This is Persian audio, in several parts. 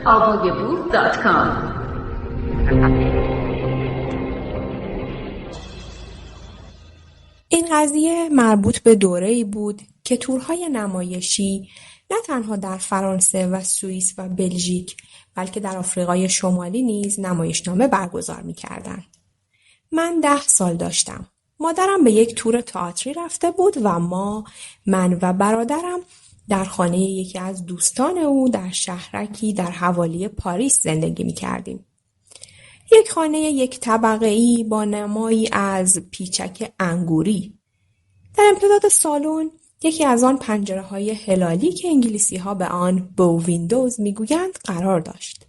AvoyaBook.com. این قضیه مربوط به دوره‌ای بود که تورهای نمایشی نه تنها در فرانسه و سوئیس و بلژیک بلکه در آفریقای شمالی نیز نمایشنامه برگزار می‌کردند. من 10 سال داشتم. مادرم به یک تور تئاتری رفته بود و من و برادرم در خانه یکی از دوستان او در شهرکی در حوالی پاریس زندگی می‌کردیم. یک خانه 1 طبقه‌ای با نمایی از پیچک انگوری. در امتداد سالن یکی از آن پنجره‌های هلالی که انگلیسی‌ها به آن بو ویندوز می‌گویند قرار داشت.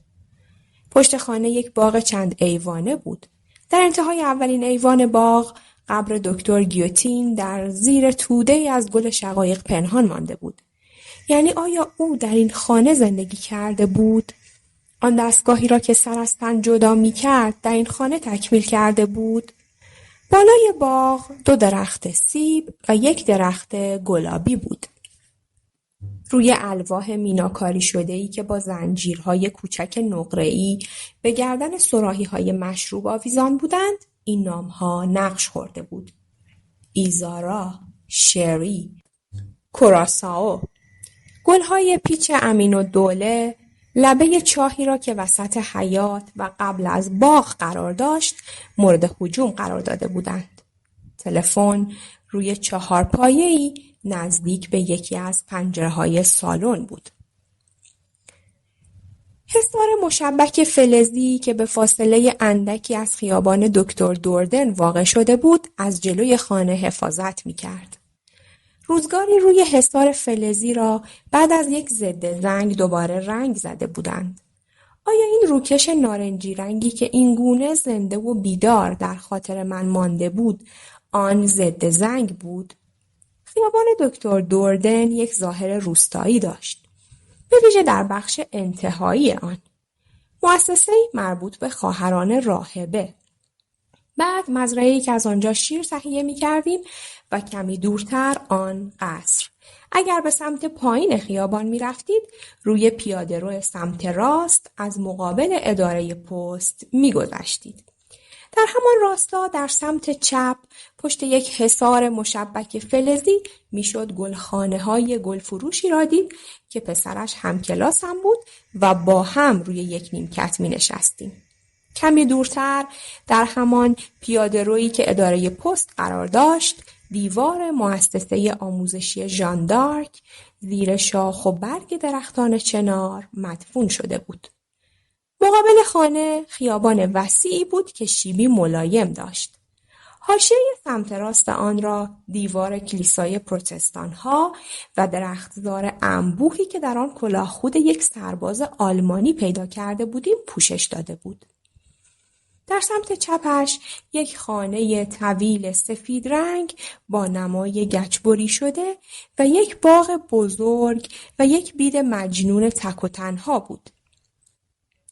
پشت خانه یک باغ چند ایوانه بود. در انتهای اولین ایوان باغ قبر دکتر گیوتین در زیر توده‌ای از گل شقایق پنهان مانده بود. یعنی آیا او در این خانه زندگی کرده بود؟ آن دستگاهی را که سر از تن جدا می‌کرد در این خانه تکمیل کرده بود؟ بالای باغ 2 درخت سیب و 1 درخت گلابی بود. روی الواح میناکاری شده‌ای که با زنجیرهای کوچک نقره‌ای به گردن صراحی‌های مشروب آویزان بودند، این نام‌ها نقش خورده بود: ایزارا، شری، کوراسائو. گل‌های پیچ امین‌الدوله لبه چاهی را که وسط حیاط و قبل از باغ قرار داشت مورد هجوم قرار داده بودند. تلفن روی 4 پایه‌ای نزدیک به یکی از پنجره‌های سالن بود. حصار مشبک فلزی که به فاصله اندکی از خیابان دکتر دوردن واقع شده بود از جلوی خانه حفاظت می‌کرد. روزگاری روی حصار فلزی را بعد از یک ضد زنگ دوباره رنگ زده بودند. آیا این روکش نارنجی رنگی که این گونه زنده و بیدار در خاطر من مانده بود آن ضد زنگ بود؟ خیابان دکتر دوردن یک ظاهر روستایی داشت، به ویژه در بخش انتهایی آن. مؤسسه‌ای مربوط به خواهران راهبه. بعد مزرعه‌ای که از آنجا شیر تهیه می‌کردیم و کمی دورتر آن قصر. اگر به سمت پایین خیابان می‌رفتید، روی پیاده‌رو سمت راست از مقابل اداره پست می‌گذشتید. در همان راستا در سمت چپ پشت یک حصار مشبک فلزی میشد گلخانه‌های گلفروشی را دید که پسرش همکلاسم بود و با هم روی یک نیمکت می‌نشستیم. کمی دورتر در همان پیاده‌رویی که اداره پست قرار داشت، دیوار مؤسسه آموزشی ژان دارک زیر شاخ و برگ درختان چنار مدفون شده بود. مقابل خانه خیابان وسیعی بود که شیبی ملایم داشت. حاشیه سمت راست آن را دیوار کلیسای پروتستان‌ها و درختزار انبوهی که در آن کلاه خود یک سرباز آلمانی پیدا کرده بودیم پوشش داده بود. در سمت چپش یک خانه طویل سفید رنگ با نمای گچبری شده و یک باغ بزرگ و یک بید مجنون تک و تنها بود.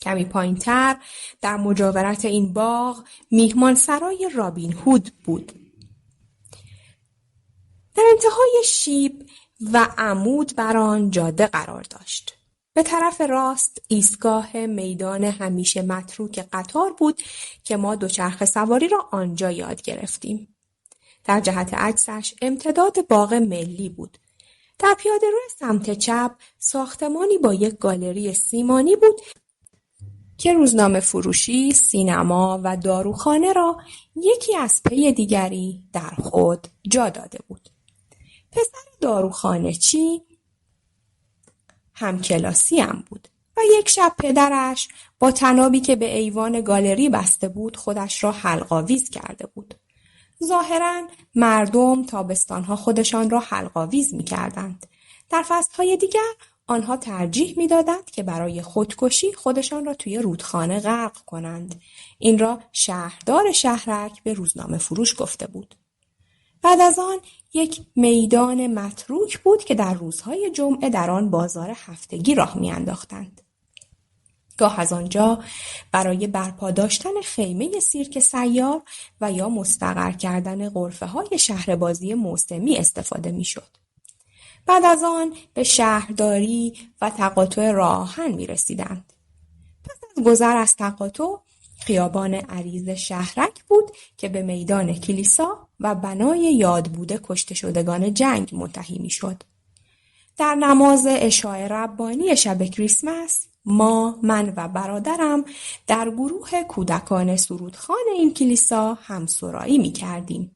کمی پایین‌تر در مجاورت این باغ میهمانسرای رابین هود بود. در انتهای شیب و عمود بر آن جاده قرار داشت. به طرف راست ایستگاه میدان همیشه متروک قطار بود که ما دوچرخه سواری را آنجا یاد گرفتیم. در جهت عکسش امتداد باغ ملی بود. در پیاده‌رو سمت چپ ساختمانی با یک گالری سیمانی بود که روزنامه فروشی، سینما و داروخانه را یکی از پی دیگری در خود جا داده بود. پسر داروخانه چی همکلاسی هم بود و یک شب پدرش با طنابی که به ایوان گالری بسته بود خودش را حلق‌آویز کرده بود. ظاهراً مردم تابستانها خودشان را حلق‌آویز می‌کردند. در فصل‌های دیگر آنها ترجیح می‌دادند که برای خودکشی خودشان را توی رودخانه غرق کنند. این را شهردار شهرک به روزنامه فروش گفته بود. بعد از آن یک میدان متروک بود که در روزهای جمعه در آن بازار هفتگی راه می‌انداختند. گاه از آنجا برای برپا داشتن خیمه سیرک سیار و یا مستقر کردن غرفه‌های شهربازی موسمی استفاده می‌شد. بعد از آن به شهرداری و تقاطع راه آهن می‌رسیدند. گذر از تقاطع خیابان عریض شهرک بود که به میدان کلیسا و بنای یاد بوده کشته شدگان جنگ منتهی میشد. در نماز عشای ربانی شب کریسمس من و برادرم در گروه کودکان سرودخوان این کلیسا همسرایی می کردیم.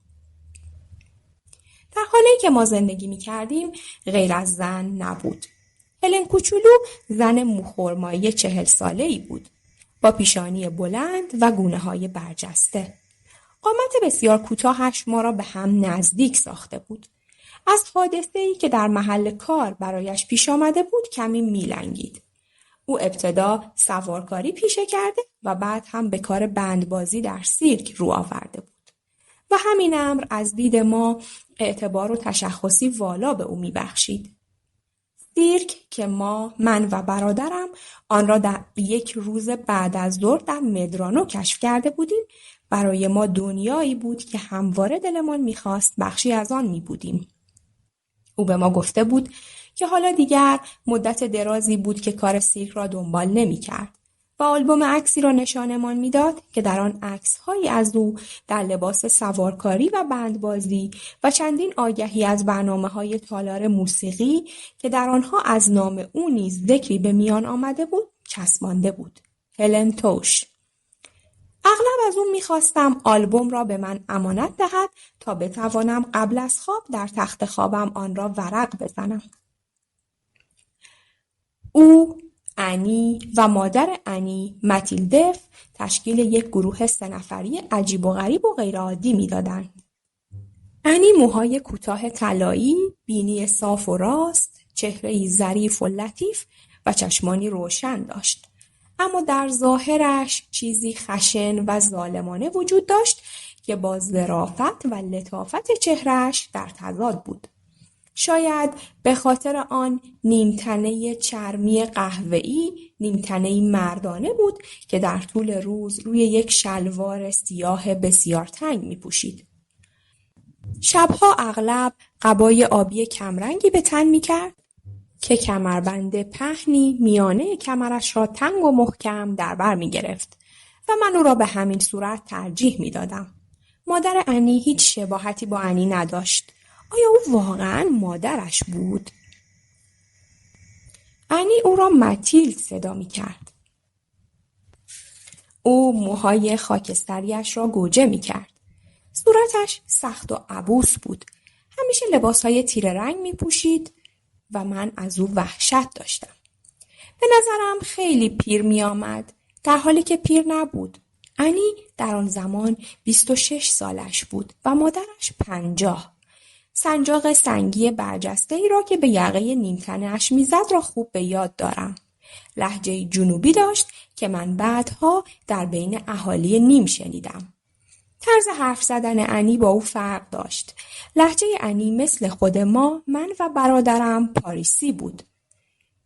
در خانه‌ای که ما زندگی می کردیم غیر از زن نبود. هلن کوچولو زن موخرمایی 40 ساله‌ای بود با پیشانی بلند و گونه‌های برجسته. قامت بسیار کوتاهش ما را به هم نزدیک ساخته بود. از حادثه‌ای که در محل کار برایش پیش آمده بود کمی میلنگید. او ابتدا سوارکاری پیشه کرده و بعد هم به کار بندبازی در سیرک رو آورده بود و همین امر از دید ما اعتبار و تشخصی والا به او میبخشید. سیرک که من و برادرم آن را در یک روز بعد از ظهر در مدرانو کشف کرده بودیم، برای ما دنیایی بود که همواره دلمان میخواست بخشی از آن میبودیم. او به ما گفته بود که حالا دیگر مدت درازی بود که کار سیرک را دنبال نمی کرد و آلبوم عکسی را نشانمان میداد که در آن عکس‌هایی از او در لباس سوارکاری و بندبازی و چندین آگهی از برنامه‌های تالار موسیقی که در آنها از نام او نیز ذکری به میان آمده بود چسبانده بود. هلن توش. اغلب از او می‌خواستم آلبوم را به من امانت دهد تا بتوانم قبل از خواب در تخت خوابم آن را ورق بزنم. او، انی و مادر انی، ماتیلدف، تشکیل یک گروه 3 نفری عجیب و غریب و غیرعادی می‌دادند. انی موهای کوتاه طلایی، بینی صاف و راست، چهره‌ای ظریف و لطیف و چشمانی روشن داشت. اما در ظاهرش چیزی خشن و ظالمانه وجود داشت که با ظرافت و لطافت چهرهش در تضاد بود. شاید به خاطر آن نیمتنه چرمی قهوه‌ای، نیمتنه مردانه بود که در طول روز روی یک شلوار سیاه بسیار تنگ می پوشید. شبها اغلب قبای آبی کمرنگی به تن می کرد که کمربند پهنی میانه کمرش را تنگ و محکم در بر می گرفت و من او را به همین صورت ترجیح می دادم. مادر انی هیچ شباهتی با انی نداشت. آیا او واقعاً مادرش بود؟ انی او را ماتیلد صدا می کرد. او موهای خاکستریش را گوجه می کرد. صورتش سخت و عبوس بود. همیشه لباسهای تیره رنگ می پوشید و من از او وحشت داشتم. به نظرم خیلی پیر می آمد، در حالی که پیر نبود. انی در آن زمان 26 سالش بود و مادرش 50. سنجاق سنگی برجسته ای را که به یقه نیمتنه اش میزد را خوب به یاد دارم. لهجه جنوبی داشت که من بعدها در بین اهالی نیم شنیدم. طرز حرف زدن انی با او فرق داشت. لهجه انی مثل خود من و برادرم پاریسی بود.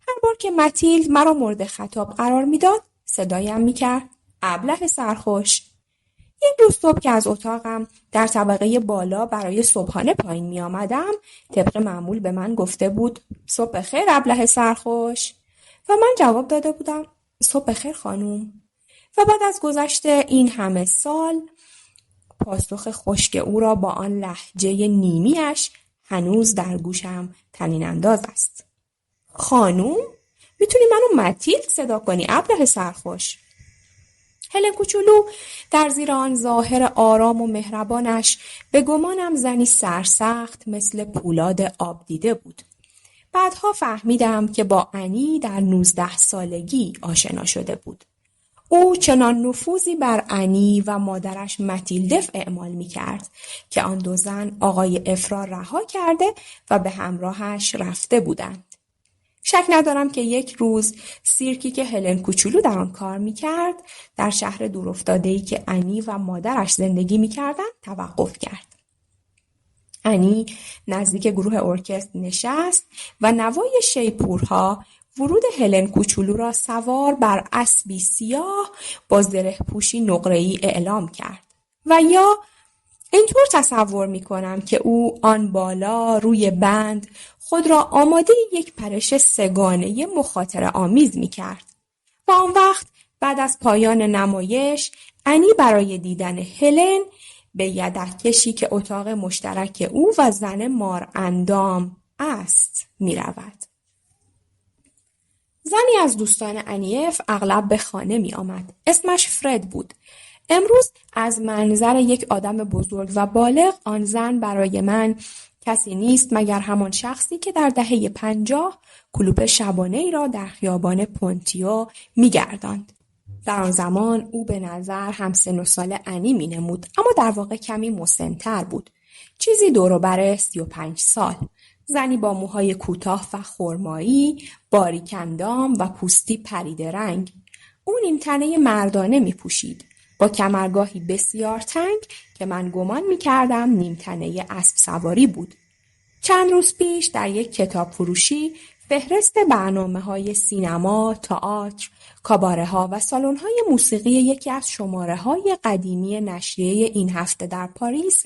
هر بار که ماتیلد مرا مورد خطاب قرار میداد صدایم میکرد ابله سرخوش. یک روز صبح که از اتاقم در طبقه بالا برای صبحانه پایین می آمدم، طبق معمول به من گفته بود صبح بخیر ابله سرخوش و من جواب داده بودم صبح بخیر خانوم. و بعد از گذشت این همه سال پاسخ خشک او را با آن لهجه نیمیش هنوز در گوشم طنین انداز است. خانوم؟ میتونی منو ماتیلد صدا کنی ابله سرخوش؟ هلن کوچولو در زیر آن ظاهر آرام و مهربانش به گمانم زنی سرسخت مثل پولاد آب دیده بود. بعدها فهمیدم که با انی در 19 سالگی آشنا شده بود. او چنان نفوذی بر انی و مادرش ماتیلدف اعمال می کرد که آن دو زن آقای افرا رها کرده و به همراهش رفته بودند. شک ندارم که یک روز سیرکی که هلن کوچولو در آن کار می‌کرد در شهر دورافتاده‌ای که انی و مادرش زندگی می‌کردند توقف کرد. انی نزدیک گروه ارکستر نشست و نوای شیپورها ورود هلن کوچولو را سوار بر اسبی سیاه با زره پوشی نقره‌ای اعلام کرد و یا اینطور تصور می‌کنم که او آن بالا روی بند خود را آماده یک پرش سگانه مخاطره آمیز می‌کرد و آن وقت بعد از پایان نمایش، انی برای دیدن هلن به یدک‌کشی که اتاق مشترک او و زن مار اندام است می رود. زنی از دوستان انیف اغلب به خانه می آمد. اسمش فرد بود. امروز از منظر یک آدم بزرگ و بالغ آن زن برای من کسی نیست مگر همان شخصی که در دهه 50 کلوپ شبانه ای را در خیابان پونتیو می گرداند. در آن زمان او به نظر هم سن و سال انی می نمود، اما در واقع کمی مسن‌تر بود. چیزی دور و بر 35 سال. زنی با موهای کوتاه و خرمایی، باریک اندام و پوستی پریده رنگ. او نیمتنه مردانه می پوشید، با کمرگاهی بسیار تنگ که من گمان می کردم نیمتنه اسب سواری بود. چند روز پیش در یک کتاب فروشی فهرست برنامه‌های سینما، تئاتر، کاباره‌ها و سالن‌های موسیقی یکی از شماره‌های قدیمی نشریه این هفته در پاریس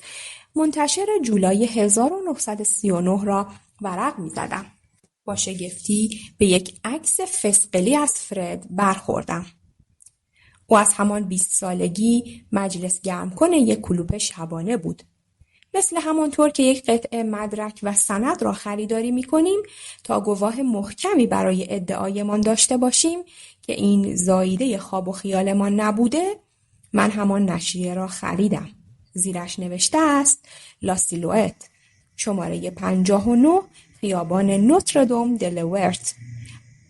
منتشر جولای 1939 را ورق می‌زدم. با شگفتی به یک عکس فسقلی از فرد برخوردم. او از همان 20 سالگی مجلس گرمکن یک کلوپ شبانه بود. مثل همانطور که یک قطعه مدرک و سند را خریداری می‌کنیم تا گواه محکمی برای ادعایمان داشته باشیم که این زاییده خواب و خیالمان نبوده، من همان نشریه را خریدم. زیرش نوشته است لا سیلوئت، شماره 59، خیابان نوتردام دلورت،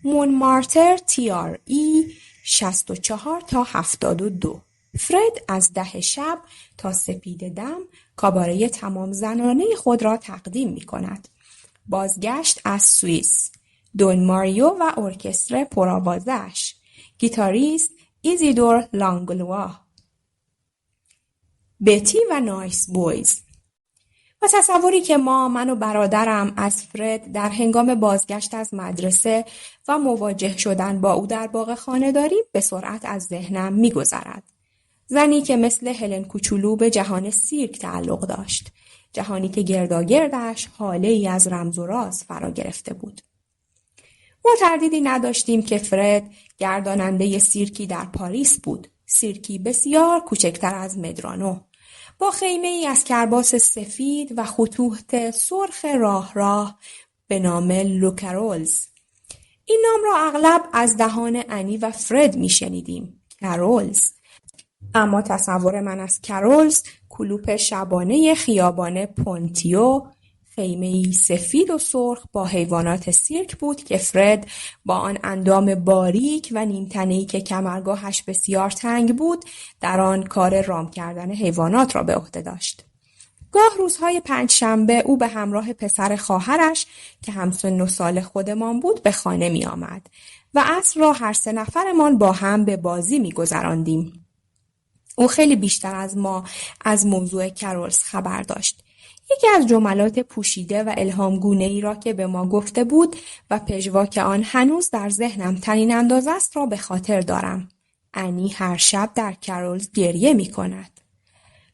مونمارتر، TRE 64 تا 72. فرد از 10 شب تا سپید دم کاباره تمام زنانه خود را تقدیم می کند. بازگشت از سوئیس، دون ماریو و ارکستر پرآوازش، گیتاریست ایزیدور لانگلوا، بتی و نایس بویز. و تصوری که من و برادرم از فرد در هنگام بازگشت از مدرسه و مواجه شدن با او در باغ خانه داریم به سرعت از ذهنم می گذرد. زنی که مثل هلن کوچولو به جهان سیرک تعلق داشت. جهانی که گرداگردش حاله ای از رمز و راز فرا گرفته بود. ما تردیدی نداشتیم که فرد گرداننده سیرکی در پاریس بود. سیرکی بسیار کوچکتر از مدرانو. با خیمه ای از کرباس سفید و خطوط سرخ راه به نام لوکارولز. این نام را اغلب از دهان انی و فرد می شنیدیم. کرولز. اما تصور من از کرولز کلوپ شبانه خیابان پونتیو، خیمه‌ای سفید و سرخ با حیوانات سیرک بود که فرد با آن اندام باریک و نیمتنه‌ای که کمرگاهش بسیار تنگ بود در آن کار رام کردن حیوانات را به عهده داشت. گاه روزهای پنجشنبه او به همراه پسر خواهرش که همسن و سال خودمان بود به خانه می آمد و عصر را هر سه نفرمان با هم به بازی می گذراندیم. او خیلی بیشتر از ما از موضوع کرولز خبر داشت. یکی از جملات پوشیده و الهامگونه‌ای را که به ما گفته بود و پژواک آن هنوز در ذهنم طنین انداز است را به خاطر دارم. انی هر شب در کرولز گریه می کند.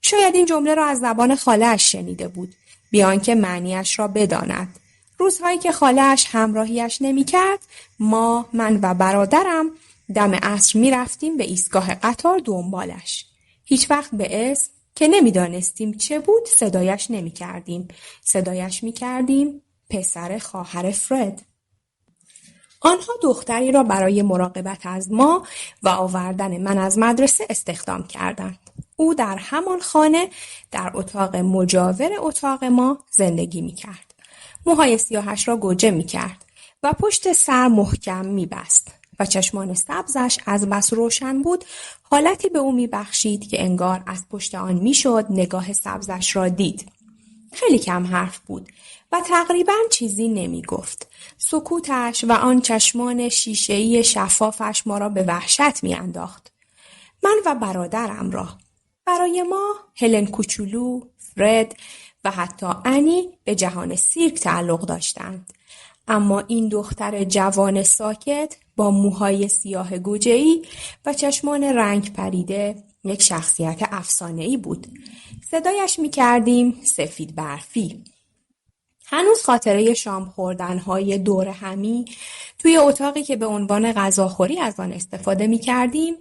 شاید این جمله را از زبان خاله‌اش شنیده بود، بی آنکه معنیش را بداند. روزهایی که خاله‌اش همراهیش نمی‌کرد، من و برادرم دم عصر می‌رفتیم به ایستگاه قطار دنبالش. هیچ وقت به اسم که نمی‌دانستیم چه بود صدایش نمی‌کردیم. صدایش می‌کردیم پسر خواهر فرد. آنها دختری را برای مراقبت از ما و آوردن من از مدرسه استخدام کردند. او در همان خانه در اتاق مجاور اتاق ما زندگی می‌کرد. موهای سیاهش را گوجه می‌کرد و پشت سر محکم می‌بست و چشمان سبزش از بس روشن بود حالتی به او می‌بخشید که انگار از پشت آن می‌شد نگاه سبزش را دید. خیلی کم حرف بود و تقریباً چیزی نمی‌گفت. سکوتش و آن چشمان شیشه‌ای شفافش ما را به وحشت می‌انداخت. من و برادرم را. برای ما هلن کوچولو، فرد و حتی انی به جهان سیرک تعلق داشتند. اما این دختر جوان ساکت با موهای سیاه گوجه‌ای و چشمان رنگ پریده یک شخصیت افسانه‌ای بود. صدایش می‌کردیم سفید برفی. هنوز خاطره شام خوردن‌های دور همی توی اتاقی که به عنوان غذاخوری از آن استفاده می‌کردیم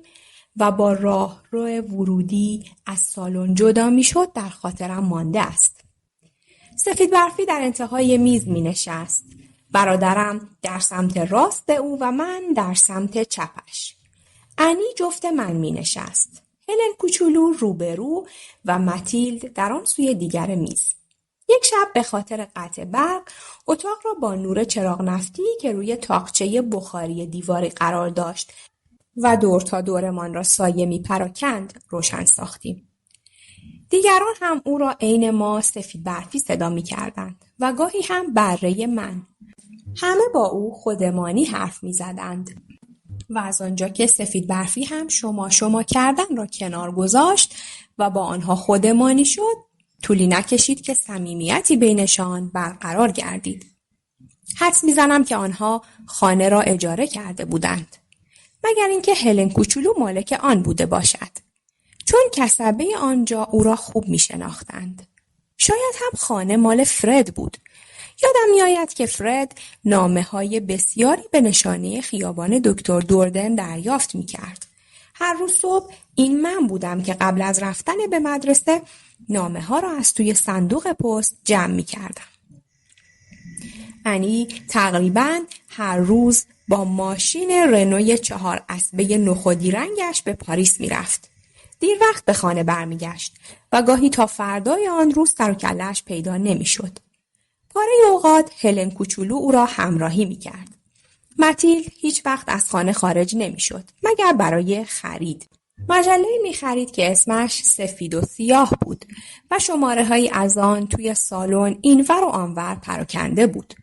و با راهرو ورودی از سالن جدا می‌شد در خاطرم مانده است. سفید برفی در انتهای میز می‌نشست. برادرم در سمت راست او و من در سمت چپش. انی جفت من می‌نشست. هلن کوچولو روبرو و ماتیلد در آن سوی دیگر میز. یک شب به خاطر قطع برق اتاق را با نور چراغ نفتی که روی تاقچه بخاری دیواری قرار داشت و دور تا دورمان را سایه می پراکند روشن ساختیم. دیگران هم او را عین ما سفید برفی صدا می کردند و گاهی هم بره من. همه با او خودمانی حرف می زدند و از آنجا که سفید برفی هم شما کردن را کنار گذاشت و با آنها خودمانی شد، طولی نکشید که صمیمیتی بینشان برقرار گردید. حدس میزنم که آنها خانه را اجاره کرده بودند. مگر اینکه هلن کوچولو مالک آن بوده باشد. چون کسبه آنجا او را خوب میشناختند. شاید هم خانه مال فرد بود. یادم میآید که فرد نامه‌های بسیاری به نشانی خیابان دکتر دوردن دریافت میکرد. هر روز صبح این من بودم که قبل از رفتن به مدرسه نامه ها را از توی صندوق پست جمع می کردم. انی تقریباً هر روز با ماشین رنوی 4 اسبه نخودی رنگش به پاریس می رفت. دیر وقت به خانه برمیگشت و گاهی تا فردای آن روز سر و کله‌اش پیدا نمی شد. پاره اوقات هلن کوچولو او را همراهی می کرد. ماتیلد هیچ وقت از خانه خارج نمی شد مگر برای خرید. مجله‌ای می خرید که اسمش سفید و سیاه بود و شماره‌هایی از آن توی سالن اینور و آنور پراکنده بود.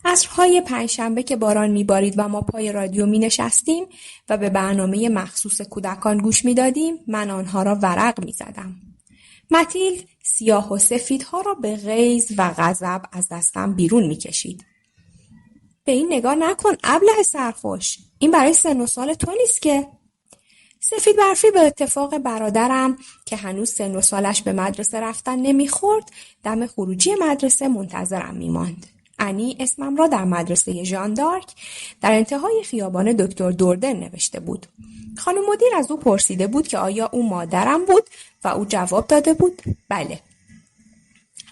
عصرهای پنجشنبه که باران می‌بارید و ما پای رادیو می‌نشستیم و به برنامه مخصوص کودکان گوش می‌دادیم، من آنها را ورق می‌زدم. ماتیلد سیاه و سفیدها را به غیظ و غضب از دستم بیرون می‌کشید. به این نگاه نکن ابله سرخوش. این برای سن و سال تو نیست که. سفید برفی به اتفاق برادرم که هنوز سن و سالش به مدرسه رفتن نمیخورد دم خروجی مدرسه منتظرم میماند. انی اسمم را در مدرسه ژان دارک در انتهای خیابان دکتر دوردن نوشته بود. خانم مدیر از او پرسیده بود که آیا او مادرم بود و او جواب داده بود بله.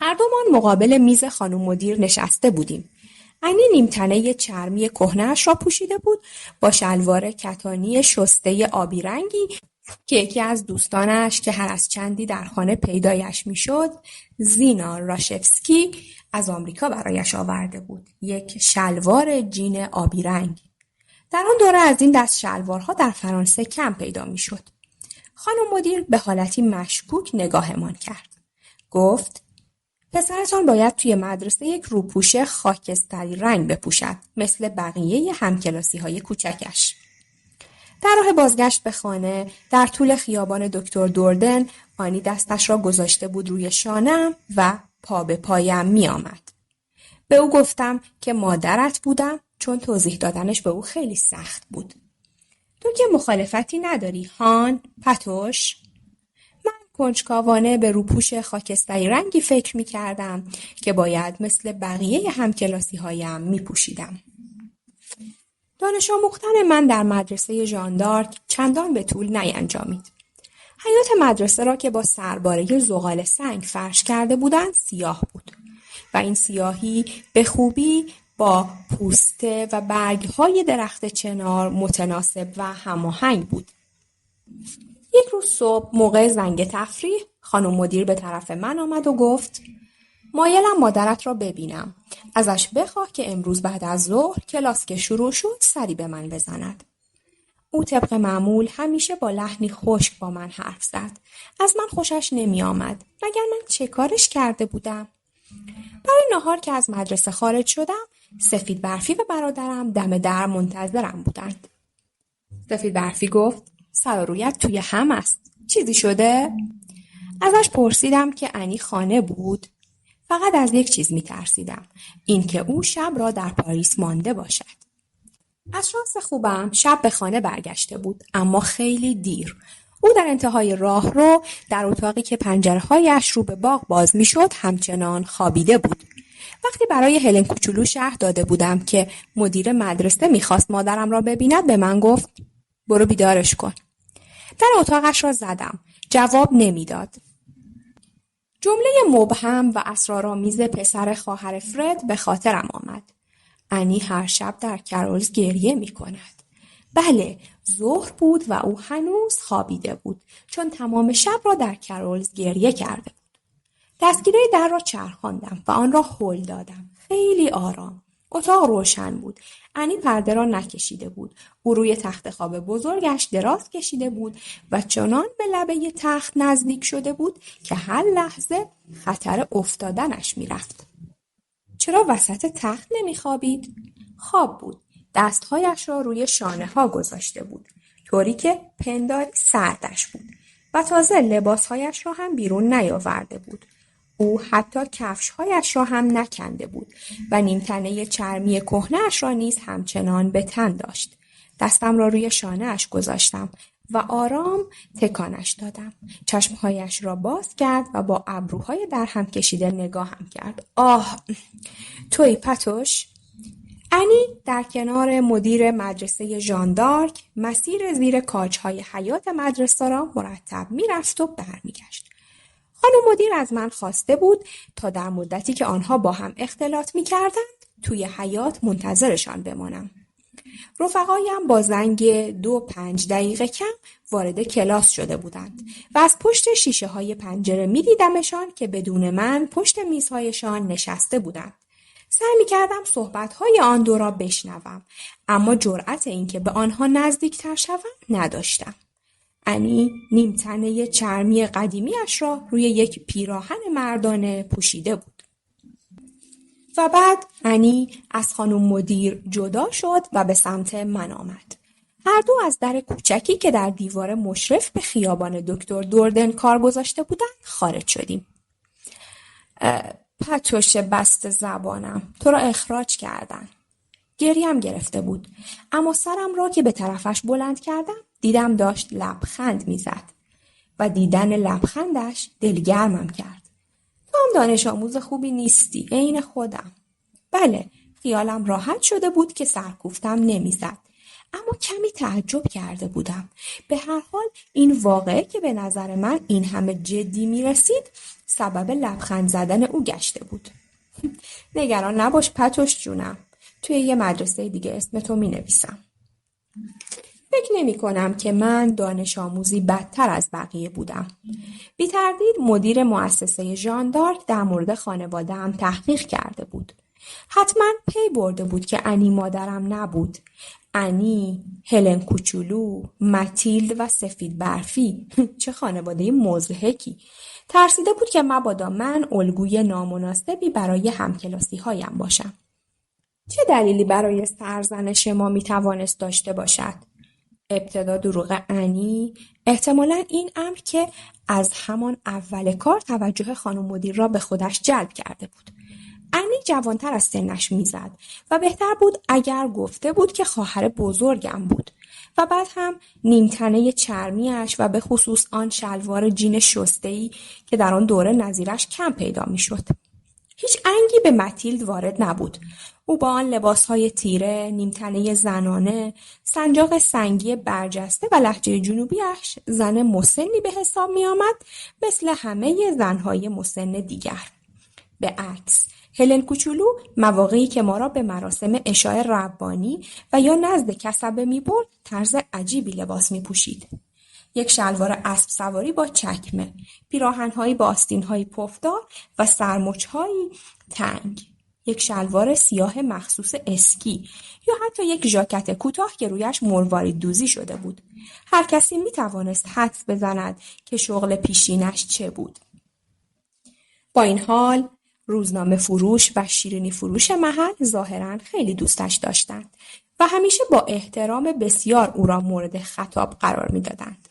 هر دومان مقابل میز خانم مدیر نشسته بودیم. انی نیمتنه چرمی کهنه‌اش را پوشیده بود با شلوار کتانی شسته آبی رنگی که یکی از دوستانش که هر از چندی در خانه پیدایش میشد، زینا راشفسکی از آمریکا برایش آورده بود. یک شلوار جین آبی رنگ. در آن دوره از این دست شلوارها در فرانسه کم پیدا میشد. خانم مدیر به حالتی مشکوک نگاهمان کرد. گفت پسرتان باید توی مدرسه یک روپوش خاکستری رنگ بپوشد مثل بقیه همکلاسی‌های کوچکش. در راه بازگشت به خانه در طول خیابان دکتر دوردن آنی دستش را گذاشته بود روی شانه‌ام و پا به پایم می آمد. به او گفتم که مادرت بودم چون توضیح دادنش به او خیلی سخت بود. تو که مخالفتی نداری هان پتوش؟ کنجکاوانه به روپوش خاکستری رنگی فکر می کردم که باید مثل بقیه همکلاسی هایم می پوشیدم. دانش آموختن من در مدرسه ژان دارک چندان به طول نینجامید. حیاط مدرسه را که با سرباره زغال سنگ فرش کرده بودند سیاه بود و این سیاهی به خوبی با پوسته و برگ‌های درخت چنار متناسب و هماهنگ بود. یک روز صبح موقع زنگ تفریح خانم مدیر به طرف من آمد و گفت مایلم مادرت را ببینم. ازش بخواه که امروز بعد از ظهر کلاس که شروع شد سری به من بزند. او طبق معمول همیشه با لحنی خشک با من حرف زد. از من خوشش نمی آمد. مگر من چه کارش کرده بودم؟ برای نهار که از مدرسه خارج شدم سفید برفی و برادرم دم در منتظرم بودند. سفید برفی گفت سر و رویت توی هم است. چیزی شده؟ ازش پرسیدم که انی خانه بود. فقط از یک چیز می‌ترسیدم. این که او شب را در پاریس مانده باشد. از شانس خوبم شب به خانه برگشته بود اما خیلی دیر. او در انتهای راهرو در اتاقی که پنجره‌هایش رو به باغ باز می‌شد همچنان خوابیده بود وقتی برای هلن کوچولو شرح داده بودم که مدیر مدرسه میخواست مادرم را ببیند به من گفت برو بیدارش کن. در اتاقش را زدم. جواب نمیداد. جمله مبهم و اسرارآمیز پسر خواهر فرد به خاطرم آمد. انی هر شب در کرولز گریه می کند. بله، ظهر بود و او هنوز خوابیده بود چون تمام شب را در کرولز گریه کرده بود. دستگیره در را چرخاندم و آن را هل دادم. خیلی آرام. اتاق روشن بود. انی پرده را نکشیده بود. او روی تخت خواب بزرگش دراز کشیده بود و چنان به لبه تخت نزدیک شده بود که هر لحظه خطر افتادنش میرفت. چرا وسط تخت نمیخوابید؟ خواب بود. دستهایش را روی شانه ها گذاشته بود. طوری که پنداری سردش بود. و تازه لباسهایش را هم بیرون نیاورده بود. او حتی کفشهایش را هم نکنده بود و نیمتنه چرمی کهنه‌اش را نیز همچنان به تن داشت. دستم را روی شانه‌اش گذاشتم و آرام تکانش دادم. چشمهایش را باز کرد و با ابروهای در هم کشیده نگاهم کرد. آه، توی پتوش؟ انی در کنار مدیر مدرسه ژان دارک مسیر زیر کاج‌های حیاط مدرسه را مرتب می‌رفت و برمیگشت. خانم مدیر از من خواسته بود تا در مدتی که آنها با هم اختلاط می‌کردند توی حیاط منتظرشان بمانم. رفقایم با زنگ 2-5 کم وارد کلاس شده بودند و از پشت شیشه‌های پنجره می‌دیدمشان که بدون من پشت میزهایشان نشسته بودند. سعی می‌کردم صحبت‌های آن دو را بشنوم، اما جرأت اینکه به آنها نزدیک‌تر شوم نداشتم. انی نیمتنه چرمی قدیمیش را روی یک پیراهن مردانه پوشیده بود. و بعد انی از خانم مدیر جدا شد و به سمت من آمد. هر دو از در کوچکی که در دیوار مشرف به خیابان دکتر دوردن کار گذاشته بودند خارج شدیم. پتوش بست زبانم، تو را اخراج کردن. گریم گرفته بود، اما سرم را که به طرفش بلند کردم دیدم داشت لبخند میزد و دیدن لبخندش دلگرمم کرد. تو هم دانش آموز خوبی نیستی، عین خودم. بله، خیالم راحت شده بود که سرکوفتم نمیزد، اما کمی تعجب کرده بودم. به هر حال این واقعه که به نظر من این همه جدی میرسید سبب لبخند زدن او گشته بود. نگران نباش پتوش جونم، توی یه مدرسه دیگه اسم تو می نویسم. فکر نمی کنم که من دانش آموزی بدتر از بقیه بودم. بی تردید مدیر مؤسسه ژان دارک در مورد خانواده‌ام تحقیق کرده بود. حتما پی برده بود که انی مادرم نبود. انی، هلن کوچولو، متیلد و سفید برفی. چه خانواده مضحکی. ترسیده بود که مبادا من الگوی نامناسبی برای همکلاسی هایم باشم. چه دلیلی برای سرزنش ما میتوانست داشته باشد؟ ابتدا دروغ انی، احتمالاً این امر که از همان اول کار توجه خانم مدیر را به خودش جلب کرده بود. انی جوانتر از سنش میزد و بهتر بود اگر گفته بود که خواهر بزرگم بود و بعد هم نیمتنه چرمیش و به خصوص آن شلوار جین شسته‌ای که در آن دوره نظیرش کم پیدا میشد. هیچ انگی به متیلد وارد نبود. او با آن لباسهای تیره، نیمتنه زنانه، سنجاق سنگی برجسته و لهجه جنوبیش زن مسنی به حساب می آمد مثل همه زنهای مسن دیگر. به عکس، هلن کوچولو مواقعی که ما را به مراسم عشای ربانی و یا نزد کسبه می برد طرز عجیبی لباس می پوشید. یک شلوار اسب سواری با چکمه، پیراهن‌هایی با آستین‌های پفدار و سرمچ‌هایی تنگ، یک شلوار سیاه مخصوص اسکی یا حتی یک ژاکت کوتاه که رویش مروارید دوزی شده بود. هر کسی می‌توانست حدس بزند که شغل پیشینش چه بود. با این حال روزنامه فروش و شیرینی فروش محل ظاهراً خیلی دوستش داشتند و همیشه با احترام بسیار او را مورد خطاب قرار می‌دادند.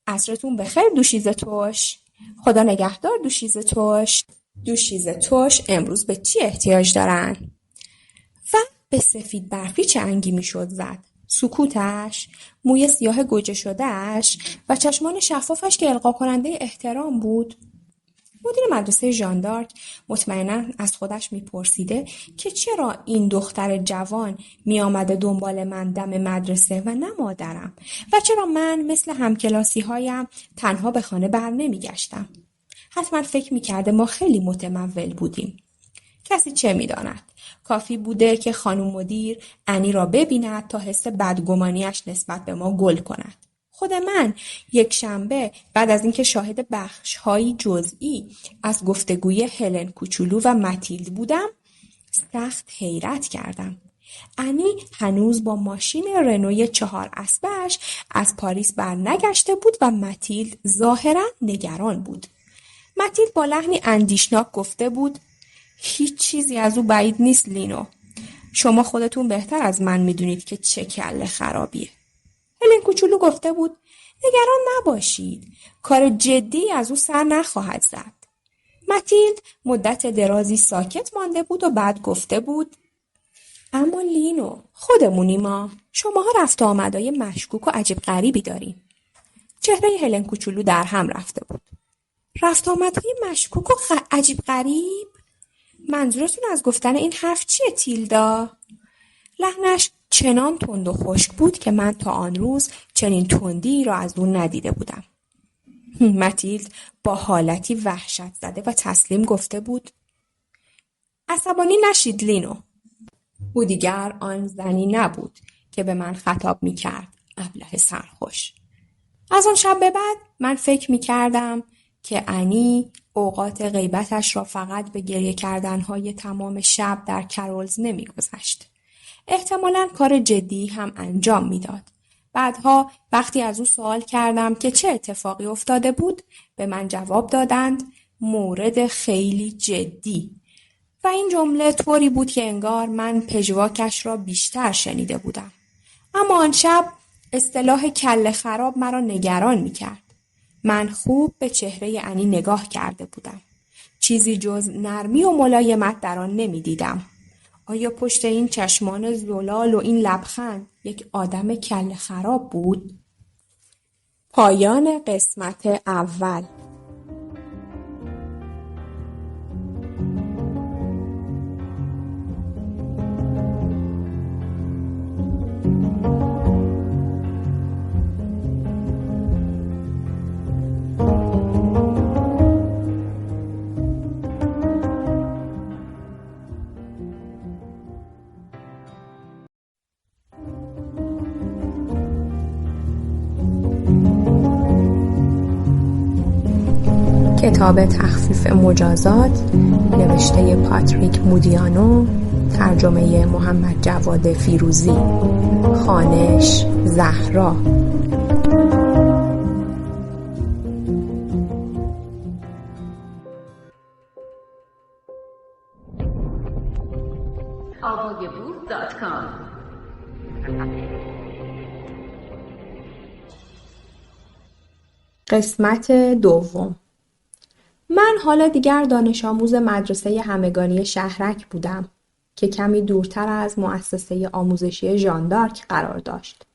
عصرتون بخیر دوشیزه توش. خدا نگهدار دوشیزه توش. دوشیزه توش امروز به چی احتیاج دارن؟ و به سفید برفی چه انگی میشد زد؟ سکوتش، موی سیاه گوجه شدهش و چشمان شفافش که القا کننده احترام بود. مدیر مدرسه ژان دارک مطمئناً از خودش میپرسیده که چرا این دختر جوان میآمده دنبال من دم مدرسه و نه مادرم و چرا من مثل همکلاسی هایم تنها به خانه بر نمیگشتم. حتما فکر میکرده ما خیلی متمول بودیم. کسی چه میداند؟ کافی بوده که خانم مدیر انی را ببیند تا حس بدگمانیش نسبت به ما گل کند. خود من یک شنبه بعد از اینکه شاهد بخش‌هایی جزئی از گفتگوی هلن کوچولو و متیلد بودم سخت حیرت کردم. انی هنوز با ماشین رنوی 4 اسبش از پاریس برنگشته بود و متیلد ظاهراً نگران بود. متیلد با لحنی اندیشناک گفته بود هیچ چیزی از او بعید نیست لینو. شما خودتون بهتر از من میدونید که چه کله خرابیه. هلن کوچولو گفته بود نگران نباشید. کار جدی از او سر نخواهد زد. متیلد مدت درازی ساکت مانده بود و بعد گفته بود اما لینو خودمونی ما. شماها رفت و آمدای مشکوک و عجیب غریبی دارین. چهره هلن کوچولو در هم رفته بود. رفت آمدای مشکوک و عجیب غریب؟ منظورتون از گفتن این حرف چیه تیلدا؟ لحنش چنان تند و خشک بود که من تا آن روز چنین تندی را از اون ندیده بودم. متیلد با حالتی وحشت زده و تسلیم گفته بود عصبانی نشید لینو. او دیگر آن زنی نبود که به من خطاب می کرد. ابله سرخوش. از آن شب به بعد من فکر می کردم که انی اوقات غیبتش را فقط به گریه کردنهای تمام شب در کرولز نمی گذشت. احتمالاً کار جدی هم انجام می داد. بعدها وقتی از او سوال کردم که چه اتفاقی افتاده بود به من جواب دادند مورد خیلی جدی و این جمله طوری بود که انگار من پژواکش را بیشتر شنیده بودم. اما آن شب اصطلاح کله خراب مرا نگران می کرد. من خوب به چهره انی نگاه کرده بودم. چیزی جز نرمی و ملایمت در آن نمی دیدم. آیا پشت این چشمان زلال و این لبخند یک آدم کله خراب بود؟ پایان قسمت اول. کتاب تخفیف مجازات نوشته پاتریک مودیانو، ترجمه محمد جواد فیروزی، خوانش زهرا. قسمت دوم. من حالا دیگر دانش آموز مدرسه همگانی شهرک بودم که کمی دورتر از مؤسسه آموزشی ژان دارک قرار داشت.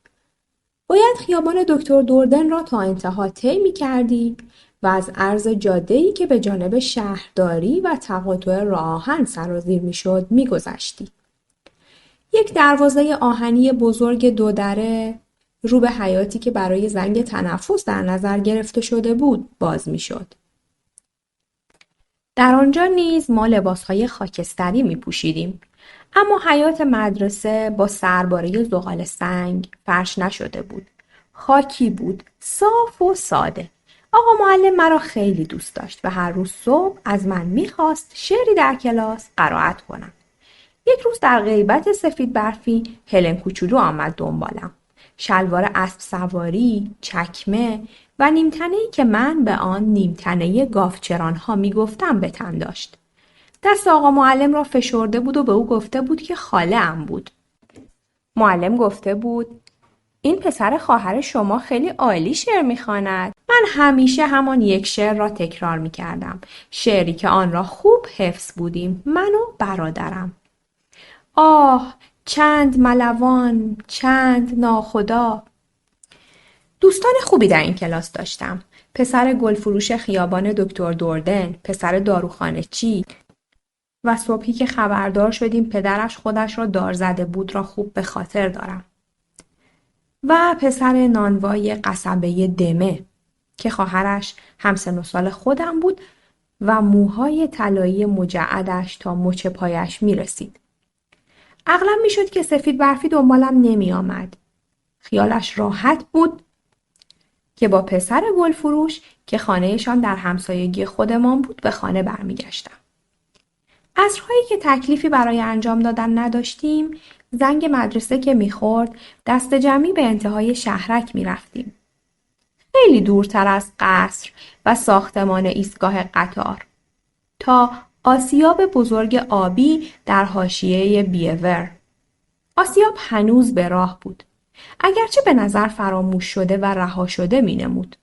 باید خیابان دکتر دوردن را تا انتها طی می‌کردی و از عرض جاده‌ای که به جانب شهرداری و تقاطع راه آهن سرازیر می‌شد می‌گذشتی. یک دروازه آهنی بزرگ دودره رو به حیاطی که برای زنگ تنفس در نظر گرفته شده بود باز می‌شد. در آنجا نیز ما لباسهای خاکستری می پوشیدیم. اما حیاط مدرسه با سرباره زغال سنگ فرش نشده بود. خاکی بود، صاف و ساده. آقا معلم مرا خیلی دوست داشت و هر روز صبح از من می‌خواست شعری در کلاس قرائت کنم. یک روز در غیبت سفید برفی هلن کوچولو آمد دنبالم. شلوار اسب سواری، چکمه و نیمتنه‌ای که من به آن نیمتنه گاوچران‌ها می‌گفتم به تن داشت. دست آقا معلم را فشرده بود و به او گفته بود که خاله‌ام بود. معلم گفته بود این پسر خواهر شما خیلی عالی شعر می‌خواند. من همیشه همان یک شعر را تکرار می‌کردم. شعری که آن را خوب حفظ بودیم، من و برادرم. آه، چند ملوان، چند ناخدا. دوستان خوبی در این کلاس داشتم. پسر گلفروش خیابان دکتر دوردن، پسر داروخانه چی و صبحی که خبردار شدیم پدرش خودش را دار زده بود را خوب به خاطر دارم. و پسر نانوای قصبه دمه که خواهرش همسن و سال خودم بود و موهای طلایی مجعدش تا مچ پایش می رسید. اغلب می شد که سفید برفی دنبالم نمی آمد. خیالش راحت بود که با پسر گلفروش که خانهشان در همسایگی خودمان بود به خانه برمی گشتم. عصرهایی که تکلیفی برای انجام دادن نداشتیم، زنگ مدرسه که میخورد دست جمعی به انتهای شهرک میرفتیم. خیلی دورتر از قصر و ساختمان ایستگاه قطار تا آسیاب بزرگ آبی در حاشیه بیور. آسیاب هنوز به راه بود. اگرچه به نظر فراموش شده و رها شده مینمود.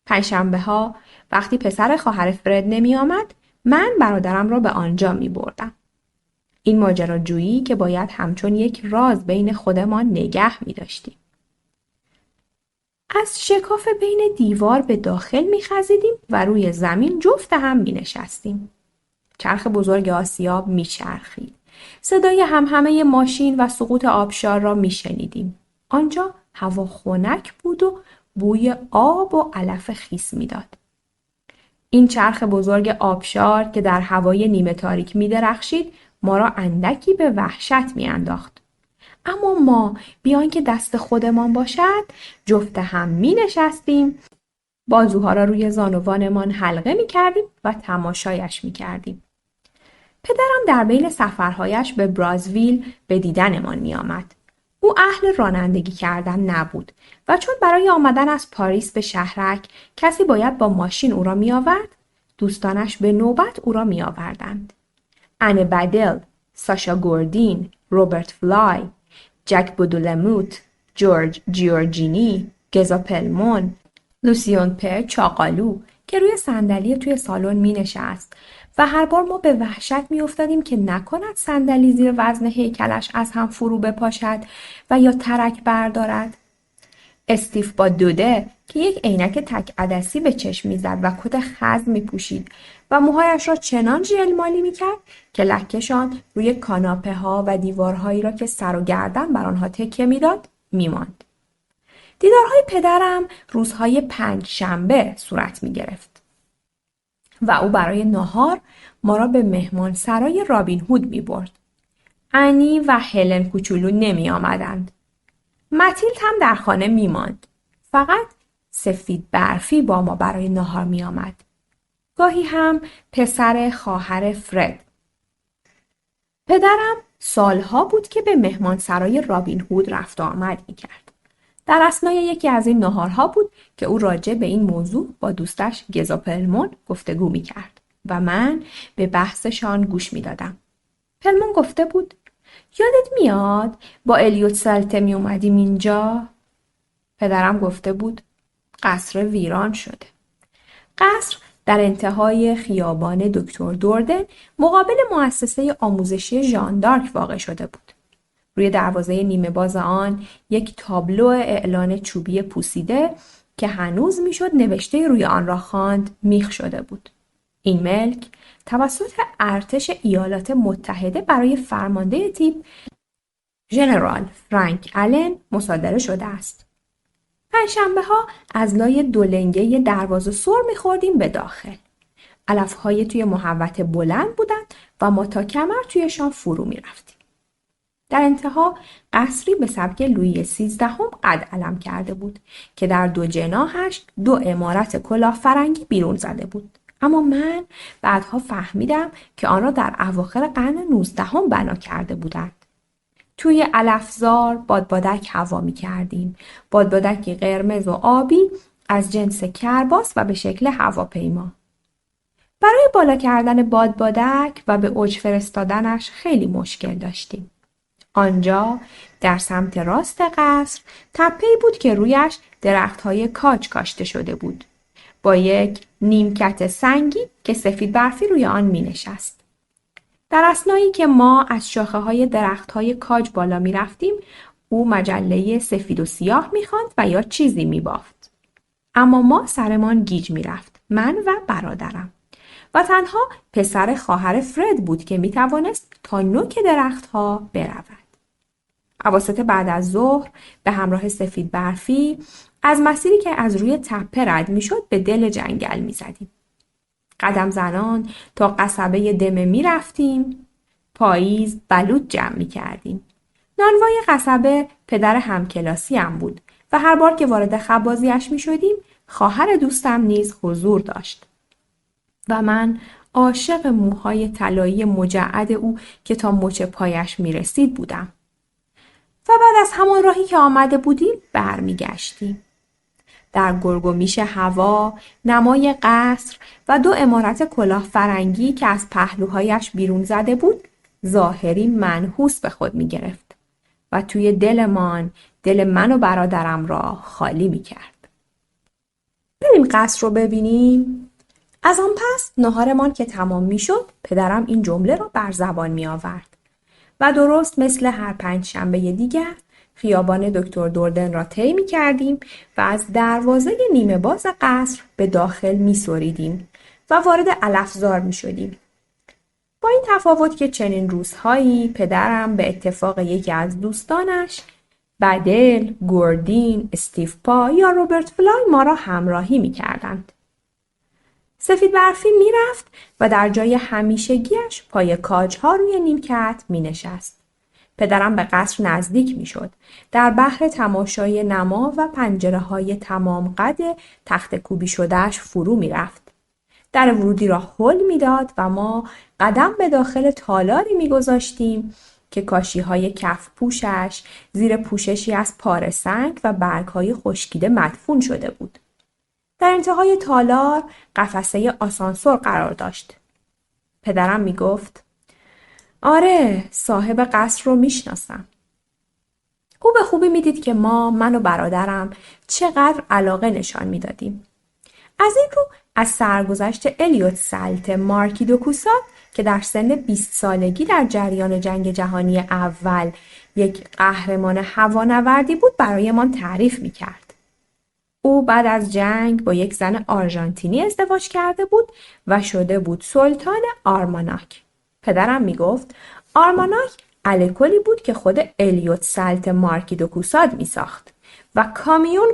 پنجشنبه ها وقتی پسر خواهر فرد نمی آمد، من برادرم را به آنجا می بردم. این ماجراجویی که باید همچون یک راز بین خودمان نگه می داشتیم. از شکاف بین دیوار به داخل می خزیدیم و روی زمین جفت هم می نشستیم. چرخ بزرگ آسیاب می چرخید. صدای همهمه ماشین و سقوط آبشار را می شنیدیم. آنجا هوا خنک بود و بوی آب و علف خیس می داد. این چرخ بزرگ آبشار که در هوای نیمه تاریک می درخشید ما را اندکی به وحشت می انداخت. اما ما بیان که دست خودمان باشد جفت هم می نشستیم، بازوها را روی زانوانمان حلقه می کردیم و تماشایش می کردیم. پدرم در بین سفرهایش به برازویل به دیدنمان می آمد. او اهل رانندگی کردن نبود و چون برای آمدن از پاریس به شهرک کسی باید با ماشین او را می آورد، دوستانش به نوبت او را می آوردند. ان بدل، ساشا گوردین، روبرت فلای، جک بودولموت، جورج جیورجینی، گزا پلمون، لوسیون پر چاقالو که روی صندلی توی سالن می نشست و هر بار ما به وحشت می افتادیم که نکند صندلی زیر وزن هیکلش از هم فرو بپاشد و یا ترک بردارد. استیف با دوده که یک عینک تک عدسی به چشم می زد و کت خز می پوشید و موهایش را چنان ژلمالی می کرد که لکه‌شان روی کاناپه ها و دیوارهایی را که سر و گردن بر آنها تکیه می داد می ماند. دیدارهای پدرم روزهای پنجشنبه صورت می گرفت و او برای ناهار ما را به مهمانسرای رابین هود می برد. انی و هلن کوچولو نمی آمدند. متیلد هم در خانه می ماند. فقط سفید برفی با ما برای ناهار می آمد. گاهی هم پسر خواهر فرد. پدرم سالها بود که به مهمانسرای رابین هود رفت و آمد می کرد. در اثنای یکی از این ناهارها بود که او راجع به این موضوع با دوستش گزا پلمون گفتگو می کرد و من به بحثشان گوش می دادم. پلمون گفته بود یادت میاد با الیوت سالته می اومدیم اینجا؟ پدرم گفته بود قصر ویران شده. قصر در انتهای خیابان دکتر دوردن مقابل مؤسسه آموزشی ژان دارک واقع شده بود. روی دروازه نیمه باز آن یک تابلو اعلان چوبی پوسیده که هنوز میشد نوشته روی آن را خواند میخ شده بود. این ملک توسط ارتش ایالات متحده برای فرمانده تیپ ژنرال فرانک آلن مصادره شده است. پنجشنبه ها از لای دولنگه دروازه سر می‌خوردیم به داخل. علف‌های توی محوطه بلند بودند و ما تا کمر تویشان فرو می‌رفتیم. در انتها قصری به سبک لویی 13 قد علم کرده بود که در دو جناحش دو عمارت کلاه فرنگی بیرون زده بود. اما من بعدها فهمیدم که آن را در اواخر قرن 19 بنا کرده بودند. توی علفزار بادبادک هوا می کردیم. بادبادکی قرمز و آبی از جنس کرباس و به شکل هواپیما. برای بالا کردن بادبادک و به اوج فرستادنش خیلی مشکل داشتیم. آنجا در سمت راست قصر تپه‌ای بود که رویش درخت‌های کاج کاشته شده بود. با یک نیمکت سنگی که سفید برفی روی آن می نشست. در اثنایی که ما از شاخه‌های درخت‌های کاج بالا می‌رفتیم، او مجله سفید و سیاه می‌خواند و یا چیزی می‌بافت. اما ما سرمان گیج میرفت، من و برادرم. و تنها پسر خواهر فرد بود که میتوانست تا نوک درختها برود. اواسط بعد از ظهر به همراه سفید برفی از مسیری که از روی تپه رد میشد به دل جنگل میزدیم. قدم زنان تا قصبه دمه میرفتیم. پاییز بلوط جمع میکردیم. نانوای قصبه پدر همکلاسی هم بود و هر بار که وارد خبازیش میشدیم خواهر دوستم نیز حضور داشت. و من عاشق موهای طلایی مجعد او که تا مچ پایش میرسید بودم. و بعد از همان راهی که آمده بودیم برمیگشتیم. در گرگ و میش هوا، نمای قصر و 2 عمارت کلاه فرنگی که از پهلوهایش بیرون زده بود، ظاهری منحوس به خود می گرفت و توی دل من و برادرم را خالی می کرد. بریم قصر رو ببینیم. از آن پس ناهارمان که تمام می شد، پدرم این جمله را بر زبان می آورد و درست مثل هر 5 شنبه دیگر خیابان دکتر دوردن را طی می کردیم و از دروازه نیمه باز قصر به داخل می سریدیم و وارد علفزار می شدیم. با این تفاوت که چنین روزهایی پدرم به اتفاق یکی از دوستانش بدل، گوردین، استیو پا یا روبرت فلای ما را همراهی می کردند. سفید برفی می رفت و در جای همیشگیش پای کاجها روی نیمکت می نشست. پدرم به قصر نزدیک می شد. در بحر تماشای نما و پنجره های تمام قد تخت کوبی شدهش فرو می رفت. در ورودی را هل می داد و ما قدم به داخل تالاری می گذاشتیم که کاشی های کف پوشش زیر پوششی از پاره سنگ و برگ های خشکیده مدفون شده بود. در انتهای تالار قفسه آسانسور قرار داشت. پدرم می گفت آره، صاحب قصر رو می شناسم. او به خوبی می دید که من و برادرم چقدر علاقه نشان می دادیم. از این رو از سرگذشت الیوت سلت مارکی دوکوسات که در سن 20 سالگی در جریان جنگ جهانی اول یک قهرمان هوانوردی بود برایمان تعریف می کرد. او بعد از جنگ با یک زن آرژانتینی ازدواج کرده بود و شده بود سلطان آرماناک. پدرم می گفت آرماناک الکلی بود که خود الیوت سلت مارکی دوکوسات می ساخت و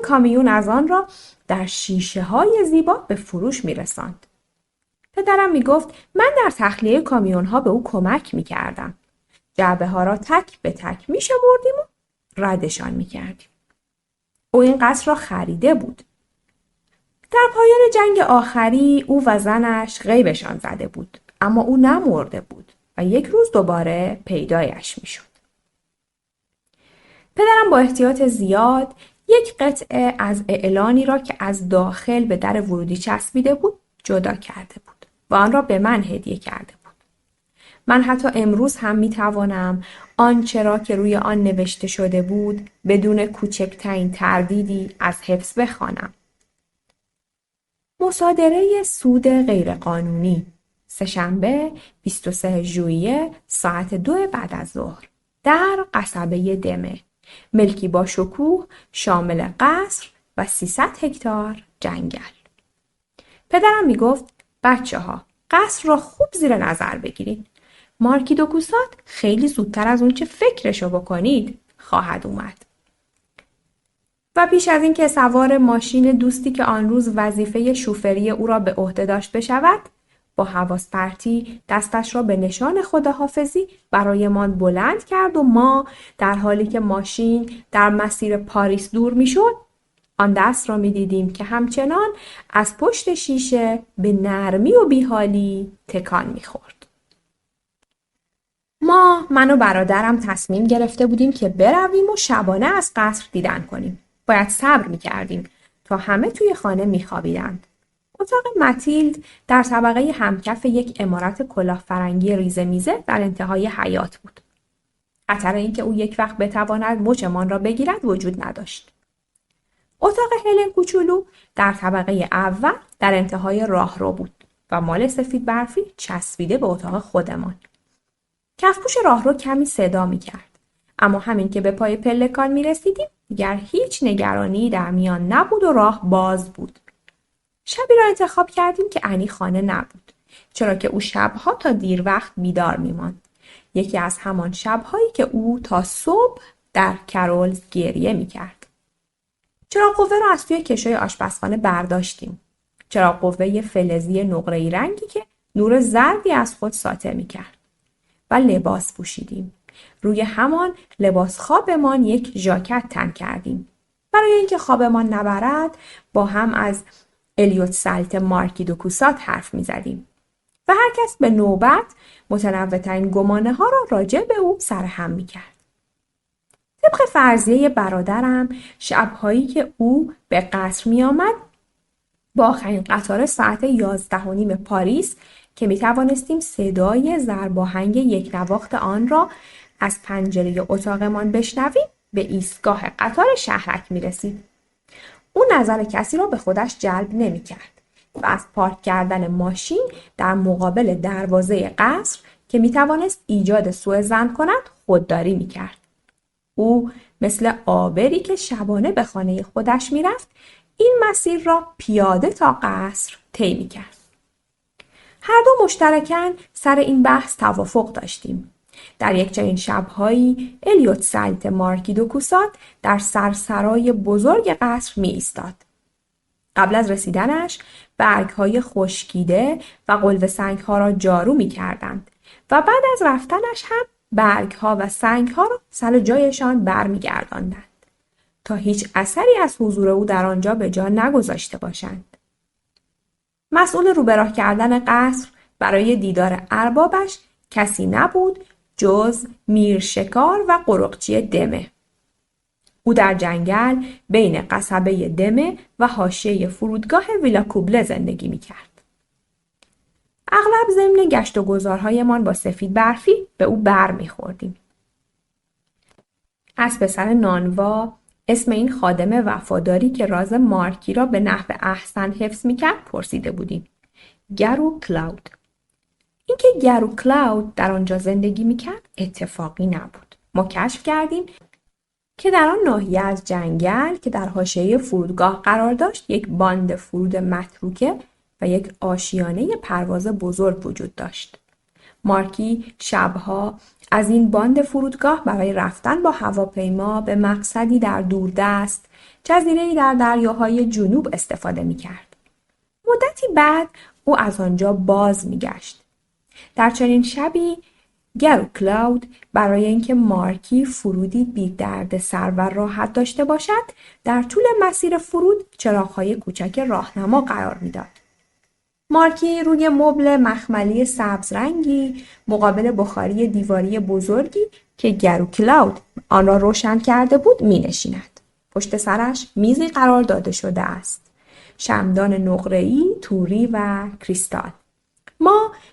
کامیون از آن را در شیشه های زیبا به فروش می رساند. پدرم می گفت من در تخلیه کامیون ها به او کمک می کردم. جعبه ها را تک به تک می شمردیم و ردشان می کردیم. او این قصر را خریده بود. در پایان جنگ آخری او و زنش غیبشان زده بود، اما او نمرده بود و یک روز دوباره پیدایش می شد. پدرم با احتیاط زیاد یک قطعه از اعلانی را که از داخل به در ورودی چسبیده بود جدا کرده بود و آن را به من هدیه کرده بود. من حتی امروز هم می توانم آنچه را که روی آن نوشته شده بود بدون کوچکترین تردیدی از حفظ بخوانم. مصادره سود غیرقانونی، سه‌شنبه 23 ژوئیه ساعت 2 بعد از ظهر در قصبه دمه، ملکی با شکوه شامل قصر و 300 هکتار جنگل. پدرم می گفت بچه‌ها قصر را خوب زیر نظر بگیرید. مارکی دوکوسات خیلی زودتر از اون چه فکرشو بکنید خواهد اومد. و پیش از این که سوار ماشین دوستی که آن روز وظیفه شوفری او را به عهده داشت بشود، با حواس پرتی دستش را به نشان خداحافظی برایمان بلند کرد و ما در حالی که ماشین در مسیر پاریس دور میشد، آن دست را می دیدیم که همچنان از پشت شیشه به نرمی و بیحالی تکان می خورد. من و برادرم تصمیم گرفته بودیم که برویم و شبانه از قصر دیدن کنیم. باید صبر می کردیم تا همه توی خانه می خوابیدند. اتاق متیلد در طبقه همکف یک عمارت کلاه فرنگی ریزه میزه در انتهای حیاط بود. خطر اینکه او یک وقت بتواند مچمان را بگیرد وجود نداشت. اتاق هلن کوچولو در طبقه اول در انتهای راهرو بود و مال سفید برفی چسبیده به اتاق خودمان. کفپوش راهرو کمی صدا می کرد. اما همین که به پای پلکان می رسیدیم دیگر هیچ نگرانی در میان نبود و راه باز بود. شبی را انتخاب کردیم که انی خانه نبود، چرا که او شبها تا دیر وقت بیدار می‌ماند. یکی از همان شب‌هایی که او تا صبح در کرولز گریه می‌کرد. چراغ قوه را از توی کشوی آشپزخانه برداشتیم. چراغ قوه فلزی نقره‌ای رنگی که نور زردی از خود ساطع می‌کرد. و لباس پوشیدیم. روی همان لباس خوابمان یک ژاکت تن کردیم. برای اینکه خوابمان نبرد با هم از الیوت سالت مارکی دو کوسات حرف می‌زدیم. و هر کس به نوبت متنوع‌ترین گمانه ها را راجع به او سرهم می‌کرد. طبق فرضیه برادرم شب‌هایی که او به قصر می‌آمد با آخرین قطار ساعت 11:30 پاریس که می‌توانستیم صدای ضرباهنگ یک نواخت آن را از پنجره اتاقمان بشنویم به ایستگاه قطار شهرک می‌رسید. او نظر کسی را به خودش جلب نمی‌کرد و از پارک کردن ماشین در مقابل دروازه قصر که می‌توانست ایجاد سوء ظن کند خودداری می‌کرد. او مثل عابری که شبانه به خانه خودش می‌رفت این مسیر را پیاده تا قصر طی می‌کرد. هر دو مشترکاً سر این بحث توافق داشتیم. در یک چنین شب‌هایی الیوت سالت مارکی دو کوسات در سرسرای بزرگ قصر می‌ایستاد. قبل از رسیدنش برگ‌های خشکیده و قلوه سنگ‌ها را جارو می‌کردند و بعد از رفتنش هم برگ‌ها و سنگ‌ها را سر جایشان برمیگرداندند تا هیچ اثری از حضور او در آنجا به جا نگذاشته باشند. مسئول روبراه کردن قصر برای دیدار اربابش کسی نبود جز میرشکار و قرقچی دمه. او در جنگل بین قصبه دمه و حاشیه فرودگاه ویلا کوبله زندگی می‌کرد. اغلب ضمن گشت و گذارهایمان با سفید برفی به او بر می‌خوردیم. از پسر نانوا، اسم این خادم وفاداری که راز مارکی را به نحو احسن حفظ می‌کرد پرسیده بودیم. گرو کلاود. اینکه گرو کلاود در آنجا زندگی می‌کرد اتفاقی نبود. ما کشف کردیم که در آن ناحیه از جنگل که در حاشیه فرودگاه قرار داشت یک باند فرود متروکه و یک آشیانه پرواز بزرگ وجود داشت. مارکی شبها از این باند فرودگاه برای رفتن با هواپیما به مقصدی در دوردست جزیره‌ای در دریاهای جنوب استفاده می‌کرد. مدتی بعد او از آنجا باز می‌گشت. در چنین شبی گرو کلاود برای اینکه مارکی فرودی بی درد سر و راحت داشته باشد در طول مسیر فرود چراغ‌های کوچک راهنما قرار می‌داد. مارکی روی مبل مخملی سبز رنگی مقابل بخاری دیواری بزرگی که گرو کلاود آن را روشن کرده بود می‌نشیند. پشت سرش میزی قرار داده شده است. شمعدان نقره‌ای، توری و کریستال.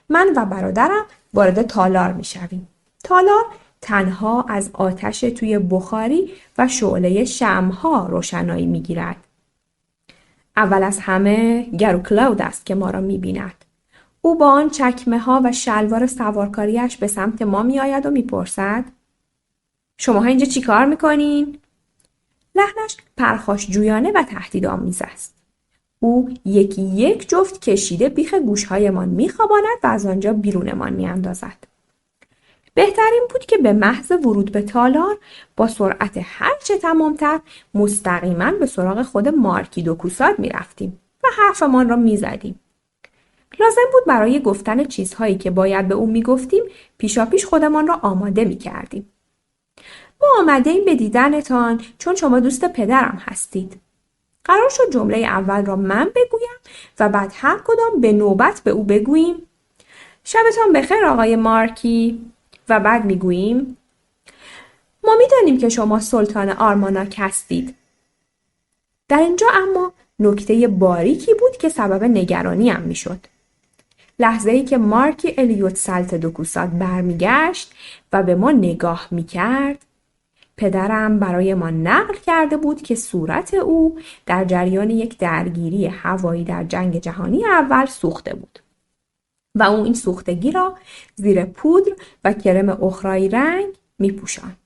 من و برادرم وارد تالار می‌شویم. تالار تنها از آتش توی بخاری و شعله شمع‌ها روشنایی می‌گیرد. اول از همه گرو کلاود است که ما را می‌بیند. او با آن چکمه‌ها و شلوار سوارکاریش به سمت ما می‌آید و می‌پرسد: شماها اینجا چی کار می‌کنین؟ لحنش پرخاشجویانه و تهدیدآمیز است. او یکی یک جفت کشیده بیخ گوش‌هایمان می‌خواباند و از آنجا بیرونمان می‌اندازد. بهترین بود که به محض ورود به تالار با سرعت هرچه تمام‌تر مستقیما به سراغ خود مارکی دو کوسات می‌رفتیم و حرفمان را می‌زدیم. لازم بود برای گفتن چیزهایی که باید به او می‌گفتیم پیشاپیش خودمان را آماده می‌کردیم. ما آمده‌ایم به دیدنتان چون شما دوست پدرم هستید. قرار شد جمله اول را من بگویم و بعد هر کدام به نوبت به او بگوییم شبتان بخیر آقای مارکی و بعد میگوییم ما میدانیم که شما سلطان آرماناک هستید. در اینجا اما نکته باریکی بود که سبب نگرانیم میشد. لحظه‌ای که مارکی الیوت سالت دو کوسات برمیگشت و به ما نگاه میکرد پدرم برای ما نقل کرده بود که صورت او در جریان یک درگیری هوایی در جنگ جهانی اول سوخته بود و او این سوختگی را زیر پودر و کرم اخرایی رنگ می پوشاند.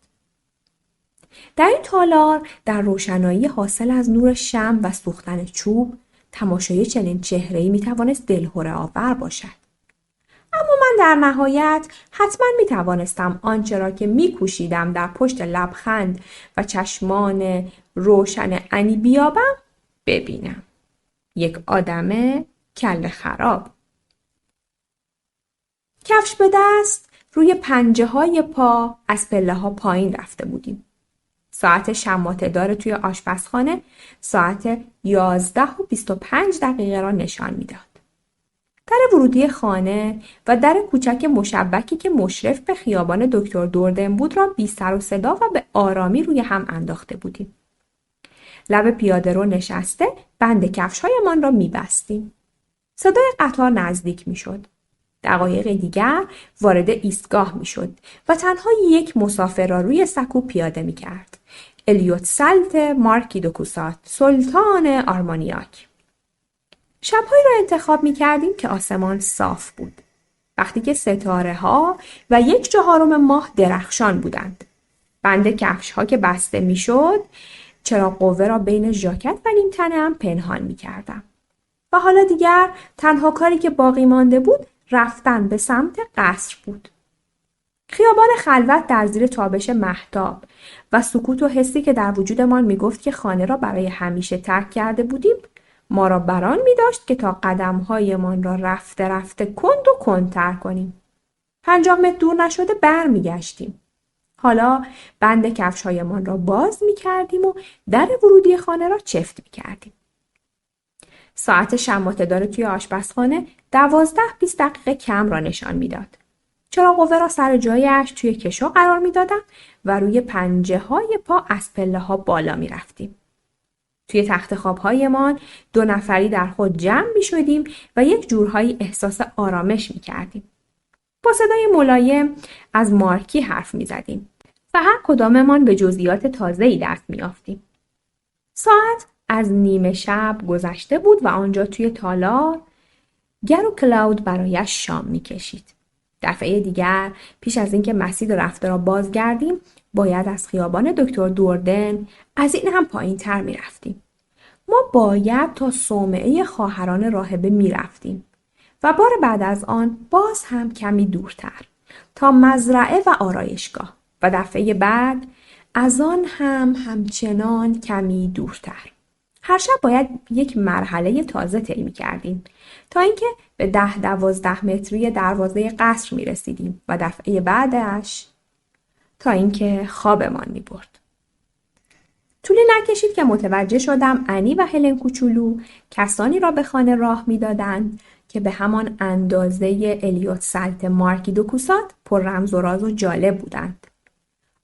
در این تالار در روشنایی حاصل از نور شمع و سوختن چوب تماشای چنین چهره‌ای میتوانست دلهره آور باشد. اما من در نهایت حتما میتوانستم آنچه را که میکوشیدم در پشت لبخند و چشمان روشن انی بیابم ببینم. یک آدم کله خراب. کفش به دست روی پنجه های پا از پله ها پایین رفته بودیم. ساعت شماته‌دار توی آشپزخانه ساعت 11:25 را نشان میداد. در ورودی خانه و در کوچک مشبکی که مشرف به خیابان دکتر دوردن بود را بی سر و صدا و به آرامی روی هم انداخته بودیم. لب پیاده رو نشسته بند کفش‌هایمان را می‌بستیم. صدای قطار نزدیک می‌شد. دقایق دیگر وارد ایستگاه می‌شد و تنها یک مسافر را روی سکو پیاده می‌کرد. الیوت سالت مارکی دوکوسات، سلطان آرمانیاک. شب‌هایی را انتخاب می‌کردیم که آسمان صاف بود. وقتی که ستاره‌ها و 1/4 ماه درخشان بودند. بند کفش‌ها که بسته می‌شد، چراغ قوه را بین ژاکت و نیمتنه‌ام پنهان می‌کردم. و حالا دیگر تنها کاری که باقی مانده بود رفتن به سمت قصر بود. خیابان خلوت در زیر تابش مهتاب و سکوت و حسی که در وجودمان میگفت که خانه را برای همیشه ترک کرده بودیم ما را بران می‌داشت که تا قدم‌هایمان را رفته رفته کند و کندتر کنیم. 50 متر دور نشده برمیگشتیم. حالا بند کفش‌هایمان را باز می‌کردیم و در ورودی خانه را چفت می‌کردیم. ساعت شماته‌دار توی آشپزخانه 12-20 دقیقه کم را نشان می‌داد. چراغ قوه را سر جایش توی کشو قرار می‌دادم و روی پنجه‌های پا از پله‌ها بالا می‌رفتیم. توی تخت خواب‌هایمان 2 نفری در خود جمع می‌شدیم و یک جورهایی احساس آرامش می‌کردیم. با صدای ملایم از مارکی حرف می‌زدیم و هر کداممان به جزئیات تازه‌ای دست می‌یافتیم. ساعت از نیمه شب گذشته بود و آنجا توی تالار گر و کلاود برایش شام می‌کشید. دفعه دیگر پیش از اینکه مسیر رفته را بازگردیم باید از خیابان دکتر دوردن از این هم پایین‌تر می‌رفتیم. ما باید تا صومعه خواهران راهبه می‌رفتیم و بار بعد از آن باز هم کمی دورتر تا مزرعه و آرایشگاه و دفعه بعد از آن هم همچنان کمی دورتر. هر شب باید یک مرحله تازه طی می‌کردیم تا اینکه به 10-12 متری دروازه قصر می‌رسیدیم و دفعه بعدش تا اینکه خوابمان می‌برد. طولی نکشید که متوجه شدم انی و هلن کوچولو کسانی را به خانه راه می‌دادند که به همان اندازه الیوت سالت مارکی دوکوسات پر رمز و راز و جالب بودند.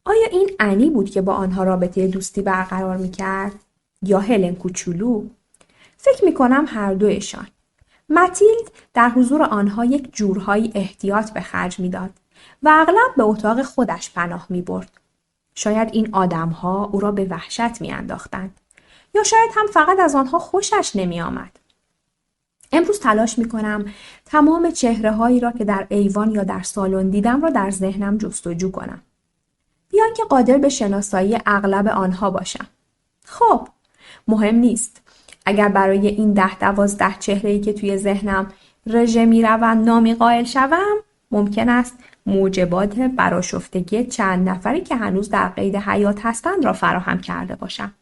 آیا این انی بود که با آنها رابطه دوستی برقرار می‌کرد یا هلن کوچولو؟ فکر می‌کنم هر دویشان. ماتیلد در حضور آنها یک جورهایی احتیاط به خرج می‌داد و اغلب به اتاق خودش پناه می‌برد. شاید این آدم‌ها او را به وحشت می‌انداختند یا شاید هم فقط از آنها خوشش نمی‌آمد. امروز تلاش می‌کنم تمام چهره‌هایی را که در ایوان یا در سالن دیدم را در ذهنم جستجو کنم. بیان که قادر به شناسایی اغلب آنها باشم. خب، مهم نیست. اگر برای این 10-12 چهره‌ای که توی ذهنم رژه می‌روند نامی قائل شوم، ممکن است موجبات برآشفتگی چند نفری که هنوز در قید حیات هستند را فراهم کرده باشم.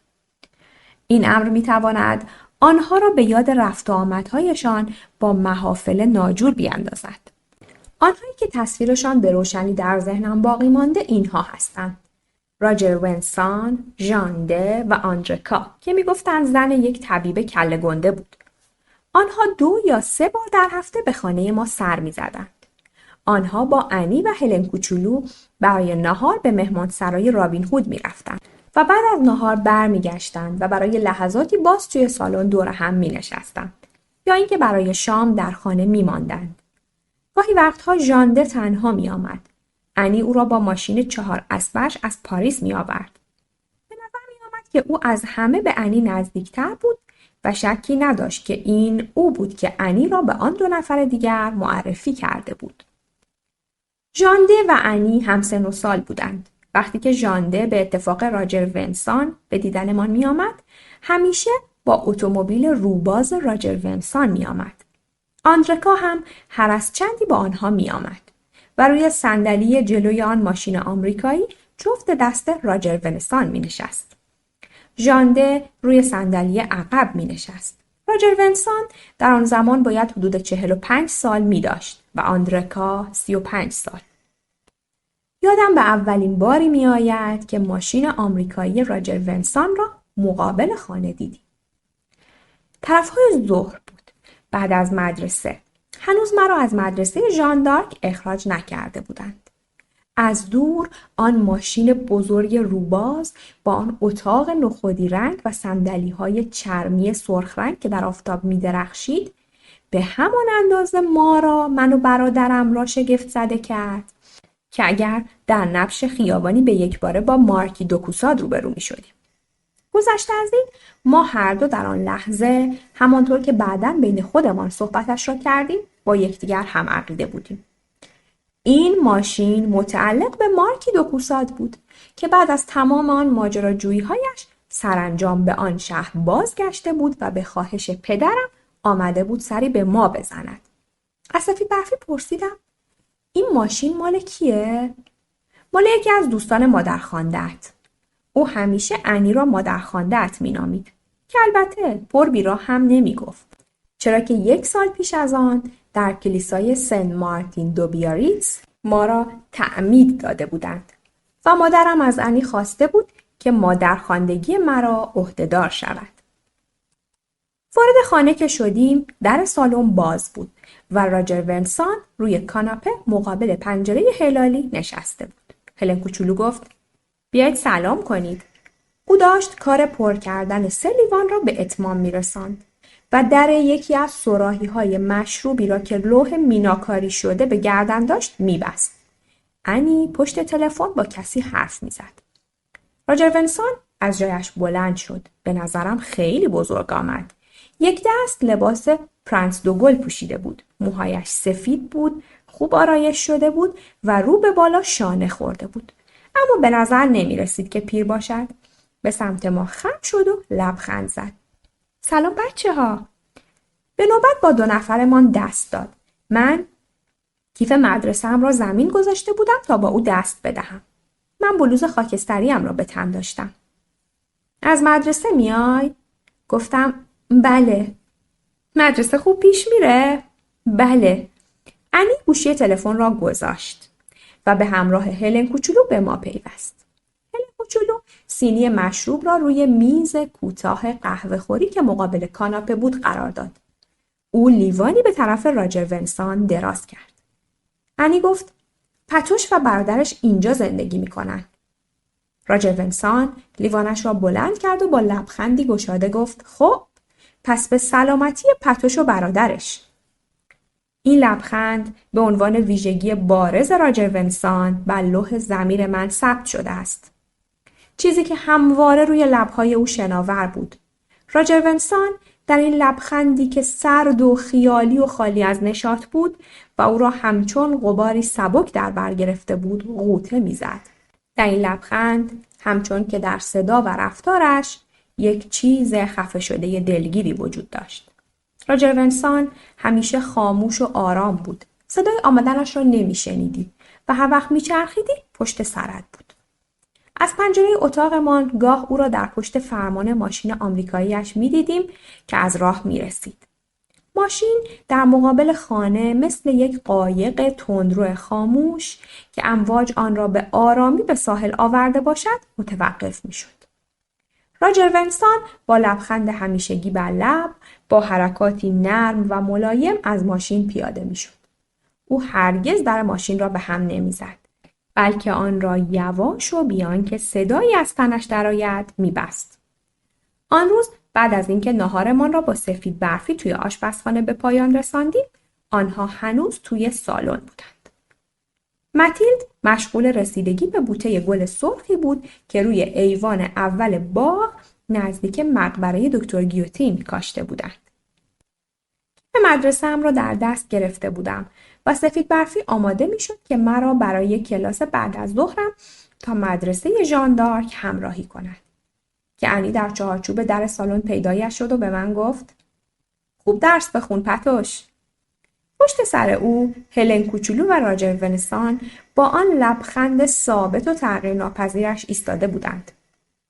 این امر می‌تواند آنها را به یاد رفت و آمدهایشان با محافل ناجور بیاندازد. آنهایی که تصویرشان به روشنی در ذهنم باقی مانده اینها هستند: راجر ونسان، ژانده و آندرکا که میگفتند زن یک طبیب کله گنده بود. آنها 2 یا 3 بار در هفته به خانه ما سر می‌زدند. آنها با انی و هلن کوچولو برای نهار به مهمانسرای رابین هود می‌رفتند و بعد از نهار برمیگشتند و برای لحظاتی باز توی سالن دور هم می‌نشستند یا اینکه برای شام در خانه می‌ماندند. گاهی وقتها ژانده تنها می‌آمد. انی او را با ماشین 4 اسبش از پاریس می‌آورد. به نظر می‌آمد که او از همه به انی نزدیکتر بود و شکی نداشت که این او بود که انی را به آن 2 نفر دیگر معرفی کرده بود. ژانده و انی همسن و سال بودند. وقتی که ژانده به اتفاق راجر ونسان به دیدنمان می آمد، همیشه با اتومبیل روباز راجر ونسان می آمد. آندرکا هم هر از چندی با آنها می آمد و روی صندلی جلوی آن ماشین آمریکایی جفت دست راجر ونسان می نشست. ژانده روی صندلی عقب می نشست. راجر ونسان در آن زمان باید حدود 45 سال می داشت و آندرکا 35 سال. یادم به اولین باری می آید که ماشین آمریکایی راجر ونسان را مقابل خانه دیدیم. طرفهای ظهر بود. بعد از مدرسه. هنوز مرا از مدرسه ژان دارک اخراج نکرده بودند. از دور آن ماشین بزرگ روباز با آن اتاق نخودی رنگ و صندلی‌های چرمی سرخ رنگ که در آفتاب می درخشید به همان اندازه من و برادرم را شگفت زده کرد که اگر در نبش خیابانی به یک باره با مارکی دوکوساد روبرو می شدیم. گذشته از این ما هر دو در آن لحظه همانطور که بعداً بین خودمان صحبتش را کردیم با یکدیگر هم عقیده بودیم. این ماشین متعلق به مارکی دوکوساد بود که بعد از تمام آن ماجراجویی‌هایش سرانجام به آن شهر بازگشته بود و به خواهش پدرم آمده بود سری به ما بزند. از سفید برفی پرسیدم این ماشین مال کیه؟ مال یکی از دوستان مادرخوانده‌ات. او همیشه انی را مادرخوانده‌ات می‌نامید که البته پر بیراه هم نمی‌گفت. چرا که 1 سال پیش از آن در کلیسای سن مارتین دو بیاریتز ما را تعمید داده بودند و مادرم از انی خواسته بود که مادرخواندگی مرا عهده‌دار شود. وارد خانه که شدیم در سالن باز بود و راجر ونسان روی کاناپه مقابل پنجره هلالی نشسته بود. هلن کوچولو گفت بیایید سلام کنید. او داشت کار پر کردن 3 لیوان را به اتمام می‌رساند و در یکی از صراحی‌های مشروبی را که لوح میناکاری شده به گردن داشت می‌بست. انی پشت تلفن با کسی حرف می‌زد. راجر ونسان از جایش بلند شد. به نظرم خیلی بزرگ آمد. یک دست لباس پرنس دوگل پوشیده بود. موهایش سفید بود، خوب آرایش شده بود و رو به بالا شانه خورده بود. اما به نظر نمی رسید که پیر باشد. به سمت ما خم شد و لبخند زد. سلام بچه ها. به نوبت با 2 نفرمان دست داد. من کیف مدرسه‌ام را زمین گذاشته بودم تا با او دست بدهم. من بلوز خاکستریم را به تن داشتم. از مدرسه میای؟ گفتم بله. مدرسه خوب پیش میره؟ بله. انی گوشی تلفن را گذاشت و به همراه هلن کوچولو به ما پیوست. هلن کوچولو سینی مشروب را روی میز کوتاه قهوه‌خوری که مقابل کاناپه بود قرار داد. او لیوانی به طرف راجر ونسان دراز کرد. انی گفت پتوش و برادرش اینجا زندگی میکنن. راجر ونسان لیوانش را بلند کرد و با لبخندی گشاده گفت خب پس به سلامتی پتوش و برادرش. این لبخند به عنوان ویژگی بارز راجر ونسان بر لوح ضمیر من ثبت شده است. چیزی که همواره روی لبهای او شناور بود. راجر ونسان در این لبخندی که سرد و خیالی و خالی از نشاط بود و او را همچون غباری سبک در بر گرفته بود غوطه می‌زد. در این لبخند همچون که در صدا و رفتارش یک چیز خفه شده دلگیری وجود داشت. راجر ونسان همیشه خاموش و آرام بود. صدای آمدنش را نمی‌شنیدی و هر وقت می‌چرخیدی پشت سرت بود. از پنجره اتاقمان گاه او را در پشت فرمان ماشین آمریکایی‌اش می‌دیدیم که از راه می‌رسید. ماشین در مقابل خانه مثل یک قایق تندرو خاموش که امواج آن را به آرامی به ساحل آورده باشد متوقف می‌شد. راجر ونسان با لبخند همیشگی بر لب با حرکاتی نرم و ملایم از ماشین پیاده می‌شد. او هرگز در ماشین را به هم نمی‌زد، بلکه آن را یواش و بیان که صدایی از تنش درآید می‌بست. آن روز بعد از اینکه ناهارمان را با سفید برفی توی آشپزخانه به پایان رساندیم، آنها هنوز توی سالن بودند. ماتیلد مشغول رسیدگی به بوته گل سرخی بود که روی ایوان اول باغ نزدیک مقبره دکتر گیوتین کاشته بودند. به مدرسه‌ام را در دست گرفته بودم و سفید برفی آماده می‌شد که مرا برای کلاس بعد از ظهرم تا مدرسه ژان دارک همراهی کند که انی در چهارچوب در سالن پیدایش شد و به من گفت خوب درس بخون پتوش. پشت سر او هلن کوچولو و راجر ونسان با آن لبخند ثابت و تغییر ناپذیرش ایستاده بودند.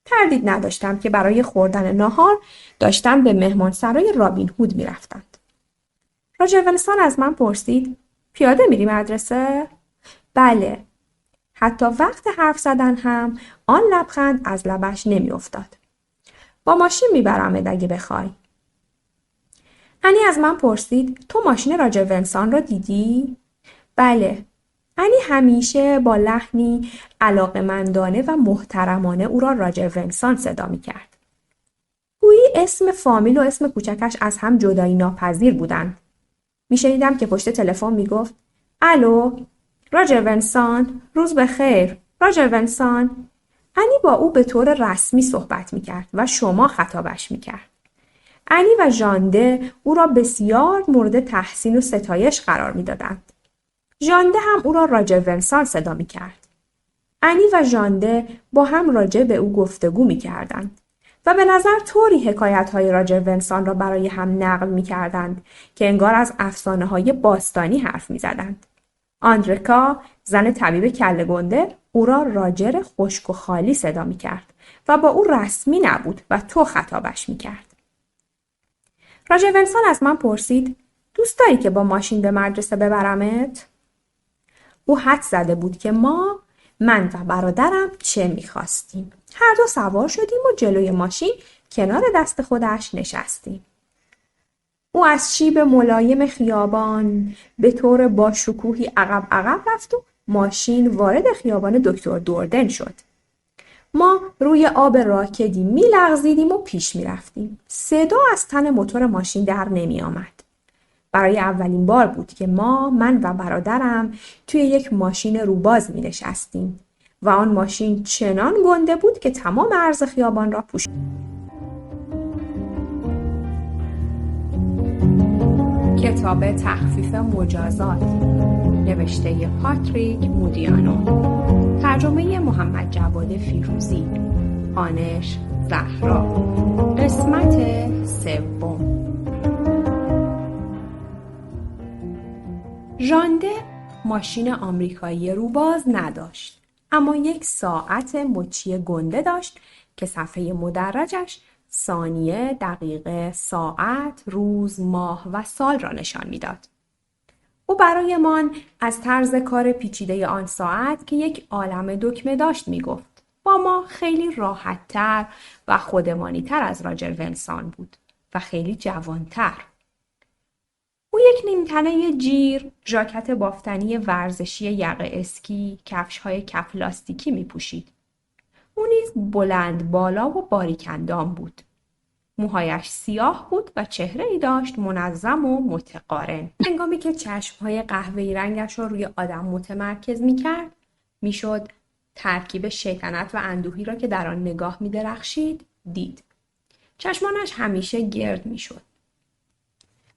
تردید نداشتم که برای خوردن ناهار داشتم به مهمانسرای رابین هود می رفتند. راجر ونسان از من پرسید پیاده میری مدرسه؟ بله. حتی وقت حرف زدن هم آن لبخند از لبش نمی افتاد. با ماشین میبرمت اگه بخوای. انی از من پرسید تو ماشین راجر ونسان را دیدی؟ بله. انی همیشه با لحنی علاقه‌مندانه و محترمانه او را راجر ونسان صدا می کرد. گویی اسم فامیل و اسم کوچکش از هم جدایی ناپذیر بودند. می شنیدم که پشت تلفن می گفت الو راجر ونسان روز بخیر راجر ونسان. انی با او به طور رسمی صحبت می کرد و شما خطابش می کرد. انی و ژانده او را بسیار مورد تحسین و ستایش قرار می دادند. ژانده هم او را راجر ونسان صدا می کرد. انی و ژانده با هم راجع به او گفتگو می کردند و به نظر طوری حکایت‌های راجر ونسان را برای هم نقل می کردند که انگار از افسانه‌های باستانی حرف می زدند. آندرکا زن طبیب کله گنده او را راجر خشک و خالی صدا می کرد و با او رسمی نبود و تو خطابش می کرد. راجر ونسان از من پرسید دوست داری که با ماشین به مدرسه ببرمت؟ او حدس زده بود که من و برادرم چه می‌خواستیم. هر دو سوار شدیم و جلوی ماشین کنار دست خودش نشستیم. او از شیب ملایم خیابان به طور با شکوهی عقب رفت و ماشین وارد خیابان دکتر دوردن شد. ما روی آب راکدی می‌لغزیدیم و پیش می‌رفتیم. صدا از تن موتور ماشین در نمی‌آمد. برای اولین بار بود که من و برادرم توی یک ماشین روباز می‌نشستیم و آن ماشین چنان گنده بود که تمام عرض خیابان را پوشید. کتاب تخفیف مجازات نوشته پاتریک مودیانو، ترجمه محمد جواد فیروزی، خوانش زهرا، قسمت 3. ژانده ماشین آمریکایی روباز نداشت، اما یک ساعت مچی گنده داشت که صفحه مدرجش ثانیه، دقیقه، ساعت، روز، ماه و سال را نشان میداد. او برایمان از طرز کار پیچیده آن ساعت که یک عالمه دکمه داشت میگفت. با ما خیلی راحت‌تر و خودمانی‌تر از راجر ونسان بود و خیلی جوان‌تر. او یک نیمتنه جیر، ژاکت بافتنی ورزشی یقه اسکی، کفش‌های کف لاستیکی می‌پوشید. او نیز بلند بالا و باریک اندام بود. موهایش سیاه بود و چهره‌ای داشت منظم و متقارن. هنگامی که چشم‌های قهوه‌ای رنگش را روی آدم متمرکز می‌کرد، میشد ترکیب شیطنت و اندوهی را که در آن نگاه می‌درخشید دید. چشمانش همیشه گرد میشد،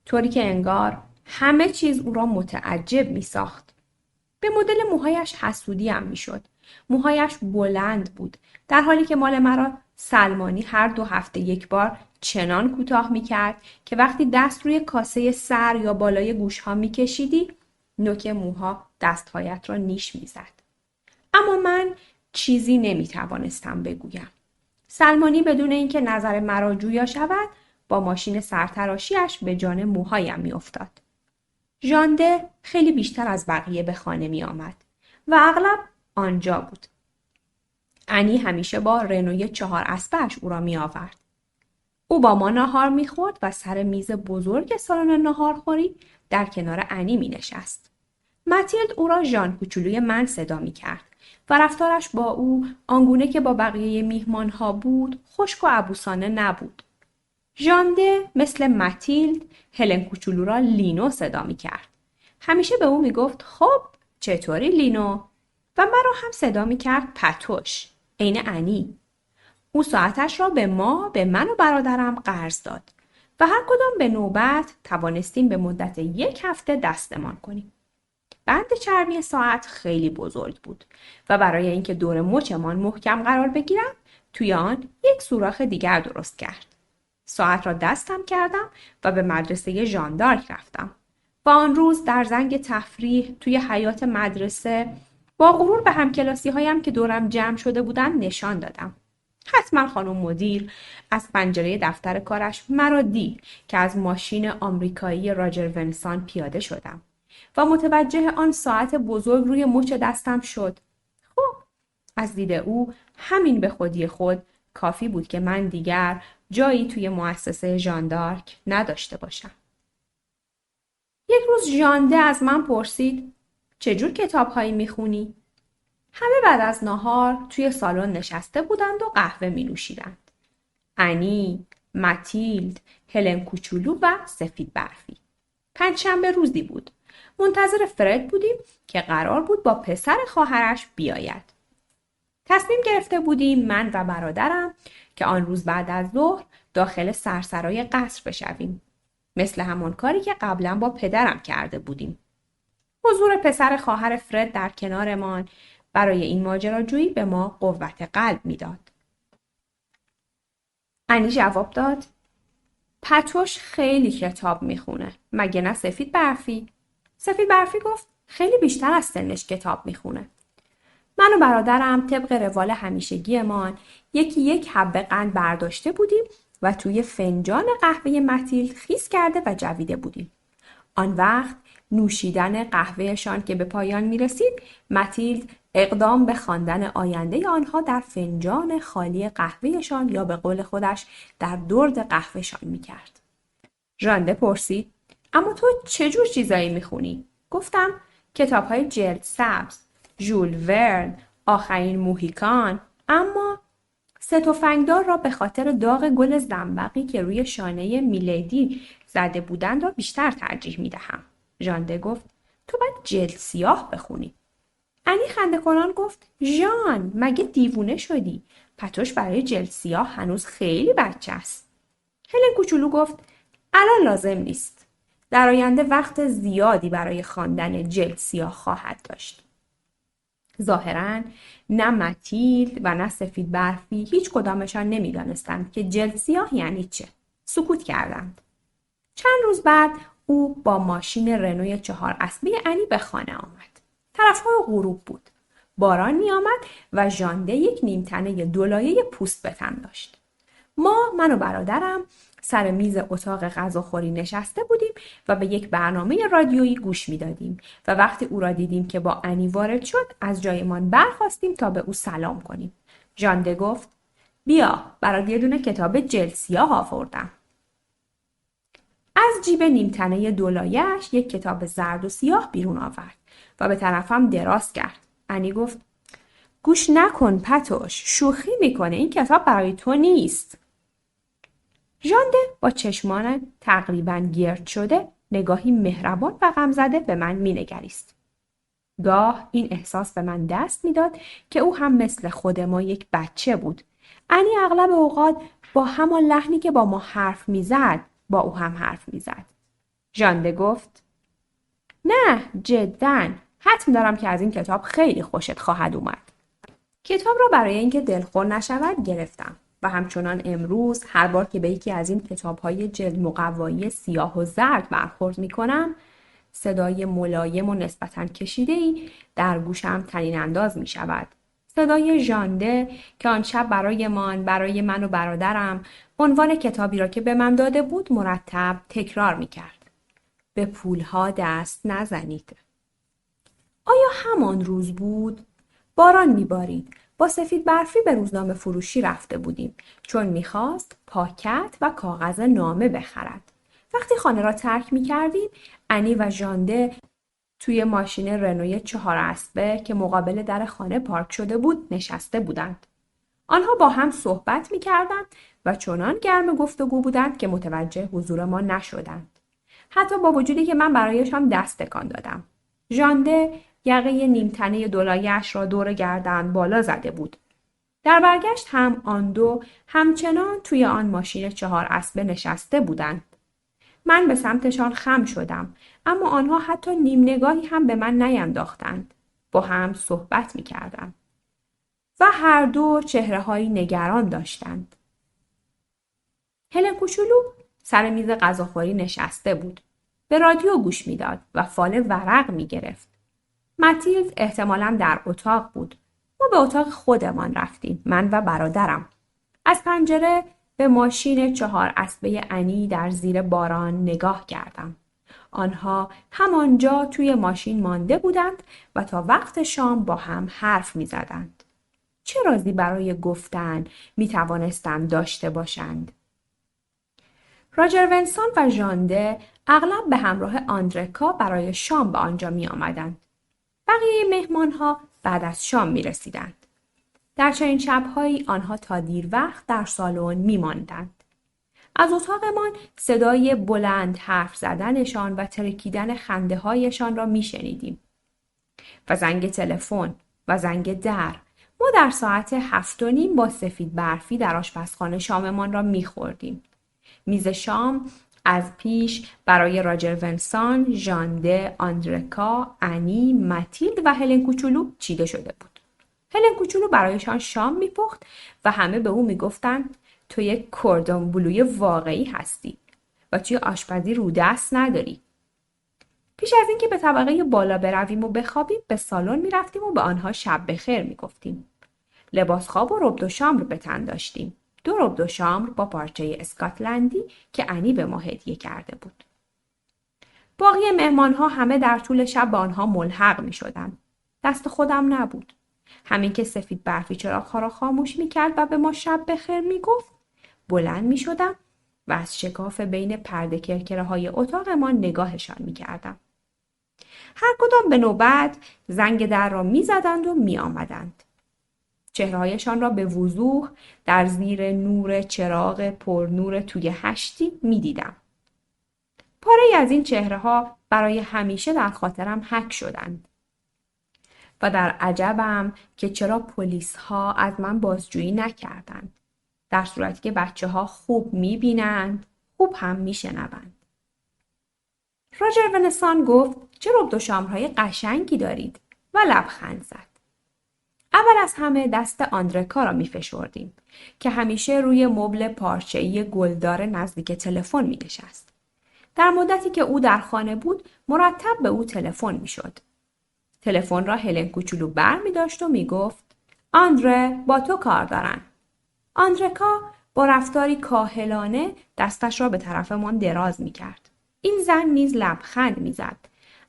طوری که انگار همه چیز او را متعجب می‌ساخت. به مدل موهایش حسودیم میشد. موهایش بلند بود، در حالی که مال مرا سلمانی هر 2 هفته یک بار چنان کوتاه می‌کرد که وقتی دست روی کاسه سر یا بالای گوش‌ها می‌کشیدی، نوک موها دست‌هایت را نیش می‌زد. اما من چیزی نمی‌توانستم بگویم. سلمانی بدون اینکه نظر مرا جویا شود، با ماشین سرتراشیش به جان موهایم می‌افتاد. ژانده خیلی بیشتر از بقیه به خانه می‌آمد و اغلب آنجا بود. انی همیشه با رنوی 4 اسبه‌اش او را می‌آورد. او با ما ناهار می‌خورد و سر میز بزرگ سالن ناهارخوری در کنار انی می‌نشست. ماتیلد او را ژان کوچولوی من صدا می‌کرد و رفتارش با او آنگونه که با بقیه میهمان‌ها بود، خشک و عبوسانه نبود. ژانده مثل ماتیلد هلن کوچولو را لینو صدا می‌کرد. همیشه به او می‌گفت خب چطوری لینو؟ و مرا هم صدا می‌کرد پتوش، عین انی. او ساعتش را به من و برادرم قرض داد و هر کدام به نوبت توانستیم به مدت 1 هفته دستمان کنیم. بند چرمی ساعت خیلی بزرگ بود و برای اینکه دور مچمان محکم قرار بگیرم توی آن یک سوراخ دیگر درست کرد. ساعت را دستم کردم و به مدرسه ژان دارک رفتم. و آن روز در زنگ تفریح توی حیاط مدرسه با غرور به همکلاسی‌هایم که دورم جمع شده بودند نشان دادم. حتما خانم مدیر از پنجره دفتر کارش مرا دید که از ماشین آمریکایی راجر ونسان پیاده شدم و متوجه آن ساعت بزرگ روی مچ دستم شد. خب از دید او همین به خودی خود کافی بود که من دیگر جایی توی مؤسسه ژان دارک نداشته باشم. یک روز ژانده از من پرسید چجور کتاب‌هایی میخونی؟ همه بعد از ناهار توی سالن نشسته بودند و قهوه می نوشیدند. انی، ماتیلد، هلن کوچولو و سفید برفی. پنجشنبه روزی بود. منتظر فرد بودیم که قرار بود با پسر خواهرش بیاید. تصمیم گرفته بودیم من و برادرم که آن روز بعد از ظهر داخل سرسرای قصر بشویم. مثل همان کاری که قبلا با پدرم کرده بودیم. حضور پسر خواهر فرد در کنارمان برای این ماجراجویی به ما قوت قلب میداد. انی جواب داد پتوش خیلی کتاب میخونه. مگه نه سفید برفی؟ سفید برفی گفت خیلی بیشتر از سنش کتاب میخونه. من و برادرم طبق روال همیشگیمان یکی یک حبه قند برداشته بودیم و توی فنجان قهوه ماتیلد خیس کرده و جویده بودیم. آن وقت نوشیدن قهوهشان که به پایان می رسید، ماتیلد اقدام به خواندن آینده آنها در فنجان خالی قهوهشان یا به قول خودش در درد قهوهشان می کرد. ژانده پرسید اما تو چجور چیزایی می خونی؟ گفتم کتاب‌های جلد سبز، ژول ورن، آخرین موهیکان، اما سه تفنگدار را به خاطر داغ گل زنبقی که روی شانه میلیدی زده بودند را بیشتر ترجیح می دهم. ژانده گفت تو باید جلد سیاه بخونی. انی خنده کنان گفت ژان مگه دیوونه شدی؟ پتوش برای جلد سیاه هنوز خیلی بچه است. هلن کوچولو گفت الان لازم نیست. در آینده وقت زیادی برای خواندن جلد سیاه خواهد داشت. ظاهراً نه ماتیلد و نه سفید برفی هیچ کدامشان نمی‌دانستند که جلد سیاه یعنی چه. سکوت کردند. چند روز بعد او با ماشین رنوی 4 اسبی انی به خانه آمد. طرف‌های غروب بود. باران می‌آمد و ژانده یک نیمتنه دولایه پوست به تن داشت. من و برادرم سر میز اتاق غذاخوری نشسته بودیم و به یک برنامه رادیویی گوش میدادیم و وقتی او را دیدیم که با انی وارد شد از جایمان برخاستیم تا به او سلام کنیم. ژانده گفت بیا برات یه دونه کتاب جلد سیاه آوردم. از جیب نیمتنه دولایه‌اش یک کتاب زرد و سیاه بیرون آورد و به طرفم دراز کرد. انی گفت گوش نکن پتوش، شوخی میکنه، این کتاب برای تو نیست. ژانده با چشمان تقریباً گرد شده نگاهی مهربان و غمزده به من مینگریست. گاه این احساس به من دست میداد که او هم مثل خود ما یک بچه بود. انی اغلب اوقات با همان لحنی که با ما حرف میزد با او هم حرف میزد. ژانده گفت نه جداً حتم دارم که از این کتاب خیلی خوشت خواهد اومد. کتاب را برای اینکه دلخور نشود گرفتم و همچنان امروز هر بار که به یکی از این کتاب‌های جلد مقوایی سیاه و زرد برخورد می‌کنم صدای ملایم و نسبتاً کشیده‌ای در گوشم طنین انداز می‌شود. صدای ژانده که آن شب برای من و برادرم عنوان کتابی را که به من داده بود مرتب تکرار می‌کرد. به پول‌ها دست نزنید. آیا همان روز بود؟ باران می‌بارید. با سفید برفی به روزنامه فروشی رفته بودیم چون می‌خواست پاکت و کاغذ نامه بخرد. وقتی خانه را ترک می‌کردیم انی و ژانده توی ماشین رنوی 4 اسبه که مقابل در خانه پارک شده بود نشسته بودند. آنها با هم صحبت می‌کردند و چنان گرم گفتگو بودند که متوجه حضور ما نشدند. حتی با وجودی که من برایشان دست تکان دادم. ژانده یقه نیمتنه دولایه‌اش را دور گردن بالا زده بود. در برگشت هم آن دو همچنان توی آن ماشین 4 اسبه نشسته بودند. من به سمتشان خم شدم، اما آنها حتی نیم نگاهی هم به من نینداختند. با هم صحبت می کردند. و هر دو چهره‌هایی نگران داشتند. هلن کوچولو سر میز غذاخوری نشسته بود. به رادیو گوش میداد و فال ورق می گرفت. ماتیلد احتمالاً در اتاق بود. ما به اتاق خودمان رفتیم، من و برادرم. از پنجره به ماشین 4 اسبه انی در زیر باران نگاه کردم. آنها همانجا توی ماشین مانده بودند و تا وقت شام با هم حرف می زدند. چه رازی برای گفتن می توانستند داشته باشند؟ راجر ونسان و ژانده اغلب به همراه آندرکا برای شام به آنجا می آمدند. بقیه مهمانها بعد از شام می رسیدند. در چنین شب‌هایی آنها تا دیر وقت در سالن می ماندند. از اتاقمان صدای بلند حرف زدنشان و ترکیدن خنده هایشان را می شنیدیم. و زنگ تلفن و زنگ در. ما در ساعت 7:30 با سفید برفی در آشپزخانه شاممان را می خوردیم. میز شام از پیش برای راجر ونسان، ژانده، آندرکا، انی، ماتیلد و هلن کوچولو چیده شده بود. هلن کوچولو برایشان شام میپخت و همه به او میگفتند تو یک کردون بلوی واقعی هستی و توی آشپزی رودست نداری. پیش از اینکه به طبقه بالا برویم و بخوابیم به سالن میرفتیم و به آنها شب بخیر میگفتیم. لباس خواب و رب دو شامبر به تن داشتیم. 2 رب دو شامبر با پارچه اسکاتلندی که انی به ما هدیه کرده بود. باقی مهمانها همه در طول شب به آنها ملحق می شدند. دست خودم نبود. همین که سفید برفی چراغ‌ها را خاموش می کرد و به ما شب بخیر می گفت، بلند می شدم و از شکاف بین پرده کرکره های اتاقمان نگاهشان می کردم. هر کدام به نوبت زنگ در را می زدند و می آمدند. چهرهایشان را به وضوح در زیر نور چراغ پرنور توی هشتی می دیدم. پاره‌ای از این چهره‌ها برای همیشه در خاطرم حک شدند. و در عجبم که چرا پلیس‌ها از من بازجویی نکردند. در صورتی که بچه‌ها خوب می‌بینند، خوب هم می‌شنوند. راجر ونسان گفت چه رب دو شامبرهای قشنگی دارید و لبخند زد. اول از همه دست آندرکا را می‌فشردیم که همیشه روی مبل پارچه‌ای گلدار نزدیک تلفن می‌نشست. در مدتی که او در خانه بود مرتب به او تلفن می‌شد. تلفن را هلن کوچولو بر می‌داشت و می‌گفت آندره با تو کار دارن. آندرکا با رفتاری کاهلانه دستش را به طرفمان دراز می‌کرد. این زن نیز لبخند می‌زد.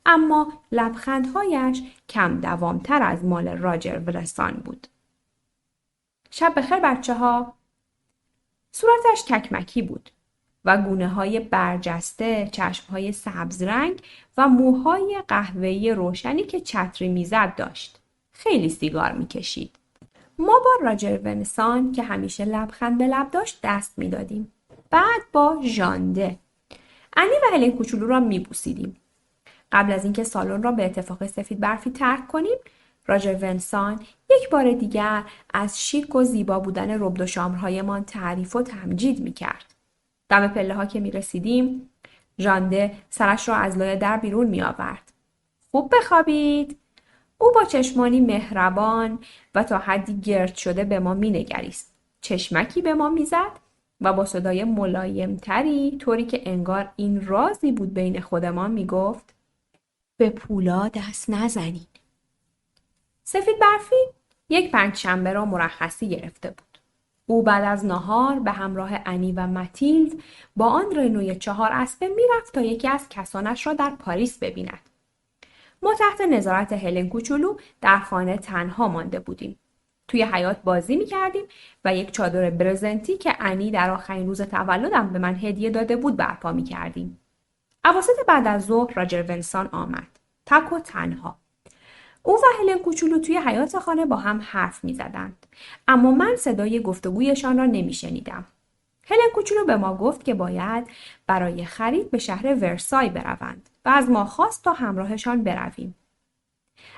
اما لبخندهایش کم دوامتر از مال راجر ونسان بود. شب بخیر بچه ها. صورتش ککمکی بود و گونه های برجسته، چشم های سبز رنگ و موهای قهوه‌ای روشنی که چتری میزد داشت. خیلی سیگار میکشید. ما با راجر ونسان که همیشه لبخند به لب داشت دست میدادیم. بعد با ژانده. انی و هلن کوچولو را میبوسیدیم. قبل از اینکه سالن را به اتفاق سفید برفی ترک کنیم، راجر ونسان یک بار دیگر از شیک و زیبا بودن رب دو شامبرهایمان تعریف و تمجید می‌کرد. دم پله‌ها که می‌رسیدیم، ژانده سرش را از لای در بیرون می‌آورد. خوب بخوابید. او با چشمانی مهربان و تا حدی گرد شده به ما می‌نگریست. چشمکی به ما می‌زد و با صدای ملایم‌تری، طوری که انگار این رازی بود بین خودمان، می‌گفت به پولا دست نزنین. سفید برفی یک پنجشنبه را مرخصی گرفته بود. او بعد از نهار به همراه انی و ماتیلد با آن رنوی 4 اسبه میرفت تا یکی از کسانش را در پاریس ببیند. ما تحت نظارت هلن کوچولو در خانه تنها مانده بودیم. توی حیاط بازی میکردیم و یک چادر برزنتی که انی در آخرین روز تولدم به من هدیه داده بود برپا میکردیم. اواسط بعد از ظهر راجر ونسان آمد. تک و تنها. او و هلن کوچولو توی حیاط خانه با هم حرف می زدند. اما من صدای گفتگویشان را نمی شنیدم. هلن کوچولو به ما گفت که باید برای خرید به شهر ورسای بروند و از ما خواست تا همراهشان برویم.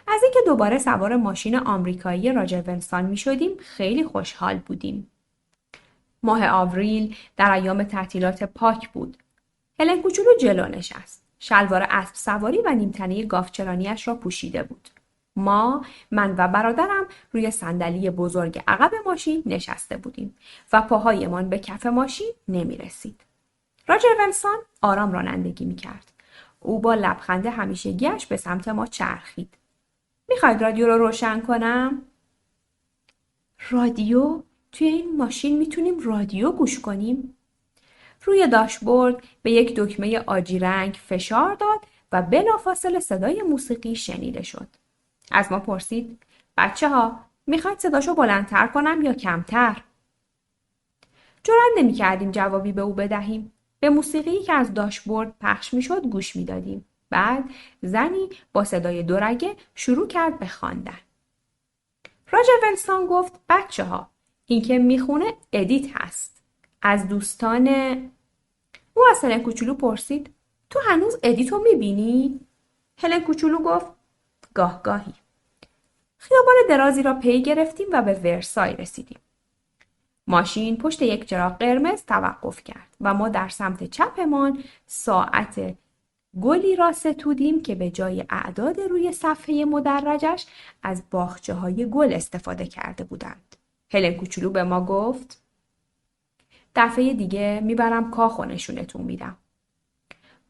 از اینکه دوباره سوار ماشین آمریکایی راجر ونسان می شدیم خیلی خوشحال بودیم. ماه آوریل در ایام تعطیلات پاک بود. هلن کوچولو جلو نشست. شلوار اسب سواری و نیمتنه گاوچرانیش را پوشیده بود. من و برادرم روی صندلی بزرگ عقب ماشین نشسته بودیم و پاهایمان به کف ماشین نمی رسید. راجر ونسان آرام رانندگی می کرد. او با لبخند همیشگیش به سمت ما چرخید. میخواید رادیو رو روشن کنم؟ رادیو؟ توی این ماشین میتونیم رادیو گوش کنیم؟ روی داشبورد به یک دکمه آجی رنگ فشار داد و بلافاصله صدای موسیقی شنیده شد. از ما پرسید: بچه ها میخواید صداشو بلندتر کنم یا کمتر؟ جرئت نمی‌کردیم جوابی به او بدهیم. به موسیقی که از داشبورد پخش میشد گوش میدادیم. بعد زنی با صدای دورگه شروع کرد به خواندن. راجر ونسان گفت: بچه ها این که میخونه ادیت هست. از دوستان. او از هلن کوچولو پرسید: تو هنوز ادیتو میبینی؟ هلن کوچولو گفت: گاهی. خیابان درازی را پی گرفتیم و به ورسای رسیدیم. ماشین پشت یک چراغ قرمز توقف کرد و ما در سمت چپمان ساعت گلی را ستودیم که به جای اعداد روی صفحه مدرجش از باغچه‌های گل استفاده کرده بودند. هلن کوچولو به ما گفت: دفعه دیگه میبرم کاخ و نشونتون میدم.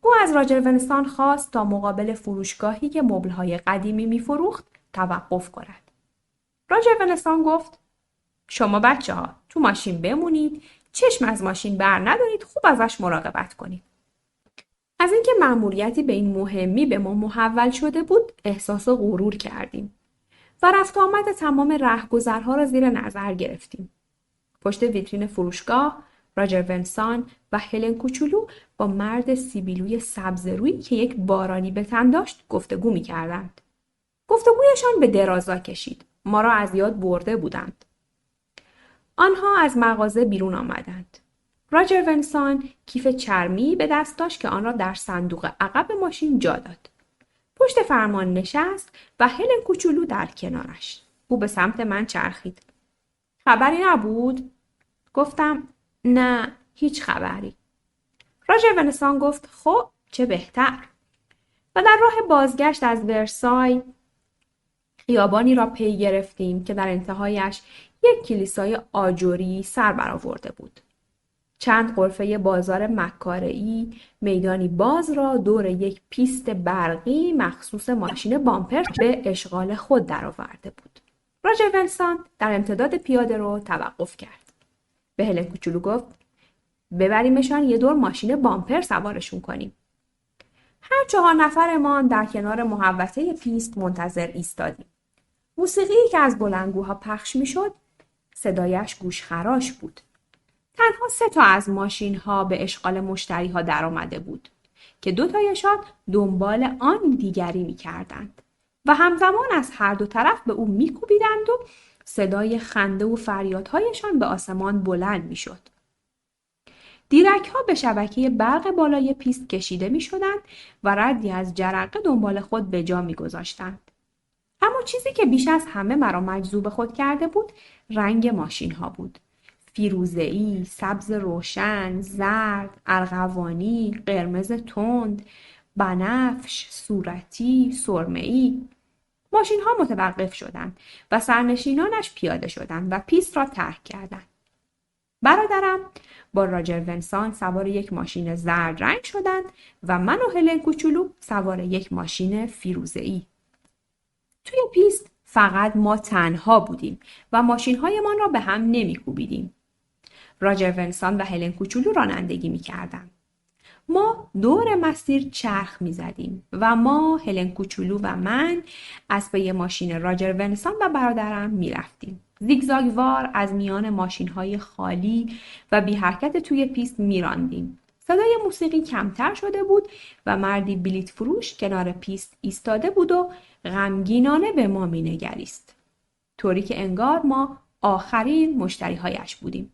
او از راجر ونسان خواست تا مقابل فروشگاهی که مبل‌های قدیمی میفروخت توقف کند. راجر ونسان گفت: شما بچه ها تو ماشین بمونید، چشم از ماشین بر ندارید، خوب ازش مراقبت کنید. از اینکه مأموریتی به این مهمی به ما محول شده بود احساس غرور کردیم و رفت آمد تمام رهگذرها را زیر نظر گرفتیم. پشت ویترین فروشگاه راجر ونسان و هلن کوچولو با مرد سیبیلوی سبزرویی که یک بارانی به تن داشت گفتگو می‌کردند. گفتگویشان به درازا کشید. ما را از یاد برده بودند. آنها از مغازه بیرون آمدند. راجر ونسان کیف چرمی به دست داشت که آن را در صندوق عقب ماشین جا داد. پشت فرمان نشست و هلن کوچولو در کنارش. او به سمت من چرخید. خبری نبود؟ گفتم: نه، هیچ خبری. راجر ونسان گفت: خب چه بهتر. و در راه بازگشت از ورسای خیابانی را پی گرفتیم که در انتهایش یک کلیسای آجری سر برآورده بود. چند غرفه بازار مکاره‌ای میدانی باز را دور یک پیست برقی مخصوص ماشین بامپر به اشغال خود درآورده بود. راجر ونسان در امتداد پیاده رو توقف کرد. به هلن کوچولو گفت: ببریمشان یه دور ماشین بامپر سوارشون کنیم. هر 4 نفرمان در کنار محوطه پیست منتظر ایستادیم. موسیقی که از بلندگوها پخش میشد صدایش گوشخراش بود. تنها 3 تا از ماشین‌ها به اشغال مشتری‌ها درآمده بود که 2 تایشان دنبال آن دیگری می‌کردند و همزمان از هر دو طرف به او می‌کوبیدند و صدای خنده و فریادهایشان به آسمان بلند می‌شد. دیرک‌ها به شبکه برق بالای پیست کشیده می‌شدند و ردی از جرقه دنبال خود به جا می‌گذاشتند. اما چیزی که بیش از همه مرا مجذوب خود کرده بود رنگ ماشین‌ها بود. فیروزه‌ای، سبز روشن، زرد، ارغوانی، قرمز تند، بنفش، صورتی، سرمه‌ای. ماشین‌ها متوقف شدند و سرنشینانش پیاده شدند و پیست را ترک کردند. برادرم با راجر ونسان سوار یک ماشین زرد رنگ شدند و من و هلن کوچولو سوار یک ماشین فیروزه‌ای. توی پیست فقط ما تنها بودیم و ماشین‌هایمان را به هم نمی‌کوبیدیم. راجر ونسان و هلن کوچولو رانندگی می‌کردند. ما دور مسیر چرخ می‌زدیم و ما هلن کوچولو و من از پی ماشین راجر ونسان و برادرم می‌رفتیم. زیگزاگوار از میان ماشین‌های خالی و بی حرکت توی پیست می‌راندیم. صدای موسیقی کمتر شده بود و مردی بلیط فروش کنار پیست ایستاده بود و غمگینانه به ما می‌نگریست. طوری که انگار ما آخرین مشتری‌هایش بودیم.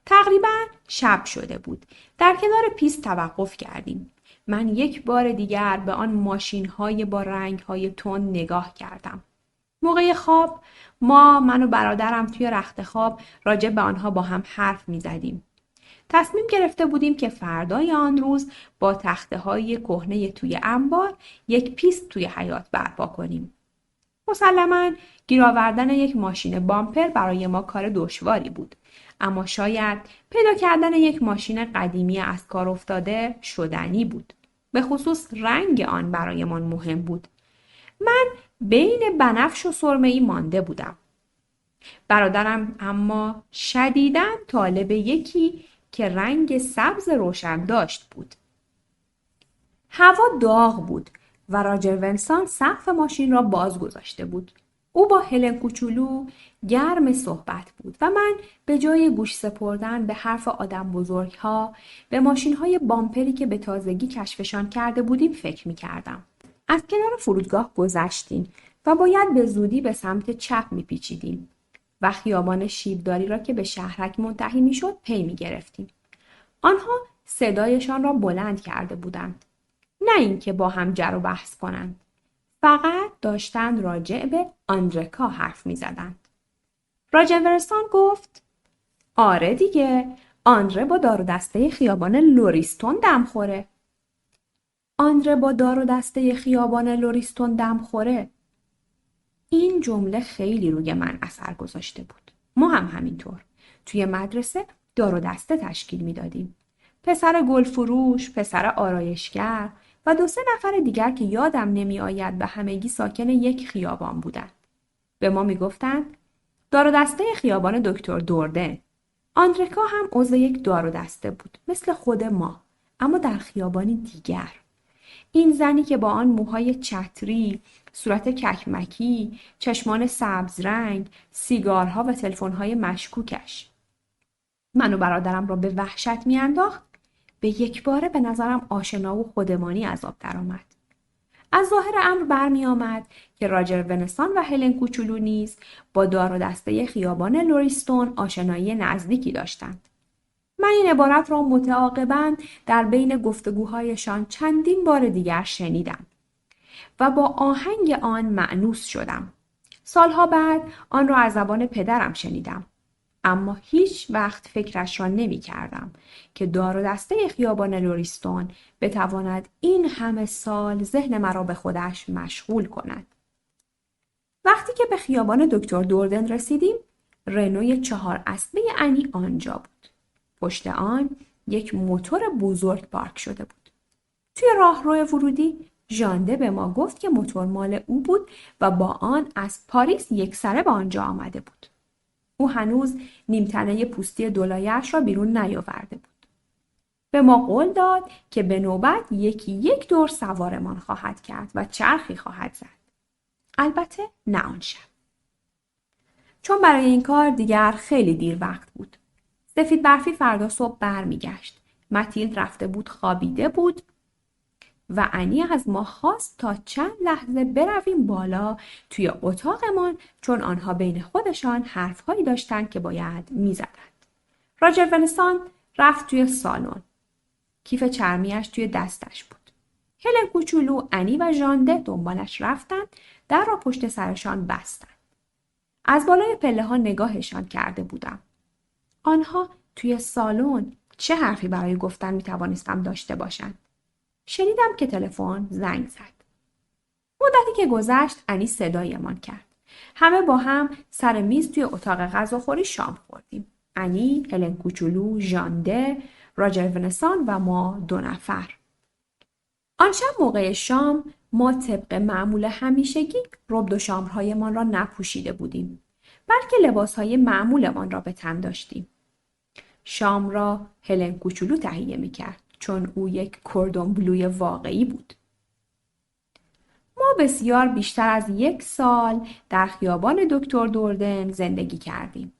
تقریباً شب شده بود. در کنار پیست توقف کردیم. من یک بار دیگر به آن ماشین‌های با رنگ‌های تند نگاه کردم. موقع خواب من و برادرم توی رخت خواب راجع به آنها با هم حرف می‌زدیم. تصمیم گرفته بودیم که فردای آن روز با تخته‌های کهنه توی انبار یک پیست توی حیاط برپا کنیم. مسلماً گیر آوردن یک ماشین بامپر برای ما کار دشواری بود، اما شاید پیدا کردن یک ماشین قدیمی از کار افتاده شدنی بود. به خصوص رنگ آن برایمان مهم بود. من بین بنفش و سرمه‌ای مانده بودم. برادرم اما شدیداً طالب یکی که رنگ سبز روشن داشت بود. هوا داغ بود و راجر ونسان سقف ماشین را باز گذاشته بود. او با هلن کوچولو گرم صحبت بود و من به جای گوش سپردن به حرف آدم بزرگها به ماشین‌های بامپری که به تازگی کشفشان کرده بودیم فکر می‌کردم. از کنار فرودگاه گذشتیم و باید به زودی به سمت چپ می‌پیچیدیم و خیابان شیبداری را که به شهرک منتهی می‌شد پی می‌گرفتیم. آنها صدایشان را بلند کرده بودند. نه اینکه با هم جر و بحث کنند. فقط داشتند راجع به آندرکا حرف می زدند. راجورستان گفت آره دیگه، آندره با دار و دسته خیابان لوریستون دم خوره. آندره با دار و دسته خیابان لوریستون دم خوره. این جمله خیلی روی من اثر گذاشته بود. ما هم همینطور. توی مدرسه دار و دسته تشکیل می دادیم. پسر گلفروش، پسر آرایشگر و 2-3 نفر دیگر که یادم نمی آید و همگی ساکن یک خیابان بودند. به ما می گفتند دار و دسته خیابان دکتر دوردن. آندرکا هم عضو یک دار و دسته بود، مثل خود ما، اما در خیابانی دیگر. این زنی که با آن موهای چتری، صورت ککمکی، چشمان سبز رنگ، سیگارها و تلفن‌های مشکوکش. من و برادرم را به وحشت می‌انداخت. به یک باره به نظرم آشنا و خودمانی از آب درآمد. از ظاهر امر برمی آمد که راجر ونسان و هلن کوچولو نیز با دار و دسته خیابان لوریستون آشنایی نزدیکی داشتند. من این عبارت را متعاقباً در بین گفتگوهایشان چندین بار دیگر شنیدم و با آهنگ آن مأنوس شدم. سالها بعد آن را از زبان پدرم شنیدم. اما هیچ وقت فکرش را نمی کردم که دار و دسته خیابان لوریستون بتواند این همه سال ذهن مرا به خودش مشغول کند. وقتی که به خیابان دکتر دوردن رسیدیم، رنوی 4 اسبه انی آنجا بود. پشت آن یک موتور بزرگ پارک شده بود. توی راهرو ورودی ژانده به ما گفت که موتور مال او بود و با آن از پاریس یکسره به آنجا آمده بود. او هنوز نیمتنه پوستی دولایش را بیرون نیاورده بود. به ما قول داد که به نوبت یک دور سوارمان خواهد کرد و چرخی خواهد زد. البته نه آن شب. چون برای این کار دیگر خیلی دیر وقت بود. سفید برفی فردا صبح برمیگشت. متیلد رفته بود خوابیده بود و انی از ما خواست تا چند لحظه برویم بالا توی اتاقمان، چون آنها بین خودشان حرفهایی داشتند که باید میزدند. راجر ونسان رفت توی سالن. کیف چرمیش توی دستش بود. هلن کوچولو، انی و ژانده دنبالش رفتند، در را پشت سرشان بستند. از بالای پله ها نگاهشان کرده بودم. آنها توی سالن چه حرفی برای گفتن میتوانستم داشته باشند؟ شنیدم که تلفن زنگ زد. مدتی که گذشت انی صدایمان کرد. همه با هم سر میز توی اتاق غذاخوری شام خوردیم. انی، هلن کوچولو، ژانده، راجر ونسان و ما 2 نفر. آن شب موقع شام ما طبق معمول همیشگی ربد و شامرهایمان را نپوشیده بودیم، بلکه لباسهای معمولمان را به تن داشتیم. شام را هلن کوچولو تهیه می‌کرد، چون او یک کردون بلوی واقعی بود. ما بسیار بیشتر از 1 سال در خیابان دکتر دوردن زندگی کردیم.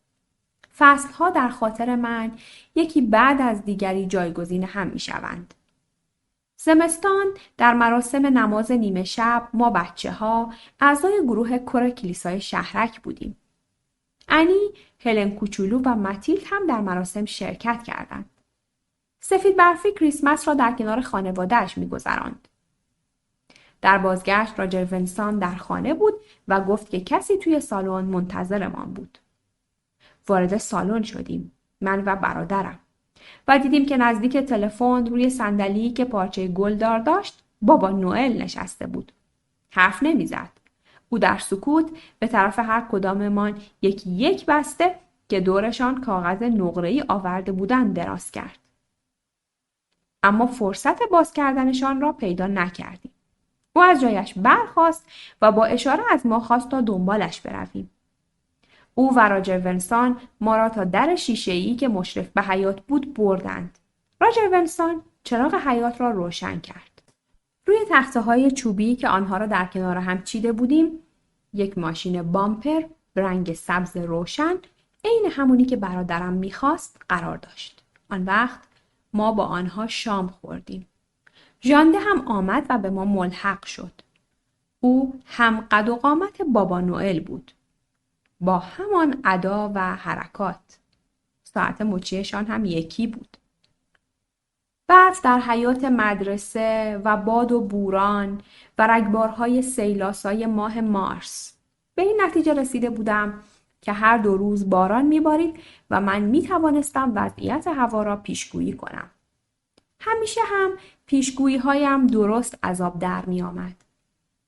فصلها در خاطر من یکی بعد از دیگری جایگزین هم می شوند. زمستان در مراسم نماز نیمه شب ما بچه‌ها اعضای گروه کور کلیسای شهرک بودیم. انی، هلن کوچولو و متیلد هم در مراسم شرکت کردند. سفید برفی کریسمس را در کنار خانواده‌اش می‌گذراند. در بازگشت راجر ونسان در خانه بود و گفت که کسی توی سالن منتظرمان بود. وارد سالن شدیم، من و برادرم. و دیدیم که نزدیک تلفن روی صندلی که پارچه گلدار داشت بابا نوئل نشسته بود. حرف نمیزد. او در سکوت به طرف هر کداممان یکی یک بسته که دورشان کاغذ نقره‌ای آورده بودند دراز کرد. اما فرصت باز کردنشان را پیدا نکردیم. او از جایش برخاست و با اشاره از ما خواست تا دنبالش برویم. او و راجر ونسان ما را تا در شیشه‌ای که مشرف به حیاط بود بردند. راجر ونسان چراغ حیاط را روشن کرد. روی تخته‌های چوبی که آنها را در کنار هم چیده بودیم، یک ماشین بامپر رنگ سبز روشن عین همونی که برادرم می‌خواست قرار داشت. آن وقت ما با آنها شام خوردیم. ژانده هم آمد و به ما ملحق شد. او هم قد و قامت بابا نوئل بود. با همان ادا و حرکات. ساعت مچیشان هم یکی بود. برف در حیاط مدرسه و باد و بوران و رگبارهای سیلاسای ماه مارس. به این نتیجه رسیده بودم که هر 2 روز باران میبارید و من میتوانستم وضعیت هوا را پیشگویی کنم. همیشه هم پیشگویی‌هایم درست از آب در میآمد.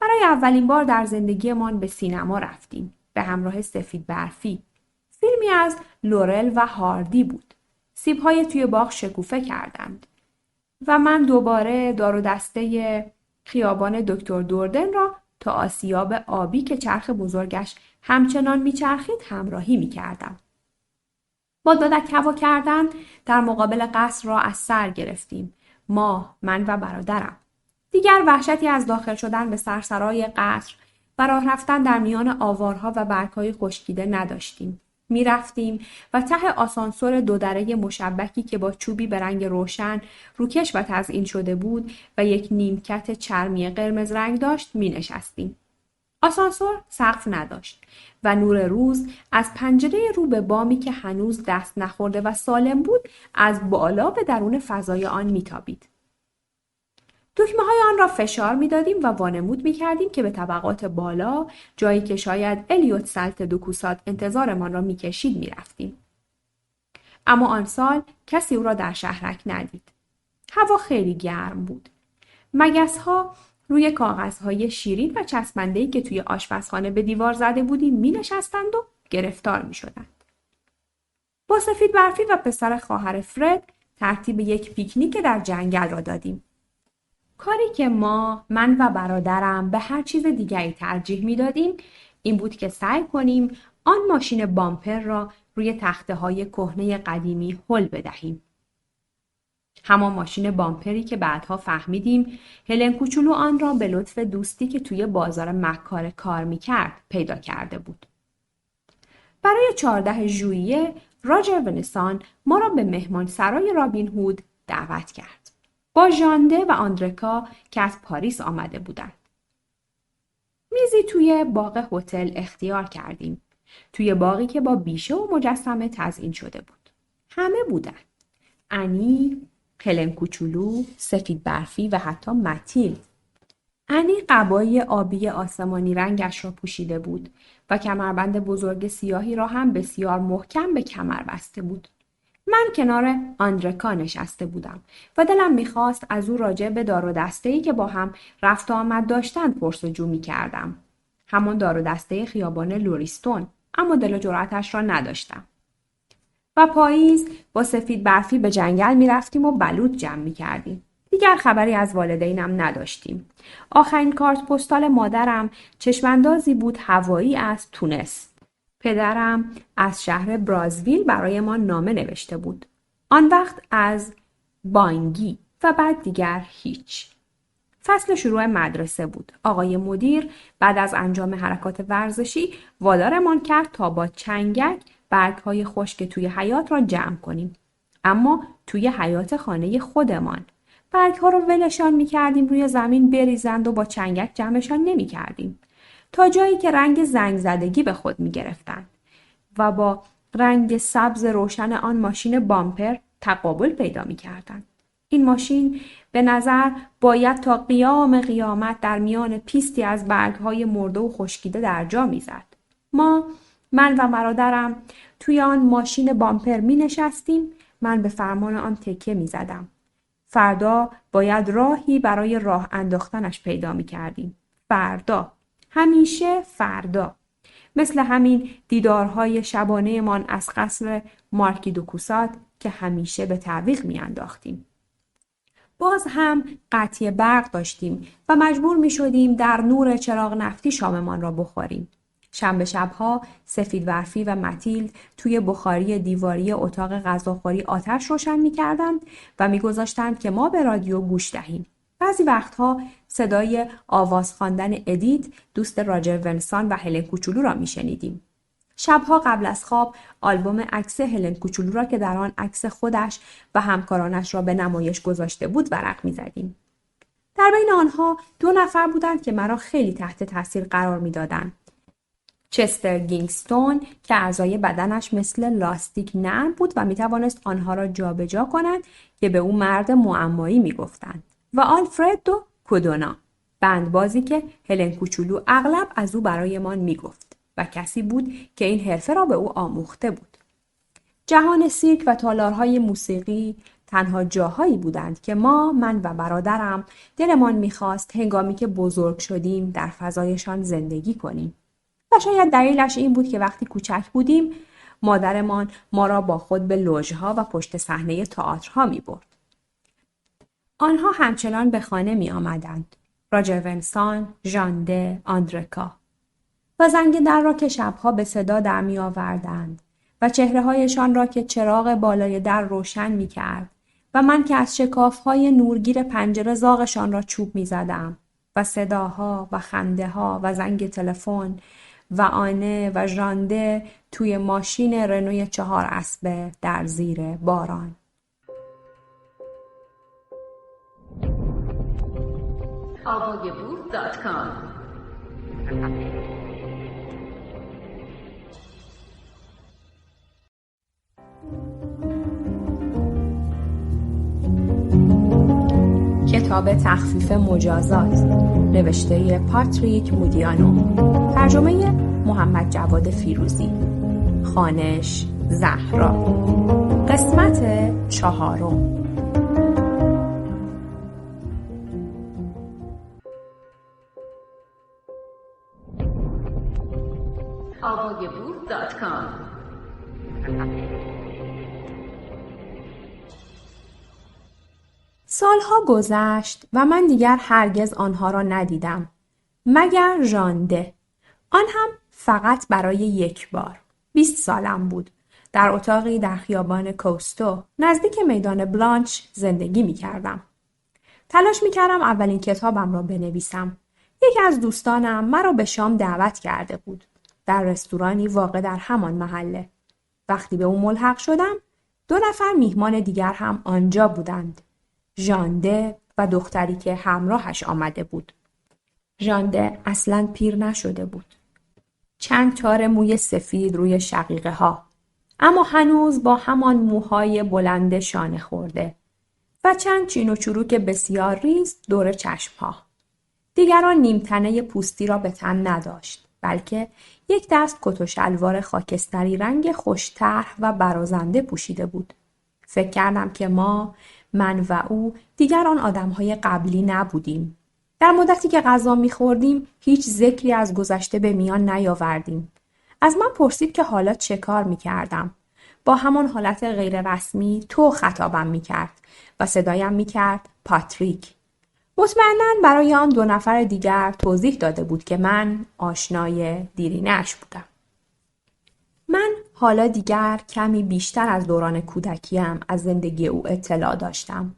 برای اولین بار در زندگیمان به سینما رفتیم. به همراه سفید برفی. فیلمی از لورل و هاردی بود. سیب‌های توی باغ شکوفه کردند. و من دوباره دار و دسته خیابان دکتر دوردن را تا آسیاب آبی که چرخ بزرگش همچنان میچرخید همراهی میکردم. با دادک هوا کردن در مقابل قصر را از سر گرفتیم. من و برادرم. دیگر وحشتی از داخل شدن به سرسرای قصر و راه رفتن در میان آوارها و برگ‌های خشکیده نداشتیم. می رفتیم و ته آسانسور 2 دره مشبکی که با چوبی به رنگ روشن روکش و تزئین شده بود و یک نیمکت چرمی قرمز رنگ داشت می نشستیم. آسانسور سقف نداشت و نور روز از پنجره رو به بامی که هنوز دست نخورده و سالم بود از بالا به درون فضای آن میتابید. دکمه‌های آن را فشار می‌دادیم و وانمود می‌کردیم که به طبقات بالا، جایی که شاید الیوت سلت دوکوسات انتظارمان را می‌کشید می‌رفتیم. اما آن سال کسی او را در شهرک ندید. هوا خیلی گرم بود. مگس‌ها روی کاغذهای شیرین و چسبنده‌ای که توی آشپزخانه به دیوار زده بودیم می‌نشستند و گرفتار می‌شدند. با سفید برفی و پسر خواهر فرد ترتیب یک پیکنیک در جنگل را دادیم. کاری که من و برادرم به هر چیز دیگری ترجیح می‌دادیم این بود که سعی کنیم آن ماشین بامپر را روی تخته‌های کهنه قدیمی هل بدهیم. همان ماشین بامپری که بعدها فهمیدیم هلن کوچولو آن را به لطف دوستی که توی بازار مکار کار می‌کرد پیدا کرده بود. برای 14 ژوئیه راجر ونسان ما را به مهمانسرای رابین هود دعوت کرد. با ژانده و آندرکا که از پاریس آمده بودند. میزی توی باغ هتل اختیار کردیم. توی باغی که با بیشه و مجسمه تزئین شده بود. همه بودند. انی، هلن کوچولو، سفید برفی و حتی متیلد. انی قبای آبی آسمانی رنگش را پوشیده بود و کمربند بزرگ سیاهی را هم بسیار محکم به کمر بسته بود. من کنار آندرکا نشسته بودم و دلم میخواست از او راجع به دار و دسته‌ای که با هم رفت و آمد داشتند پرس‌وجو میکردم. همون دار و دسته خیابان لوریستون، اما دل و جرأتش را نداشتم. و پاییز با سفید برفی به جنگل میرفتیم و بلوط جمع میکردیم. دیگر خبری از والدینم نداشتیم. آخرین کارت پستال مادرم چشماندازی بود هوایی از تونس. پدرم از شهر برازیل برای ما نامه نوشته بود. آن وقت از بانگی و بعد دیگر هیچ. فصل شروع مدرسه بود. آقای مدیر بعد از انجام حرکات ورزشی وادارمان کرد تا با چنگک برگ‌های خشک توی حیاط را جمع کنیم. اما توی حیاط خانه خودمان. برگ‌ها رو ولشان می‌کردیم روی زمین بریزند و با چنگک جمعشان نمی‌کردیم. تا جایی که رنگ زنگ زدگی به خود می‌گرفتند و با رنگ سبز روشن آن ماشین بامپر تقابل پیدا می‌کردند. این ماشین به نظر باید تا قیام قیامت در میان پیستی از برگ‌های مرده و خشکیده در جا می‌زد. من و برادرم توی آن ماشین بامپر می‌نشستیم من به فرمان آن تکیه می زدم. فردا باید راهی برای راه انداختنش پیدا می کردیم. فردا. همیشه فردا. مثل همین دیدارهای شبانه من از قصر مارکی دوکوسات که همیشه به تعویق می انداختیم. باز هم قطعی برق داشتیم و مجبور می شدیم در نور چراغ نفتی شاممان را بخوریم. شنبه شبها سفید ورفی و متیلد توی بخاری دیواری اتاق غذاخوری آتش روشن می کردند و می گذاشتند که ما به رادیو گوش دهیم. بعضی وقتها صدای آواز خواندن ادیت دوست راجر ونسان و هلن کوچولو را می شنیدیم. شبها قبل از خواب آلبوم عکس هلن کوچولو را که در آن عکس خودش و همکارانش را به نمایش گذاشته بود ورق می زدیم. در بین آنها 2 نفر بودند که مرا خیلی تحت تاثیر قرار می دادند. چستر گینگستون که اعضای بدنش مثل لاستیک نرم بود و می توانست آنها را جابجا کند که به او مرد معمایی می گفتند. و آلفردو کودونا، بندبازی که هلن کوچولو اغلب از او برایمان می گفت و کسی بود که این حرفه را به او آموخته بود. جهان سیرک و تالارهای موسیقی تنها جاهایی بودند که من و برادرم دلمان می‌خواست هنگامی که بزرگ شدیم در فضایشان زندگی کنیم. و شاید دلیلش این بود که وقتی کوچک بودیم مادرمان ما را با خود به لوژها و پشت صحنه تئاترها می‌برد. آنها همچنان به خانه می‌آمدند. راجر ونسان، ژانده، آندرکا. و زنگ در را که شبها به صدا در می‌آوردند و چهره‌هایشان را که چراغ بالای در روشن می‌کرد و من که از شکاف‌های نورگیر پنجره زاغشان را چوب می‌زدم و صداها و خنده‌ها و زنگ تلفن و آنه و ژانده توی ماشین رنوی 4 اسبه در زیر باران. Abagaboo.com کتاب تخفیف مجازات نوشته پاتریک مودیانو، ترجمه محمد جواد فیروزی، خوانش زهرا. قسمت 4. Abagaboo.com سالها گذشت و من دیگر هرگز آنها را ندیدم مگر ژانده. آن هم فقط برای 1 بار. 20 سالم بود. در اتاقی در خیابان کوستو نزدیک میدان بلانچ زندگی می کردم. تلاش می کردم اولین کتابم را بنویسم. یکی از دوستانم مرا به شام دعوت کرده بود. در رستورانی واقع در همان محله. وقتی به او ملحق شدم 2 نفر میهمان دیگر هم آنجا بودند. ژانده و دختری که همراهش آمده بود. ژانده اصلاً پیر نشده بود. چند تار موی سفید روی شقیقه ها. اما هنوز با همان موهای بلند شانه خورده و چند چین و چروک بسیار ریز دور چشم ها. دیگران نیمتنه پوستی را به تن نداشت، بلکه یک دست کت و شلوار خاکستری رنگ خوش‌طرح و برازنده پوشیده بود. فکر کردم که من و او دیگر آن آدم‌های قبلی نبودیم. در مدتی که غذا می‌خوردیم هیچ ذکری از گذشته به میان نیاوردیم. از من پرسید که حالا چه کار می‌کردم. با همان حالت غیر رسمی تو خطابم می‌کرد و صدایم می‌کرد پاتریک. مطمئناً برای آن 2 نفر دیگر توضیح داده بود که من آشنای دیرینه‌اش بودم. من حالا دیگر کمی بیشتر از دوران کودکیم از زندگی او اطلاع داشتم.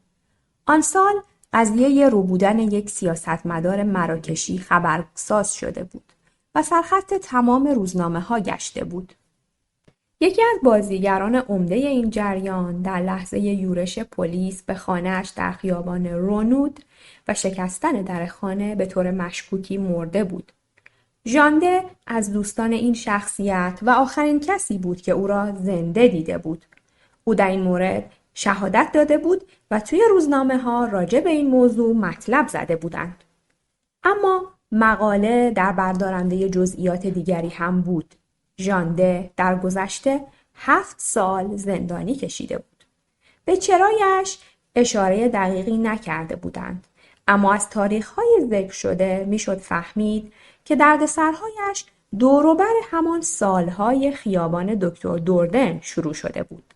آن سال قضیه رو بودن یک سیاستمدار مراکشی خبرساز شده بود و سرخط تمام روزنامه‌ها گشته بود. یکی از بازیگران عمده این جریان در لحظه یورش پلیس به خانه‌اش در خیابان رونود و شکستن در خانه به طور مشکوکی مرده بود. ژانده از دوستان این شخصیت و آخرین کسی بود که او را زنده دیده بود. او در این مورد شهادت داده بود و توی روزنامه‌ها راجع به این موضوع مطلب زده بودند. اما مقاله در بردارنده جزئیات دیگری هم بود. ژانده در گذشته 7 سال زندانی کشیده بود. به چرایش اشاره دقیقی نکرده بودند، اما از تاریخ‌های ذکر شده میشد فهمید که دردسرهایش دوروبر همان سالهای خیابان دکتر دوردن شروع شده بود.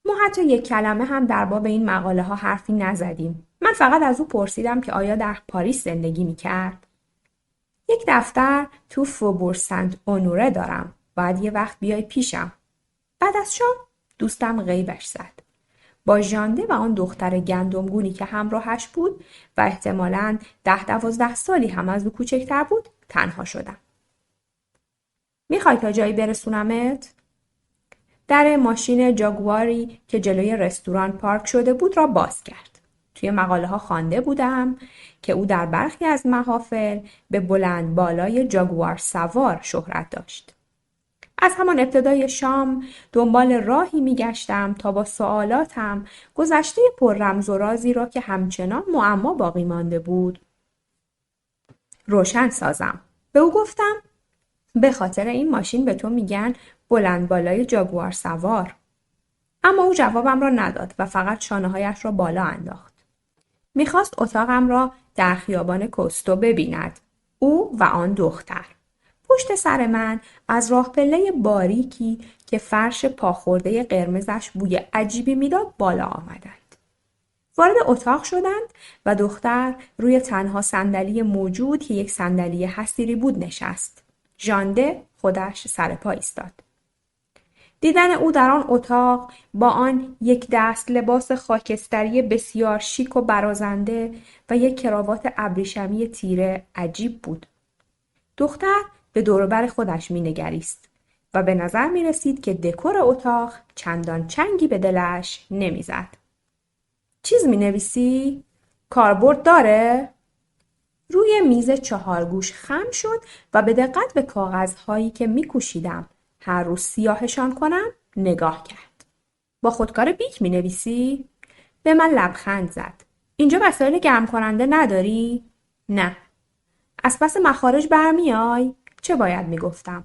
ما حتی یک کلمه هم در باب این مقاله ها حرفی نزدیم. من فقط از او پرسیدم که آیا در پاریس زندگی میکرد؟ یک دفتر تو فوبور سنت اونوره دارم. باید یه وقت بیای پیشم. بعد از شام دوستم غیبش زد. با ژانده و آن دختر گندمگونی که همراهش بود و احتمالاً 10-12 سالی هم از او کوچکتر بود تنها شدم. میخوای تا جایی برسونمت؟ در ماشین جاگواری که جلوی رستوران پارک شده بود را باز کرد. توی مقاله ها خوانده بودم که او در برخی از محافل به بلند بالای جاگوار سوار شهرت داشت. از همان ابتدای شام دنبال راهی میگشتم تا با سوالاتم گذشته پر رمز و رازی را که همچنان معما باقی مانده بود روشن سازم. به او گفتم به خاطر این ماشین به تو میگن بلند بالای جاگوار سوار. اما او جوابم را نداد و فقط شانه‌هایش را بالا انداخت. میخواست اتاقم را در خیابان کوستو ببیند. او و آن دختر. پشت سر من از راه پله باریکی که فرش پاخورده قرمزش بوی عجیبی میداد بالا آمدند. وارد اتاق شدند و دختر روی تنها صندلی موجود که یک صندلی حصیری بود نشست. ژانده خودش سر پا ایستاد. دیدن او در آن اتاق با آن یک دست لباس خاکستری بسیار شیک و برازنده و یک کراوات ابریشمی تیره عجیب بود. دختر به دوروبر خودش مینگریست و به نظر می رسید که دکور اتاق چندان چنگی به دلش نمیزد. چیز می نویسی؟ کاربرد داره؟ روی میز 4 گوش خم شد و به دقت به کاغذهایی که می کوشیدم هر روز سیاهشان کنم نگاه کرد. با خودکار بیک می نویسی؟ به من لبخند زد. اینجا وسایل گرم کننده نداری؟ نه. از پس مخارج برمیای؟ چه باید می گفتم؟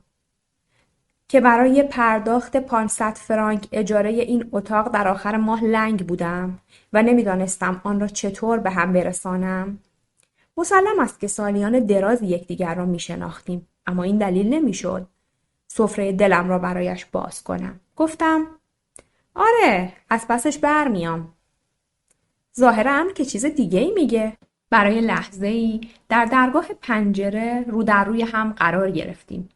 که برای پرداخت 500 فرانک اجاره این اتاق در آخر ماه لنگ بودم و نمیدانستم آن را چطور به هم برسانم. مسلم است که سالیان دراز یکدیگر را می شناختیم، اما این دلیل نمی شد سفره دلم را برایش باز کنم. گفتم آره، از پسش برمیام. ظاهراً که چیز دیگه ای میگه. برای لحظه‌ای در درگاه پنجره رو در روی هم قرار گرفتیم.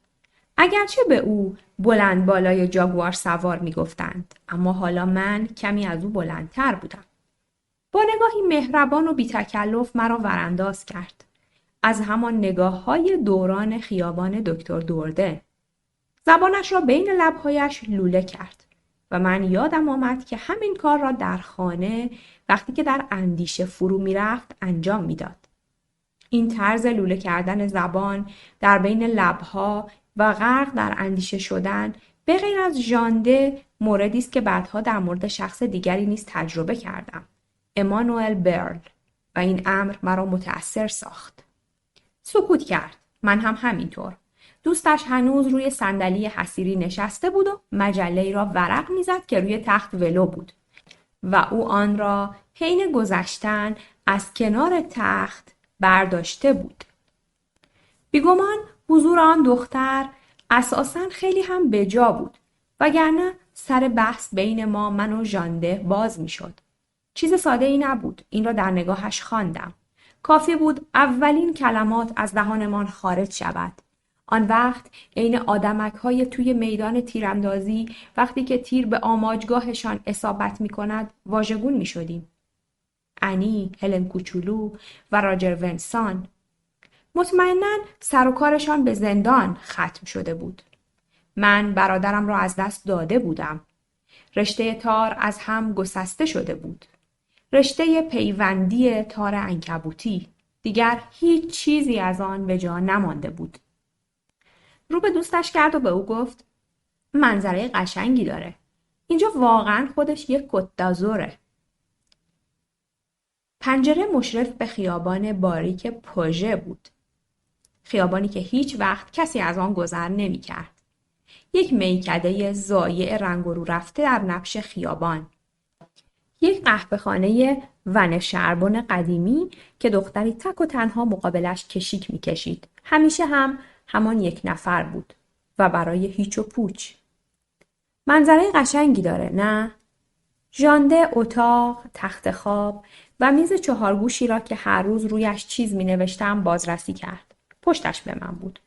اگرچه به او بلند بالای جاگوار سوار میگفتند، اما حالا من کمی از او بلندتر بودم. با نگاهی مهربان و بی تکلف مرا ورانداز کرد. از همان نگاه‌های دوران خیابان دکتر دوردن. زبانش را بین لب‌هایش لوله کرد و من یادم آمد که همین کار را در خانه وقتی که در اندیشه فرو می‌رفت انجام می‌داد. این طرز لوله کردن زبان در بین لب‌ها و غرق در اندیشه شدن به غیر از ژانده موردی است که بعدها در مورد شخص دیگری نیز تجربه کردم. امانوئل برل، و این امر مرا متأثر ساخت. سکوت کرد. من هم همینطور. دوستش هنوز روی صندلی حصیری نشسته بود و مجله‌ای را ورق می‌زد که روی تخت ولو بود و او آن را حین گذشتن از کنار تخت برداشته بود. بیگمان حضور آن دختر اساساً خیلی هم بجا بود، وگرنه سر بحث بین ما من و ژانده باز می‌شد. چیز ساده ای نبود. این را در نگاهش خواندم. کافی بود اولین کلمات از دهانمان خارج شود. آن وقت عین آدمک‌های توی میدان تیراندازی وقتی که تیر به آماجگاهشان اصابت می‌کند واژگون می‌شدیم. انی، هلن کوچولو و راجر ونسان. مطمئناً سر و کارشان به زندان ختم شده بود. من برادرم را از دست داده بودم. رشته تار از هم گسسته شده بود. رشته پیوندی تار عنکبوتی. دیگر هیچ چیزی از آن به جا نمانده بود. رو به دوستش کرد و به او گفت منظره قشنگی داره. اینجا واقعاً خودش یک کت دازوره. پنجره مشرف به خیابان باریک پوژه بود. خیابانی که هیچ وقت کسی از آن گذر نمی کرد. یک میکده ضایع رنگ و رو رفته در نبش خیابان. یک قهوه‌خانه ون شربن قدیمی که دختری تک و تنها مقابلش کشیک می‌کشید. همیشه هم همان یک نفر بود و برای هیچ و پوچ. منظره قشنگی داره، نه؟ ژانده اتاق، تخت خواب و میز چهارگوشی را که هر روز رویش چیز می‌نوشتم بازرسی کرد. پشتش به من بود.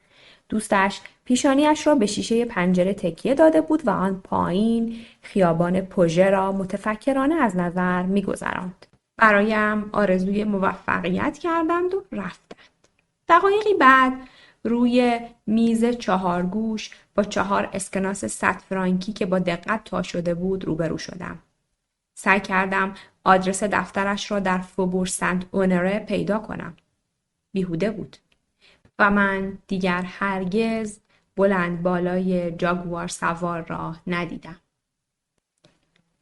دوستش پیشانیش را به شیشه پنجره تکیه داده بود و آن پایین خیابان پوژه را متفکرانه از نظر می‌گذراند. برایم آرزوی موفقیت کردند و رفتند. دقایقی بعد روی میز چهارگوش با 4 اسکناس 100 فرانکی که با دقت تا شده بود روبرو شدم. سعی کردم آدرس دفترش را در فوبور سنت اونره پیدا کنم. بیهوده بود. و من دیگر هرگز بلند بالای جاگوار سوار را ندیدم.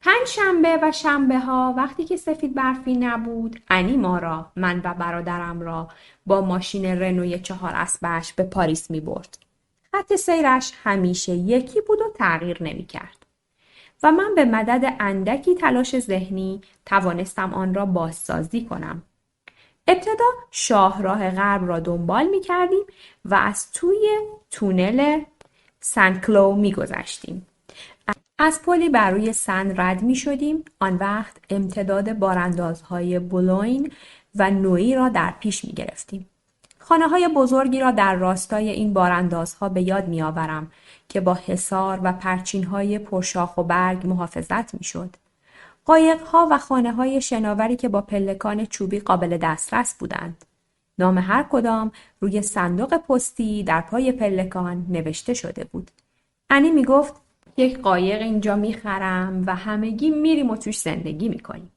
5 شنبه و شنبه ها وقتی که سفید برفی نبود، انی ما را، من و برادرم را با ماشین رنوی 4 اسبش به پاریس می برد. خط سیرش همیشه یکی بود و تغییر نمی کرد. و من به مدد اندکی تلاش ذهنی توانستم آن را بازسازی کنم. ابتدا شاهراه غرب را دنبال می کردیم و از توی تونل سن کلو می گذشتیم. از پلی بر روی سن رد می شدیم. آن وقت امتداد باراندازهای بولوین و نوئی را در پیش می گرفتیم. خانه های بزرگی را در راستای این باراندازها به یاد می آورم که با حصار و پرچین های پرشاخ و برگ محافظت می شد. قایق‌ها و خانه‌های شناوری که با پلکان چوبی قابل دسترس بودند. نام هر کدام روی صندوق پستی در پای پلکان نوشته شده بود. انی میگفت یک قایق اینجا میخرم و همگی میریم و توش زندگی میکنیم.